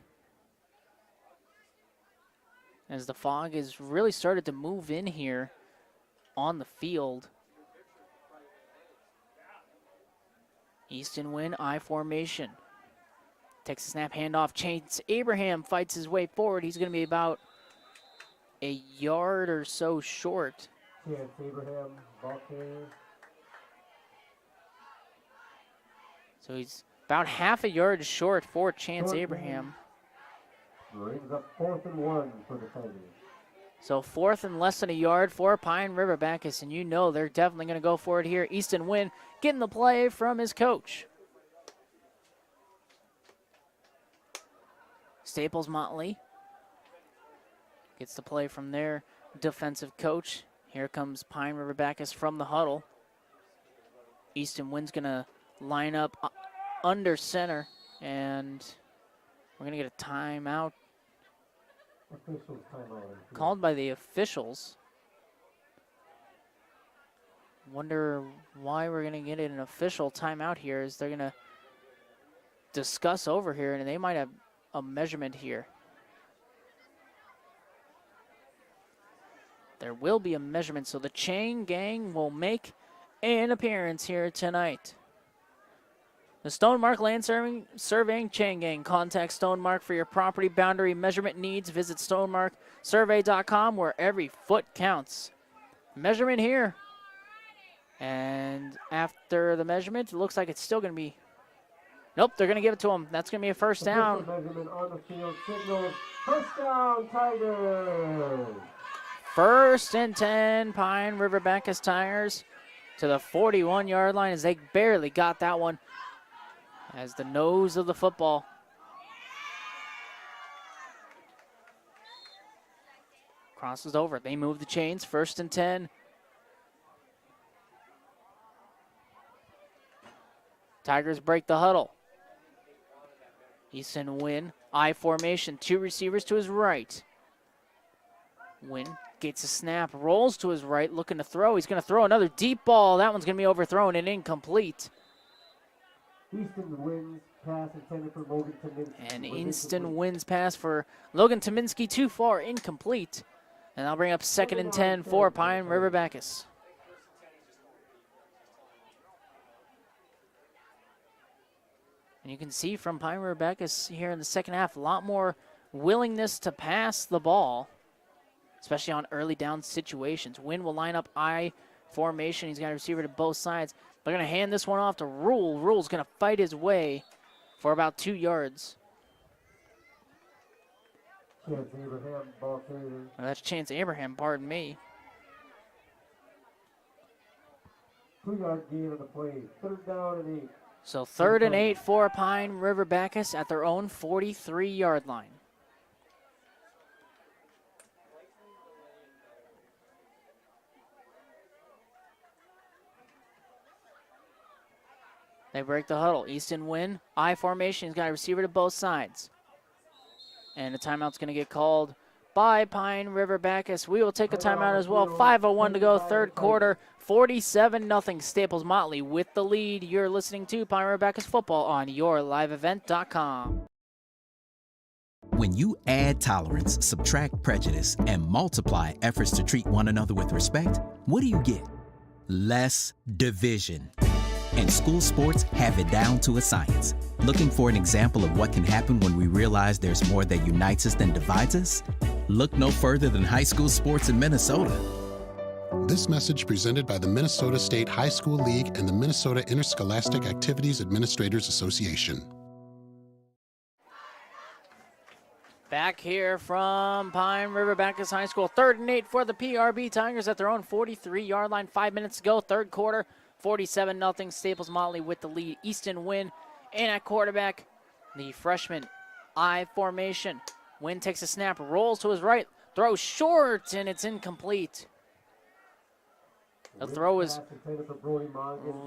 As the fog has really started to move in here on the field. Easton Wynn, I formation. Takes a snap, handoff, Chance Abraham fights his way forward. He's going to be about a yard or so short. Chance Abraham, ball carrier. So he's about half a yard short for Chance Abraham. Brings up 4th and 1 for the Tigers. So 4th and less than a yard for Pine River-Backus, and you know they're definitely going to go for it here. Easton Wynn getting the play from his coach. Staples-Motley gets the play from their defensive coach. Here comes Pine River-Backus from the huddle. Easton Wynn's going to line up under center, and we're going to get a timeout called by the officials. Wonder why we're going to get an official timeout here, as they're going to discuss over here, and they might have a measurement here. There will be a measurement, so the chain gang will make an appearance here tonight. The Stonemark Land Surveying Chain Gang. Contact Stonemark for your property boundary measurement needs. Visit stonemarksurvey.com where every foot counts. Measurement here. And after the measurement, it looks like it's still going to be... Nope, they're going to give it to him. That's going to be a first down. Measurement on the field signals first down, Tigers. First and 10, Pine River-Backus Tigers to the 41-yard line as they barely got that one as the nose of the football. Crosses over. They move the chains. First and 10. Tigers break the huddle. Easton Wynn, I formation, 2 receivers to his right. Wynn gets a snap, rolls to his right, looking to throw. He's going to throw another deep ball. That one's going to be overthrown and incomplete. Easton Wynn's pass intended for Logan Tominski. And Easton Wynn's pass for Logan Tominski too far, incomplete. And I'll bring up second and 10 for Pine River-Backus. And you can see from Pine River-Backus here in the second half, a lot more willingness to pass the ball, especially on early down situations. Wynn will line up I formation. He's got a receiver to both sides. They're going to hand this one off to Rule. Rule's going to fight his way for about 2 yards. Chance Abraham, ball carrier. Well, that's Chance Abraham, pardon me. 2-yard gain on the play. Third down and 8. So third and 8 for Pine River-Backus at their own 43-yard line. They break the huddle. Easton Wynn, I formation. He's got a receiver to both sides. And a timeout's going to get called by Pine River-Backus. We will take a timeout as well. 5:01 to go, third quarter. 47-0 Staples-Motley with the lead. You're listening to Pine River-Backus football on yourliveevent.com. When you add tolerance, subtract prejudice, and multiply efforts to treat one another with respect, what do you get? Less division. And school sports have it down to a science. Looking for an example of what can happen when we realize there's more that unites us than divides us? Look no further than high school sports in Minnesota. This message presented by the Minnesota State High School League and the Minnesota Interscholastic Activities Administrators Association. Back here from Pine River-Backus High School. 3rd and 8 for the PRB Tigers at their own 43-yard line. 5 minutes to go, third quarter. 47-0 Staples-Motley with the lead. Easton Wynn in at quarterback. The freshman I formation. Wynn takes a snap, rolls to his right, throws short, and it's incomplete. The throw is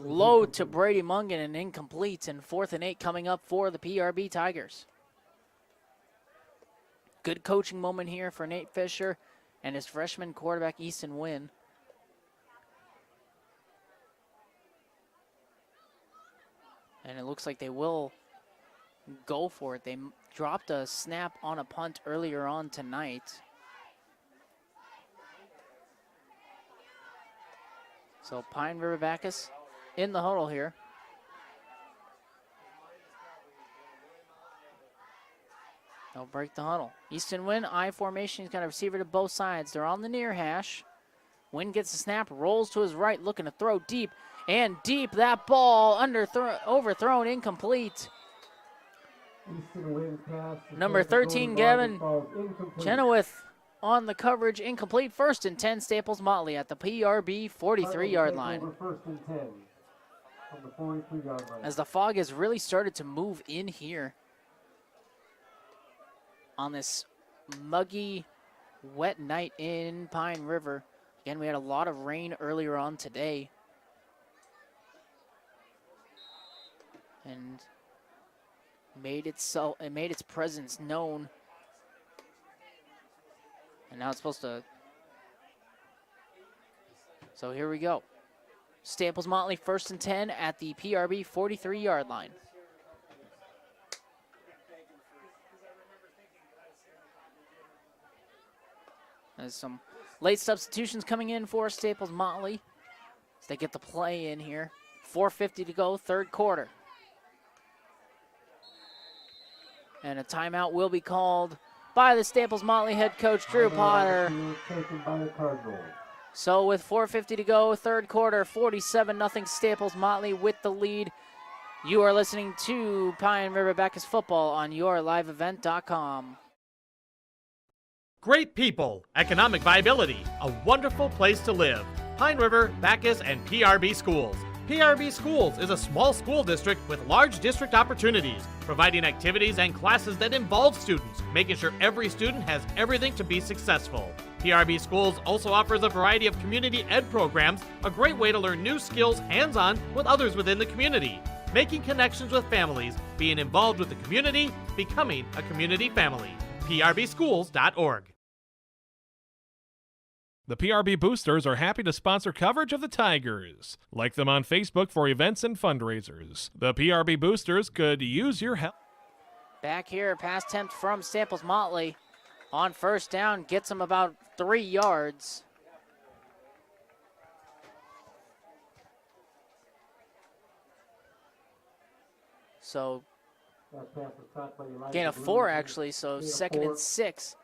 low to Brady Mungan and incomplete. And 4th and 8 coming up for the PRB Tigers. Good coaching moment here for Nate Fisher and his freshman quarterback, Easton Wynn. And it looks like they will go for it. They dropped a snap on a punt earlier on tonight. So Pine River-Backus in the huddle here. They'll break the huddle. Easton Wynn, I formation. He's got a receiver to both sides. They're on the near hash. Wynn gets the snap, rolls to his right, looking to throw deep. And deep, that ball overthrown, incomplete. Number 13, Gavin Chenoweth on the coverage, incomplete. 1st and 10, Staples-Motley at the PRB 43-yard line. As the fog has really started to move in here on this muggy, wet night in Pine River. Again, we had a lot of rain earlier on today. And made its presence known. And now it's supposed to. So here we go. Staples-Motley 1st and 10 at the PRB 43-yard line. There's some late substitutions coming in for Staples-Motley as they get the play in here. 4:50 to go, third quarter. And a timeout will be called by the Staples-Motley head coach, Drew Potter. Taken by the Cardinals. So with 4:50 to go, third quarter, 47-0 Staples-Motley with the lead. You are listening to Pine River-Backus football on yourliveevent.com. Great people, economic viability, a wonderful place to live. Pine River, Backus, and PRB Schools. PRB Schools is a small school district with large district opportunities, providing activities and classes that involve students, making sure every student has everything to be successful. PRB Schools also offers a variety of community ed programs, a great way to learn new skills hands-on with others within the community, making connections with families, being involved with the community, becoming a community family. PRBschools.org. The PRB Boosters are happy to sponsor coverage of the Tigers. Like them on Facebook for events and fundraisers. The PRB Boosters could use your help. Back here, pass attempt from Staples-Motley on first down, gets him about 3 yards. So, gain of 4 actually, so second and 6.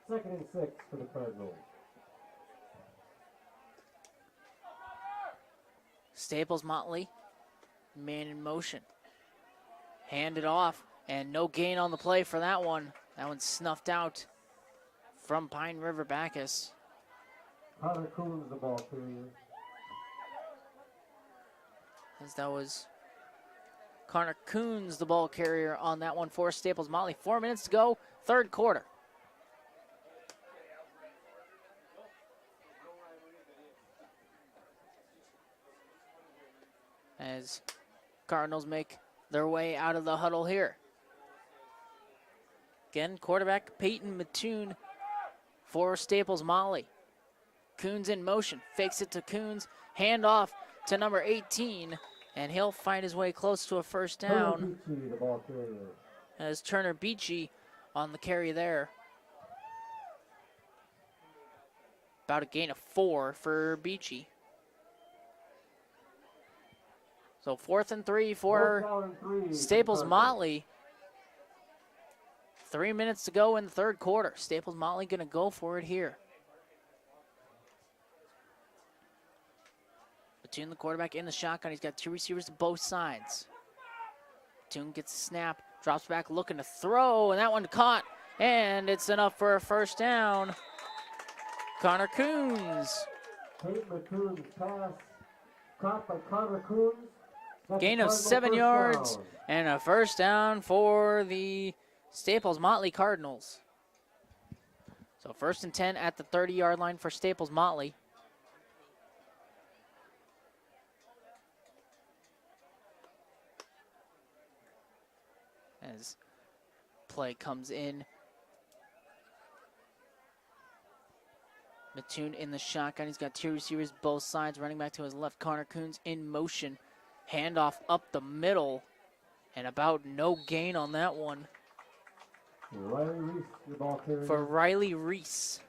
Second and 6 for the Cardinals. Staples-Motley, man in motion. Hand it off, and no gain on the play for that one. That one's snuffed out from Pine River-Backus. Connor Coons, the ball carrier. As that was Connor Coons, the ball carrier on that one for Staples-Motley. 4 minutes to go, third quarter. As Cardinals make their way out of the huddle here. Again, quarterback Peyton Mattoon for Staples-Motley. Coons in motion, fakes it to Coons, hand off to number 18, and he'll find his way close to a first down. Beachy, the ball carrier. As Turner Beachy on the carry there. About a gain of 4 for Beachy. So 4th and 3 for Staples-Motley. 3 minutes to go in the third quarter. Staples-Motley going to go for it here. Mattoon, the quarterback, in the shotgun. He's got 2 receivers to both sides. Mattoon gets a snap, drops back, looking to throw, and that one caught, and it's enough for a first down. Connor Coons. Peyton Mattoon's pass caught by Connor Coons. Gain of 7 yards and a first down for the Staples-Motley Cardinals. So 1st and 10 at the 30-yard line for Staples-Motley. As play comes in. Mattoon in the shotgun. He's got 2 receivers both sides. Running back to his left, Connor Coons in motion. Handoff up the middle, and about no gain on that one. Riley Reese, the ball carrier. For Riley Reese.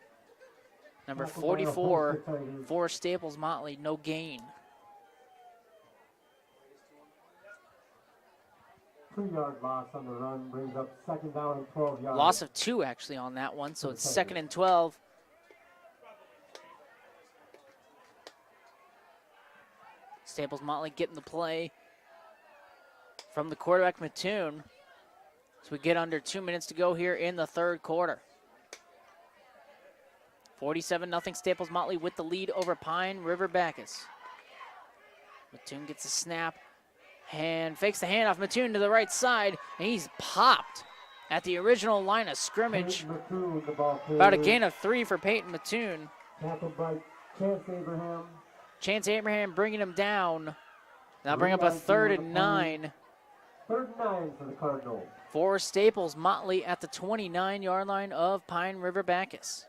Number 44 for Staples-Motley, no gain. 2-yard loss on the run brings up second down and 12 yards. Loss of 2 actually on that one, so it's 2nd and 12. Staples-Motley getting the play from the quarterback, Mattoon. So we get under 2 minutes to go here in the third quarter. 47-0 Staples-Motley with the lead over Pine River-Backus. Mattoon gets a snap and fakes the handoff. Mattoon to the right side, and he's popped at the original line of scrimmage. Mattoon, the ball carrier. About a gain of 3 for Peyton Mattoon. Tackled by Chance Abraham. Chance Abraham bringing him down. Now bring up a 3rd and 9. 3rd and 9 for the Cardinals. For Staples-Motley at the 29-yard line of Pine River-Backus.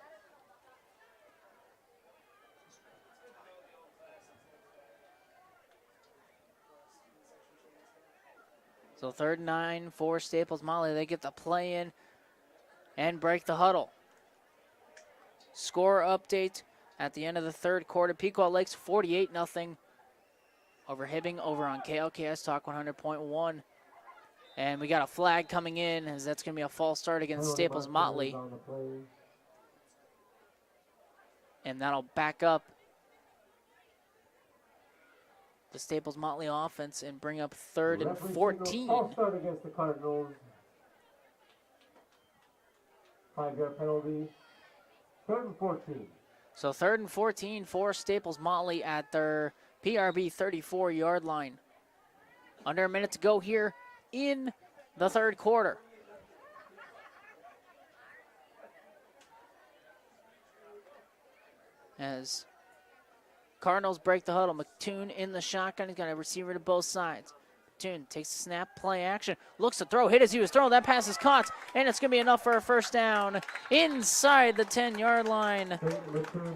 So 3rd and 9 for Staples-Motley. They get the play in and break the huddle. Score update at the end of the third quarter. Pequot Lakes 48-0 over Hibbing over on KLKS Talk 100.1. And we got a flag coming in, as that's going to be a false start against Staples-Motley. And that'll back up the Staples-Motley offense and bring up 3rd and 14. False start against the Cardinals. 5-yard penalty. 3rd and 14. So 3rd and 14 for Staples-Motley at their PRB 34-yard line. Under a minute to go here in the 3rd quarter. As Cardinals break the huddle, McToon in the shotgun. He's got a receiver to both sides. McToon takes the snap, play action, looks to throw, hit as he was throwing. That pass is caught, and it's going to be enough for a first down inside the 10-yard line.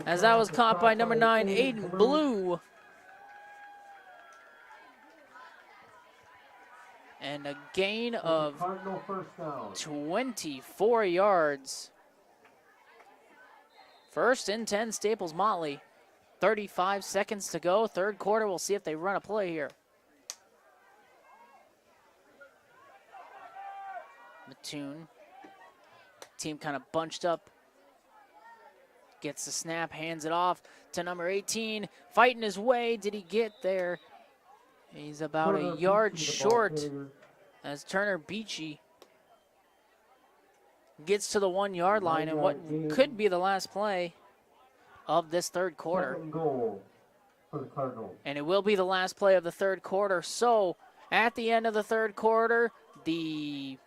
As that was caught by number 9, Aiden Blue. And a gain of 24 yards. 1st and 10, Staples-Motley. 35 seconds to go, 3rd quarter. We'll see if they run a play here. Mattoon, team kind of bunched up. Gets the snap, hands it off to number 18. Fighting his way, did he get there? He's about a yard short as Turner Beachy gets to the 1-yard line and what could be the last play of this 3rd quarter. And it will be the last play of the 3rd quarter. So at the end of the 3rd quarter, the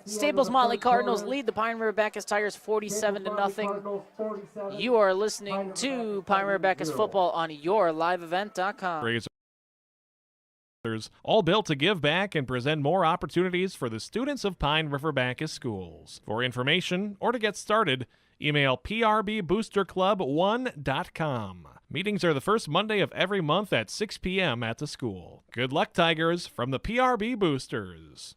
Staples-Motley Cardinals lead the Pine River-Backus Tigers 47-0. You are listening to Pine River-Backus football on yourliveevent.com. All built to give back and present more opportunities for the students of Pine River-Backus schools. For information or to get started, email prboosterclub1.com. Meetings are the first Monday of every month at 6 p.m. at the school. Good luck, Tigers, from the PRB Boosters.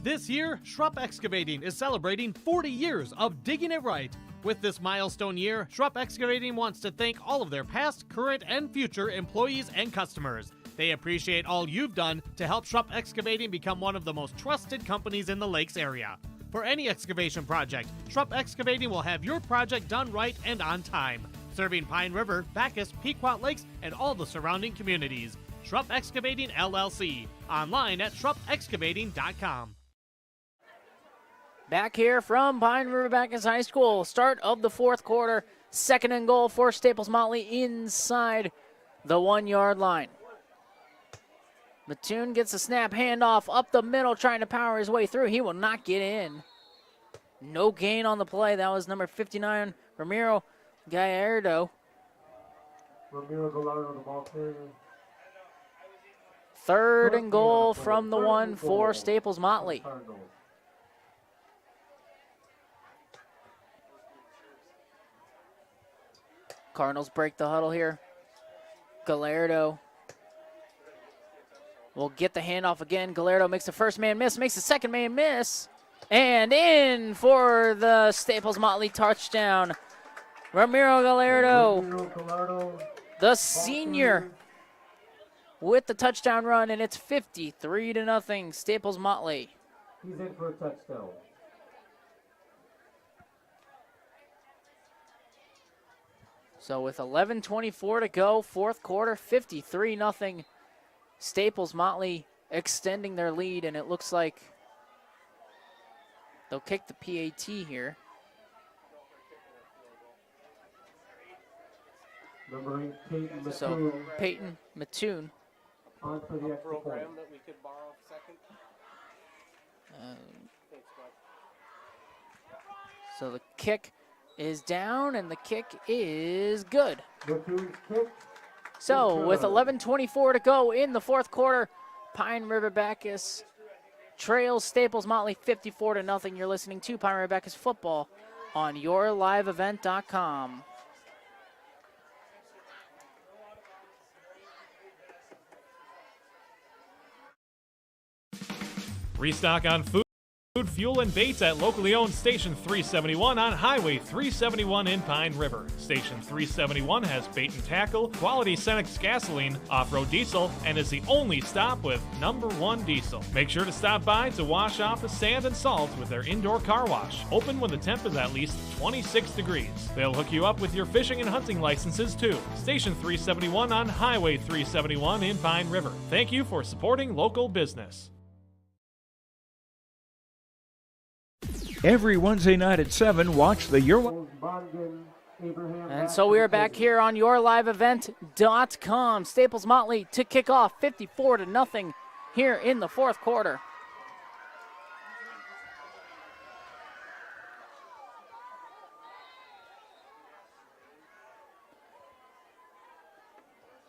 This year, Schrupp Excavating is celebrating 40 years of digging it right. With this milestone year, Schrupp Excavating wants to thank all of their past, current, and future employees and customers. They appreciate all you've done to help Schrupp Excavating become one of the most trusted companies in the Lakes area. For any excavation project, Schrupp Excavating will have your project done right and on time, serving Pine River, Backus, Pequot Lakes, and all the surrounding communities. Schrupp Excavating LLC, online at schruppexcavating.com. Back here from Pine River-Backus High School, start of the 4th quarter, 2nd and goal for Staples-Motley inside the 1-yard line. Mattoon gets a snap, handoff up the middle, trying to power his way through. He will not get in. No gain on the play. That was number 59, Ramiro Gallardo. Ramiro Gallardo, the ball carrier. 3rd and goal from the 1 for Staples-Motley. Cardinals break the huddle here. Gallardo will get the handoff again. Gallardo makes the first man miss, makes the second man miss, and in for the Staples-Motley touchdown. Ramiro Gallardo, the senior, with the touchdown run, and it's 53-0 Staples-Motley. He's in for a touchdown. So with 11:24 to go, 4th quarter, 53-0 Staples-Motley extending their lead, and it looks like they'll kick the PAT here. Number 8, Peyton Mattoon. So Peyton Mattoon. On for the extra point. that we could borrow second. So the kick is down, and the kick is good. Mattoon's kick. So with 11:24 to go in the 4th quarter, Pine River-Backus trails Staples-Motley 54-0. You're listening to Pine River-Backus football on yourliveevent.com. Restock on food Fuel and Baits at locally owned Station 371 on Highway 371 in Pine River. Station 371 has bait and tackle, quality Cenex gasoline, off-road diesel, and is the only stop with #1 diesel. Make sure to stop by to wash off the sand and salt with their indoor car wash, open when the temp is at least 26 degrees. They'll hook you up with your fishing and hunting licenses too. Station 371 on Highway 371 in Pine River. Thank you for supporting local business. Every Wednesday night at 7, watch the And so we are back here on yourliveevent.com. Staples-Motley to kick off 54-0 here in the fourth quarter.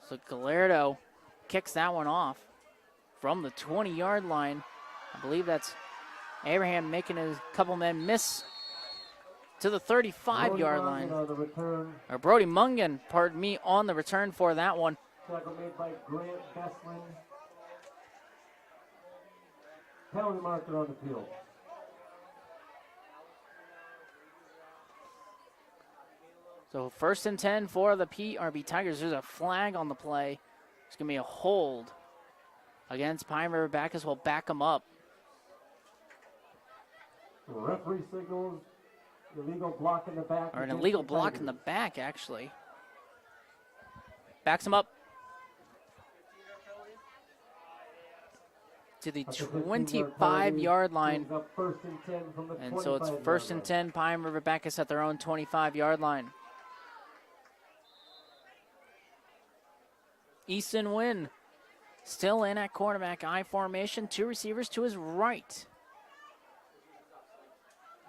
So Gallardo kicks that one off from the 20-yard line. I believe that's Abraham making a couple men miss to the 35-yard line. Or Brody Mungan, pardon me, on the return for that one. Tackle made by Grant Besslin. Penalty marker on the field. So 1st and 10 for the PRB Tigers. There's a flag on the play. It's going to be a hold against Pine River-Backus. Will back them up. The referee signals illegal block in the back. Or an illegal block in the back, actually. Backs him up to the 25-yard line. And so it's 1st and 10, Pine River-Backus at their own 25-yard line. Easton Wynn still in at cornerback, I formation, 2 receivers to his right.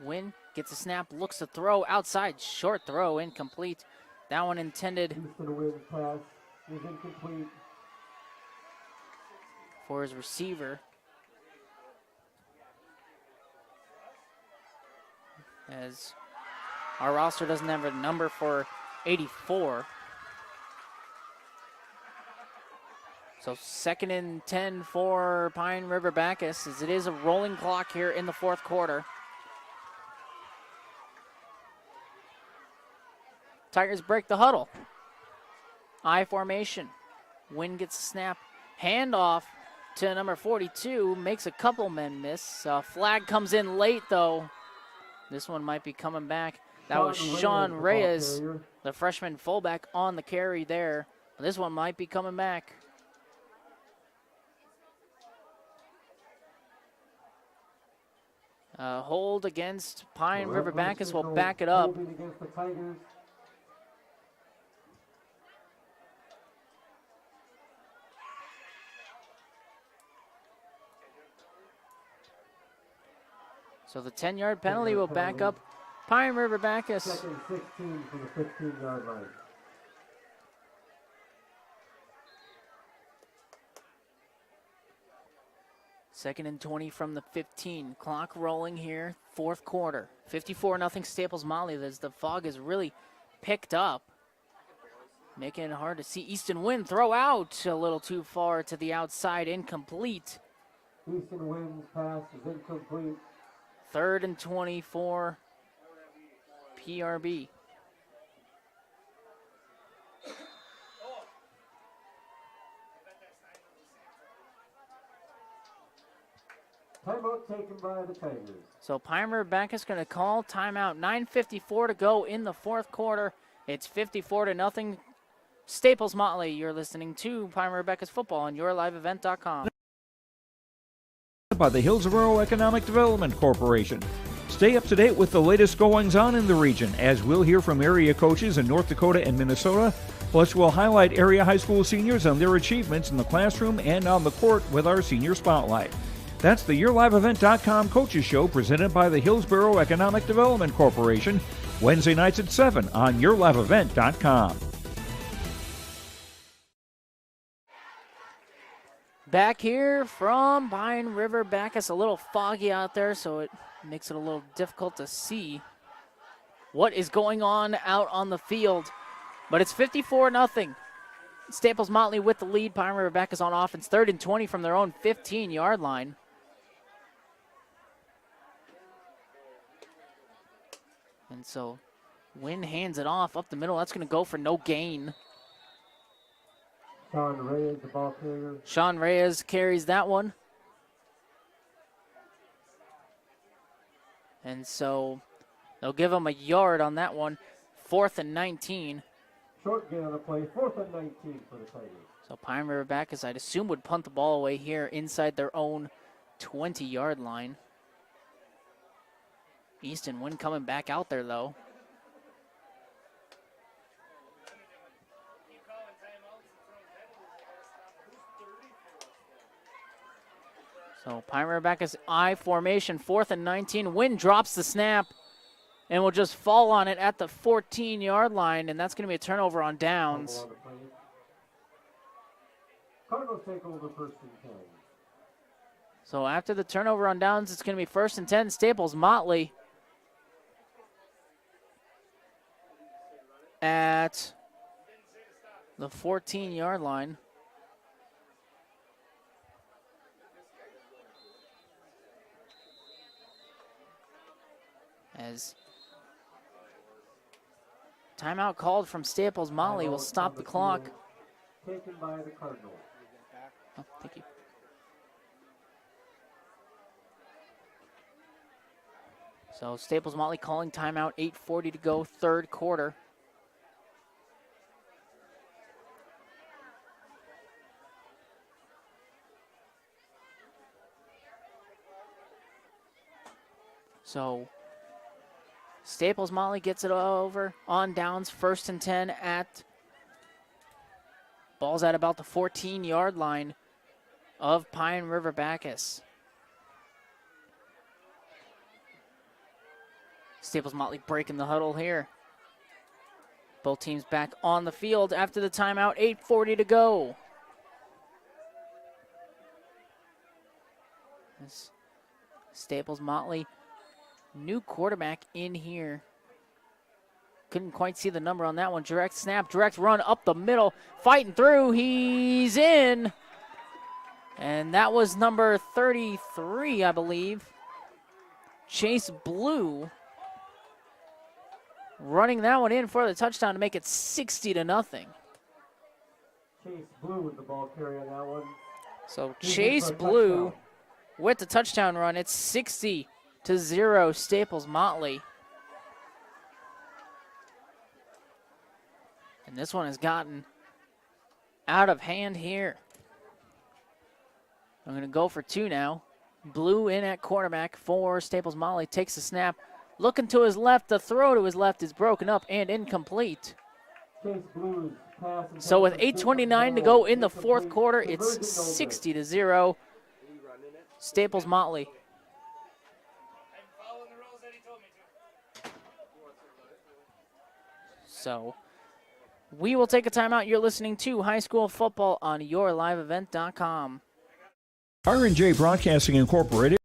Wynn gets a snap, looks to throw outside, short throw, incomplete. That one intended Easton Wynn's pass is incomplete for his receiver. As our roster doesn't have a number for 84. So 2nd and 10 for Pine River-Backus, as it is a rolling clock here in the fourth quarter. Tigers break the huddle. I formation. Wynn gets a snap. Handoff to number 42. Makes a couple men miss. Flag comes in late, though. This one might be coming back. That was Sean Reyes, the freshman fullback, on the carry there. This one might be coming back. Hold against Pine River-Backus will back it up. So the 10-yard penalty will back up Pine River-Backus. 2nd and 16 from the 15-yard line. Second and 20 from the 15. Clock rolling here, fourth quarter. 54-0 Staples-Motley as the fog has really picked up. Making it hard to see. Easton Wynn throw out a little too far to the outside, incomplete. Easton Wynn's pass is incomplete. 3rd and 24, PRB. Timeout taken by the Tigers. So Pine River-Backus going to call timeout. 9:54 to go in the fourth quarter. It's 54-0. Staples-Motley, you're listening to Pine River-Backus football on yourliveevent.com. By the Hillsborough Economic Development Corporation. Stay up to date with the latest goings-on in the region, as we'll hear from area coaches in North Dakota and Minnesota. Plus, we'll highlight area high school seniors and their achievements in the classroom and on the court with our Senior Spotlight. That's the YourLiveEvent.com Coaches Show presented by the Hillsborough Economic Development Corporation, Wednesday nights at 7 on YourLiveEvent.com. Back here from Pine River-Backus, a little foggy out there, so it makes it a little difficult to see what is going on out on the field. But it's 54-0. Staples-Motley with the lead. Pine River-Backus on offense. 3rd and 20 from their own 15-yard line. And so Wynn hands it off up the middle. That's going to go for no gain. Sean Reyes, the ball carrier. Sean Reyes carries that one. And so they'll give him a yard on that one. 4th and 19. Short gain on the play, 4th and 19 for the Tigers. So Pine River-Backus, I'd assume, would punt the ball away here inside their own 20-yard line. Easton Wynn coming back out there, though. So Pine River-Backus I formation, 4th and 19. Wynn drops the snap and will just fall on it at the 14-yard line, and that's going to be a turnover on downs. Cardinals take over 1st and 10. So after the turnover on downs, it's going to be 1st and 10, Staples-Motley at the 14-yard line. As timeout called from Staples-Motley will stop the clock. Taken by the Cardinals. Oh, thank you. So Staples-Motley calling timeout, 8:40 to go, 3rd quarter. So Staples-Motley gets it over on downs, 1st and 10 at, ball's at about the 14-yard line of Pine River-Backus. Staples-Motley breaking the huddle here. Both teams back on the field after the timeout, 8:40 to go. Staples-Motley, new quarterback in here. Couldn't quite see the number on that one. Direct snap, direct run up the middle, fighting through. He's in. And that was number 33, I believe. Chase Blue running that one in for the touchdown to make it 60-0. Chase Blue with the ball carry on that one. So Chase Blue with the touchdown run. It's 60-0 Staples-Motley. And this one has gotten out of hand here. I'm going to go for 2 now. Blue in at quarterback for Staples-Motley. Takes the snap. Looking to his left. The throw to his left is broken up and incomplete. So with 8:29 to go in the 4th quarter, it's 60-0 Staples-Motley. So we will take a timeout. You're listening to High School Football on YourLiveEvent.com. R&J Broadcasting Incorporated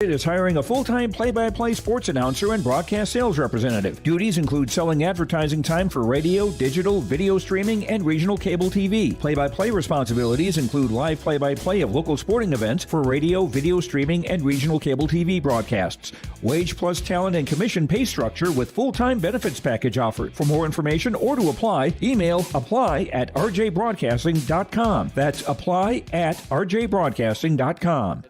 is hiring a full-time play-by-play sports announcer and broadcast sales representative. Duties include selling advertising time for radio, digital, video streaming, and regional cable TV. Play-by-play responsibilities include live play-by-play of local sporting events for radio, video streaming, and regional cable TV broadcasts. Wage plus talent and commission pay structure with full-time benefits package offered. For more information or to apply, email apply@rjbroadcasting.com. That's apply@rjbroadcasting.com.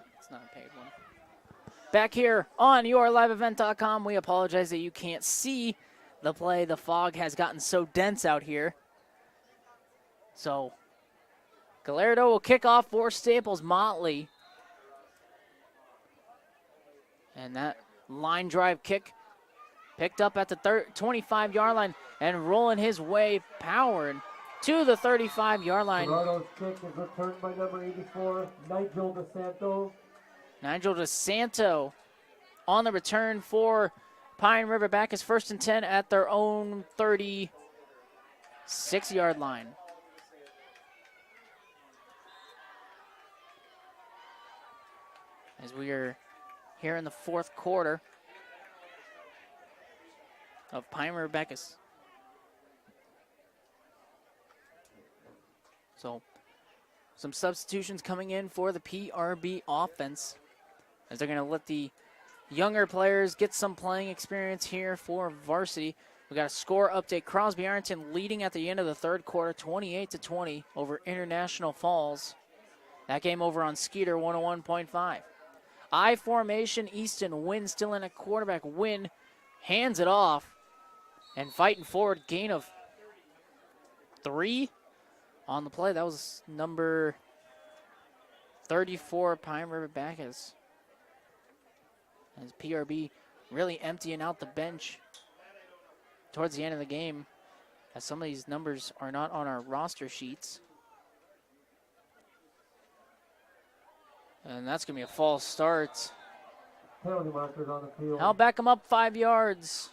Back here on YourLiveEvent.com, we apologize that you can't see the play. The fog has gotten so dense out here. So Gallardo will kick off for Staples-Motley. And that line drive kick picked up at the 25-yard line and rolling his way, powering to the 35-yard line. Gallardo's kick is returned by number 84, Nigel DeSanto. Nigel DeSanto on the return for Pine River-Backus, 1st and 10 at their own 36-yard line. As we are here in the 4th quarter of Pine River-Backus. So some substitutions coming in for the PRB offense, as they're going to let the younger players get some playing experience here for varsity. We got a score update. Crosby Ironton leading at the end of the third quarter, 28-20 over International Falls. That game over on Skeeter, 101.5. I formation, Easton wins, still in a quarterback win, hands it off, and fighting forward, gain of 3 on the play. That was number 34, Pine River-Backus. As PRB really emptying out the bench towards the end of the game, as some of these numbers are not on our roster sheets. And that's going to be a false start. Penalty markers on the field. I'll back them up 5 yards.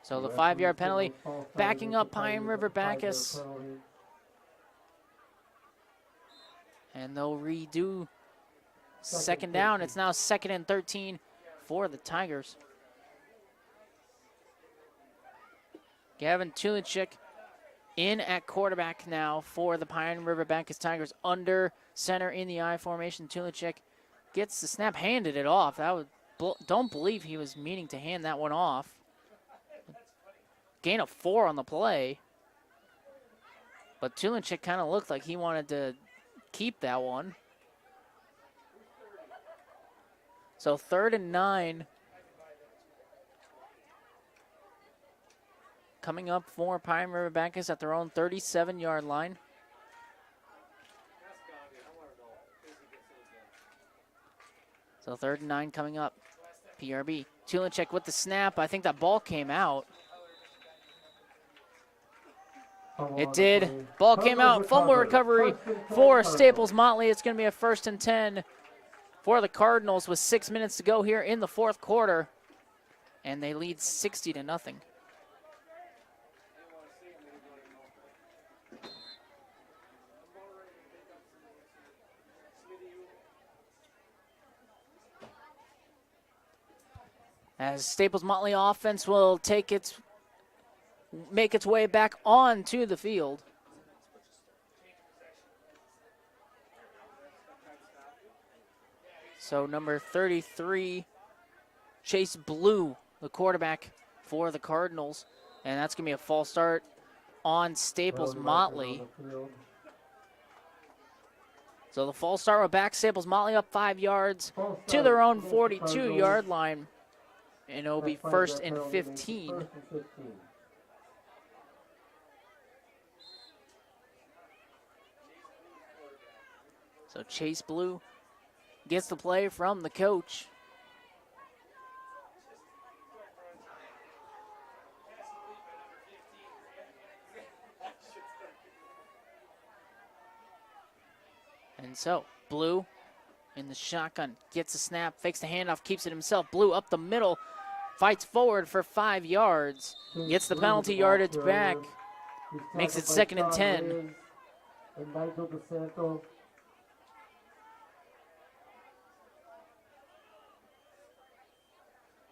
So the 5-yard penalty, backing up Pine River-Backus. And they'll redo second down. It's now 2nd and 13 for the Tigers. Gavin Tulichik in at quarterback now for the Pine River-Backus Tigers. Under center in the I formation. Tulichik gets the snap, handed it off. Don't believe he was meaning to hand that one off. Gain of 4 on the play. But Tulichik kind of looked like he wanted to keep that one. So 3rd and 9. Coming up for Pine River-Backus at their own 37-yard line. So 3rd and 9 coming up. PRB. Tulichik with the snap. I think that ball came out. It did. Ball came out. Fumble recovery for Staples-Motley. It's going to be a 1st and 10 for the Cardinals with 6 minutes to go here in the 4th quarter. And they lead 60-0. As Staples-Motley offense will make its way back onto the field. So number 33, Chase Blue, the quarterback for the Cardinals. And that's going to be a false start on Staples-Motley. So the false start will back Staples-Motley up 5 yards to their own 42-yard line. And it'll be 1st and 15. So Chase Blue gets the play from the coach. And so Blue in the shotgun, gets a snap, fakes the handoff, keeps it himself. Blue up the middle, fights forward for 5 yards, gets the penalty yardage back, makes it 2nd and 10.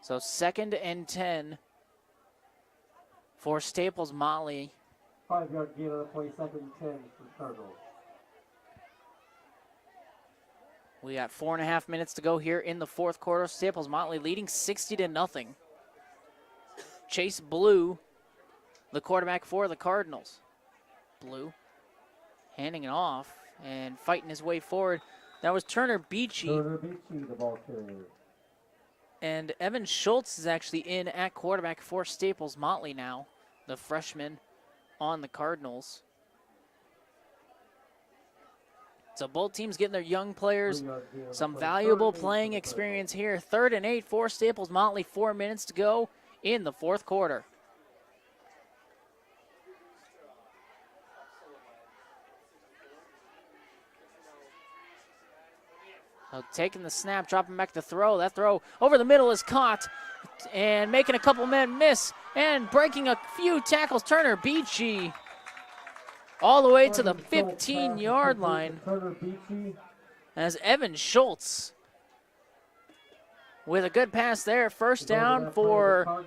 So 2nd and 10 for Staples-Motley. 5-yard gain on the play, 2nd and 10 for the Cardinals. We got 4.5 minutes to go here in the 4th quarter. Staples-Motley leading 60-0. Chase Blue, the quarterback for the Cardinals. Blue handing it off and fighting his way forward. That was Turner Beachy. Turner Beachy, the ball carrier. And Evan Schultz is actually in at quarterback for Staples-Motley now, the freshman on the Cardinals. So both teams getting their young players some valuable playing experience here. 3rd and 8 for Staples-Motley. 4 minutes to go in the 4th quarter. So taking the snap, dropping back the throw. That throw over the middle is caught and making a couple men miss and breaking a few tackles. Turner Beachy all the way to the 15-yard line as Evan Schultz with a good pass there. 1st down for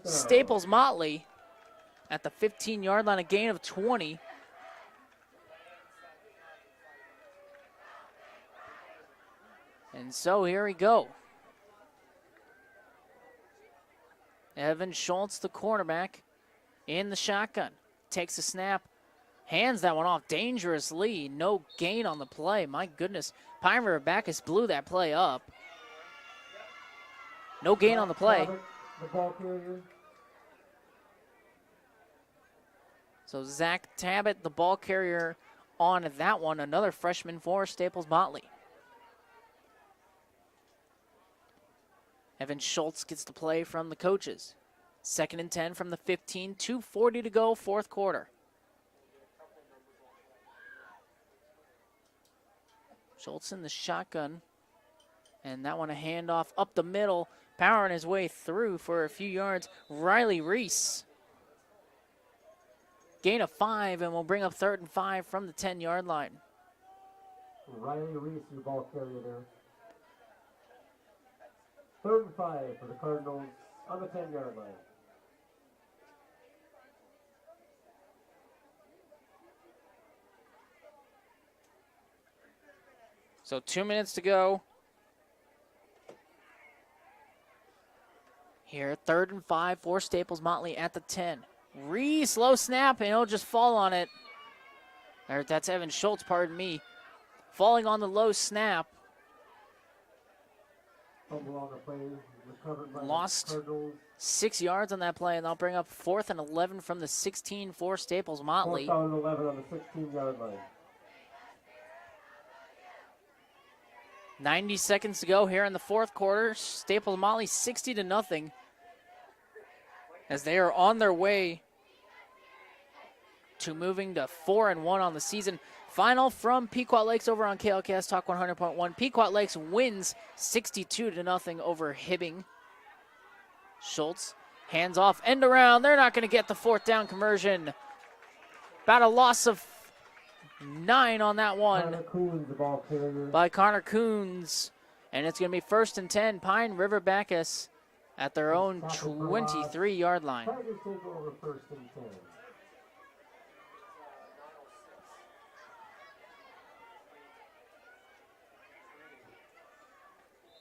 Staples-Motley at the 15-yard line, a gain of 20. so here we go. Evan Schultz, the cornerback, in the shotgun. Takes a snap, hands that one off dangerously. No gain on the play. My goodness. Pine River-Backus blew that play up. No gain on the play. The ball carrier. So Zach Tabbitt, the ball carrier on that one. Another freshman for Staples-Motley. Evan Schultz gets the play from the coaches. 2nd and 10 from the 15, 2:40 to go, fourth quarter. Schultz in the shotgun, and that one a handoff up the middle, powering his way through for a few yards. Riley Reese. Gain of 5, and we'll bring up 3rd and 5 from the 10-yard line. Riley Reese, the ball carrier there. 3rd and 5 for the Cardinals on the 10-yard line. So 2 minutes to go. Here, 3rd and 5 for Staples-Motley at the 10. Reese, low snap, and he'll just fall on it. That's Evan Schultz, pardon me. Falling on the low snap. Lost 6 yards on that play, and they'll bring up 4th and 11 from the 16 for Staples-Motley. 4th and 11 on the 16-yard line. 90 seconds to go here in the fourth quarter. Staples-Motley 60-0 as they are on their way to moving to 4-1 on the season. Final from Pequot Lakes over on KLKS Talk 100.1. Pequot Lakes wins 62-0 over Hibbing. Schultz hands off, end around. They're not going to get the 4th down conversion. About a loss of 9 on that one by Connor Coons. And it's going to be 1st and 10, Pine River-Backus at their own 23-yard line.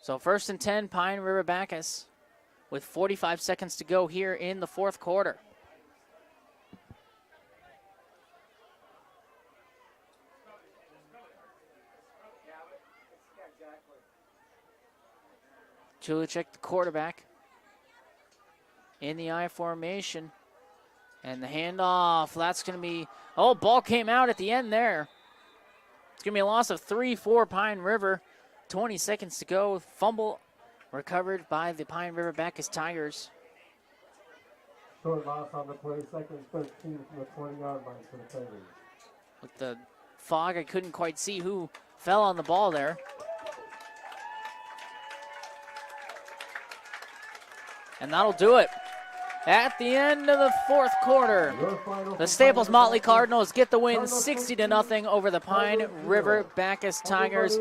So 1st and 10, Pine River-Backus with 45 seconds to go here in the fourth quarter. Julicek, the quarterback, in the I formation. And the handoff, that's going to be, oh, ball came out at the end there. It's going to be a loss of 3 for Pine River. 20 seconds to go. Fumble recovered by the Pine River-Backus Tigers. Short loss on the play, 2nd and 13 from the 20-yard line for the Tigers. With the fog, I couldn't quite see who fell on the ball there. And that'll do it. At the end of the fourth quarter, the Staples-Motley Cardinals get the win 60-0 over the Pine River-Backus Tigers.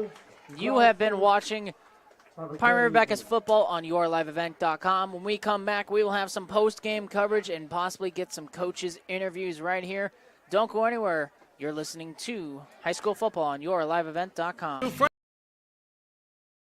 You have been watching Pine River-Backus football on yourliveevent.com. When we come back, we will have some post-game coverage and possibly get some coaches' interviews right here. Don't go anywhere. You're listening to high school football on yourliveevent.com.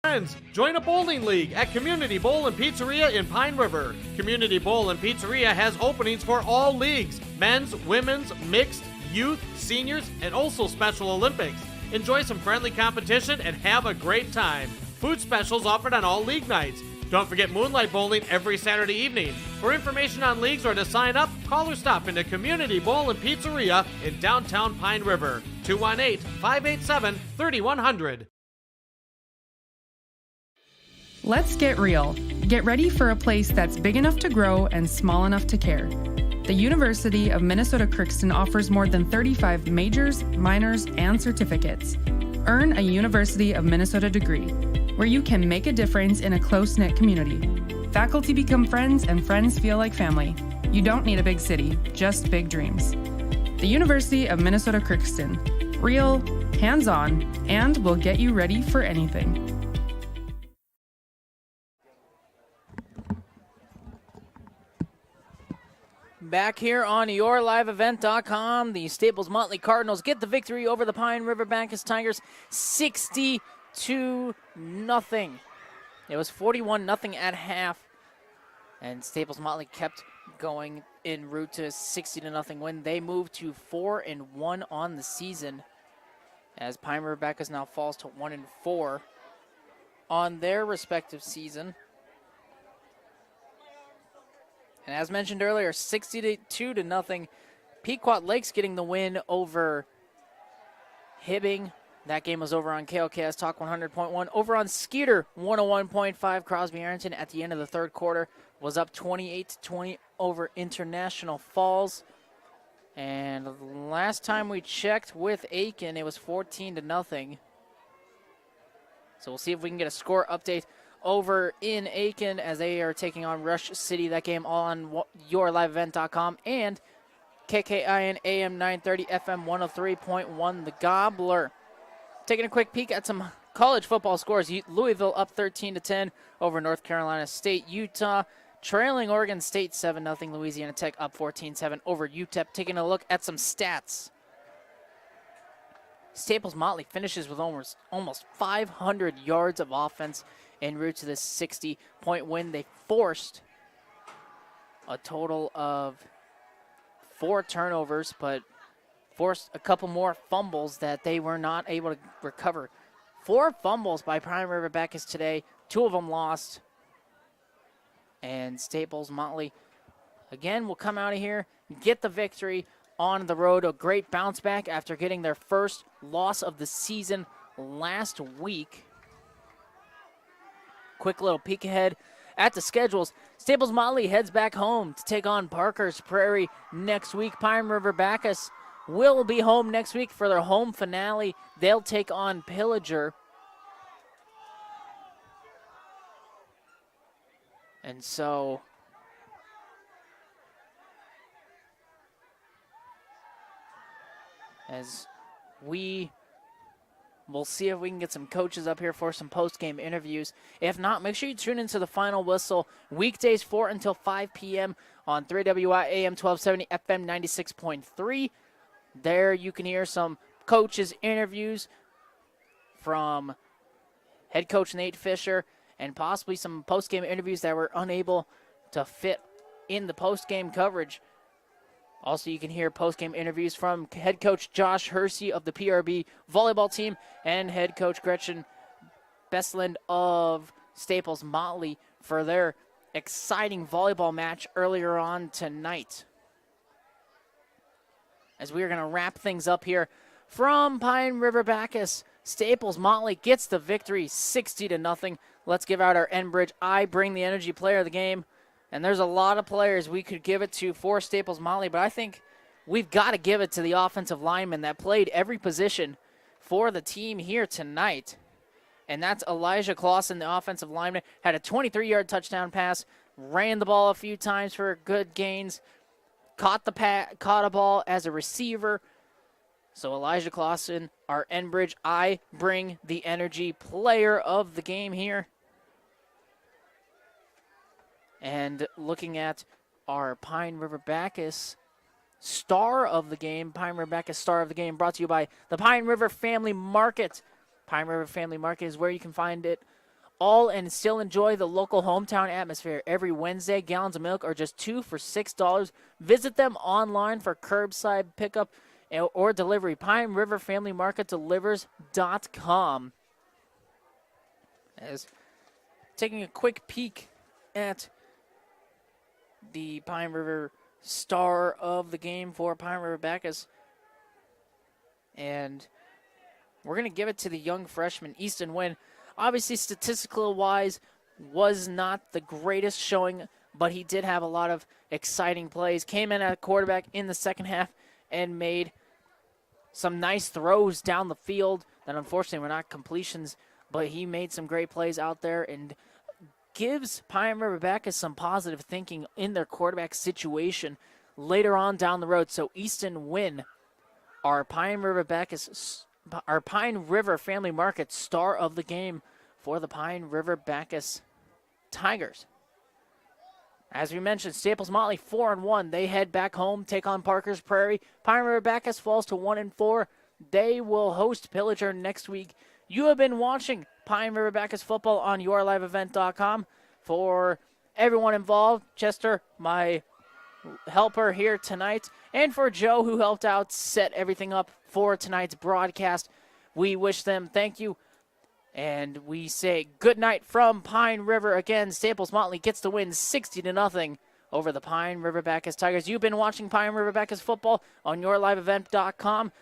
Friends, join a bowling league at Community Bowl and Pizzeria in Pine River. Community Bowl and Pizzeria has openings for all leagues: men's, women's, mixed, youth, seniors, and also Special Olympics. Enjoy some friendly competition and have a great time. Food specials offered on all league nights. Don't forget Moonlight Bowling every Saturday evening. For information on leagues or to sign up, call or stop into Community Bowl and Pizzeria in downtown Pine River. 218-587-3100. Let's get real. Get ready for a place that's big enough to grow and small enough to care. The University of Minnesota Crookston offers more than 35 majors, minors, and certificates. Earn a University of Minnesota degree, where you can make a difference in a close-knit community. Faculty become friends, and friends feel like family. You don't need a big city, just big dreams. The University of Minnesota Crookston. Real, hands-on, and will get you ready for anything. Back here on yourliveevent.com, the Staples-Motley Cardinals get the victory over the Pine River-Backus Tigers 60-0. 42-0. It was 41-0 at half, and Staples-Motley kept going en route to a 60-0 win. They moved to 4-1 on the season, as Pine River-Backus now falls to 1-4 on their respective season. And as mentioned earlier, 62-0. Pequot Lakes getting the win over Hibbing. That game was over on KLKS Talk 100.1. Over on Skeeter 101.5. Crosby Arrington at the end of the third quarter was up 28-20 over International Falls. And last time we checked with Aiken, it was 14-0. So we'll see if we can get a score update over in Aiken as they are taking on Rush City. That game on yourliveevent.com and KKIN AM 930 FM 103.1 The Gobbler. Taking a quick peek at some college football scores. Louisville up 13-10 over North Carolina State. Utah trailing Oregon State 7-0. Louisiana Tech up 14-7 over UTEP. Taking a look at some stats. Staples-Motley finishes with almost 500 yards of offense en route to this 60-point win. They forced a total of 4 turnovers, but forced a couple more fumbles that they were not able to recover. 4 fumbles by Pine River-Backus today. 2 of them lost. And Staples-Motley, again, will come out of here, get the victory on the road. A great bounce back after getting their first loss of the season last week. Quick little peek ahead at the schedules. Staples-Motley heads back home to take on Parker's Prairie next week. Pine River-Backus will be home next week for their home finale. They'll take on Pillager. And so as we will see if we can get some coaches up here for some post-game interviews. If not, make sure you tune into the Final Whistle weekdays 4 until 5 p.m. on 3WI AM 1270 FM 96.3. There you can hear some coaches' interviews from head coach Nate Fisher and possibly some post-game interviews that were unable to fit in the post-game coverage. Also, you can hear post-game interviews from head coach Josh Hersey of the PRB volleyball team and head coach Gretchen Bestland of Staples-Motley for their exciting volleyball match earlier on tonight. As we are going to wrap things up here from Pine River-Backus, Staples-Motley gets the victory 60-0. Let's give out our Enbridge I Bring the Energy player of the game. And there's a lot of players we could give it to for Staples-Motley, but I think we've got to give it to the offensive lineman that played every position for the team here tonight. And that's Elijah Clausen, the offensive lineman. Had a 23-yard touchdown pass, ran the ball a few times for good gains, caught a ball as a receiver. So Elijah Clausen, our Enbridge I Bring the Energy player of the game here. And looking at our Pine River-Backus star of the game, Pine River-Backus star of the game, brought to you by the Pine River Family Market. Pine River Family Market is where you can find it all and still enjoy the local hometown atmosphere. Every Wednesday, gallons of milk are just $2 for $6. Visit them online for curbside pickup or delivery. Pine River Family Market delivers.com. As taking a quick peek at the Pine River star of the game for Pine River-Backus. And we're going to give it to the young freshman, Easton Wynn. Obviously, statistical-wise, was not the greatest showing, but he did have a lot of exciting plays. Came in at quarterback in the second half and made some nice throws down the field that unfortunately were not completions, but he made some great plays out there and gives Pine River-Backus some positive thinking in their quarterback situation later on down the road. So Easton Wynn, our Pine River Family Market star of the game for the Pine River-Backus Tigers. As we mentioned, Staples-Motley 4-1. They head back home, take on Parker's Prairie. Pine River-Backus falls to 1-4. They will host Pillager next week You have been watching Pine River-Backus football on yourliveevent.com. For everyone involved, Chester, my helper here tonight, and for Joe, who helped out set everything up for tonight's broadcast, we wish them thank you. And we say good night from Pine River. Again, Staples-Motley gets the win 60-0 over the Pine River-Backus Tigers. You've been watching Pine River-Backus football on yourliveevent.com.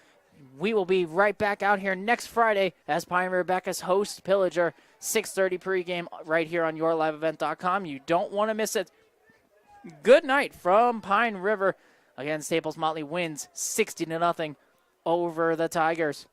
We will be right back out here next Friday as Pine River-Backus hosts Pillager, 6:30 pregame right here on yourliveevent.com. You don't want to miss it. Good night from Pine River. Again, Staples-Motley wins 60-0 over the Tigers.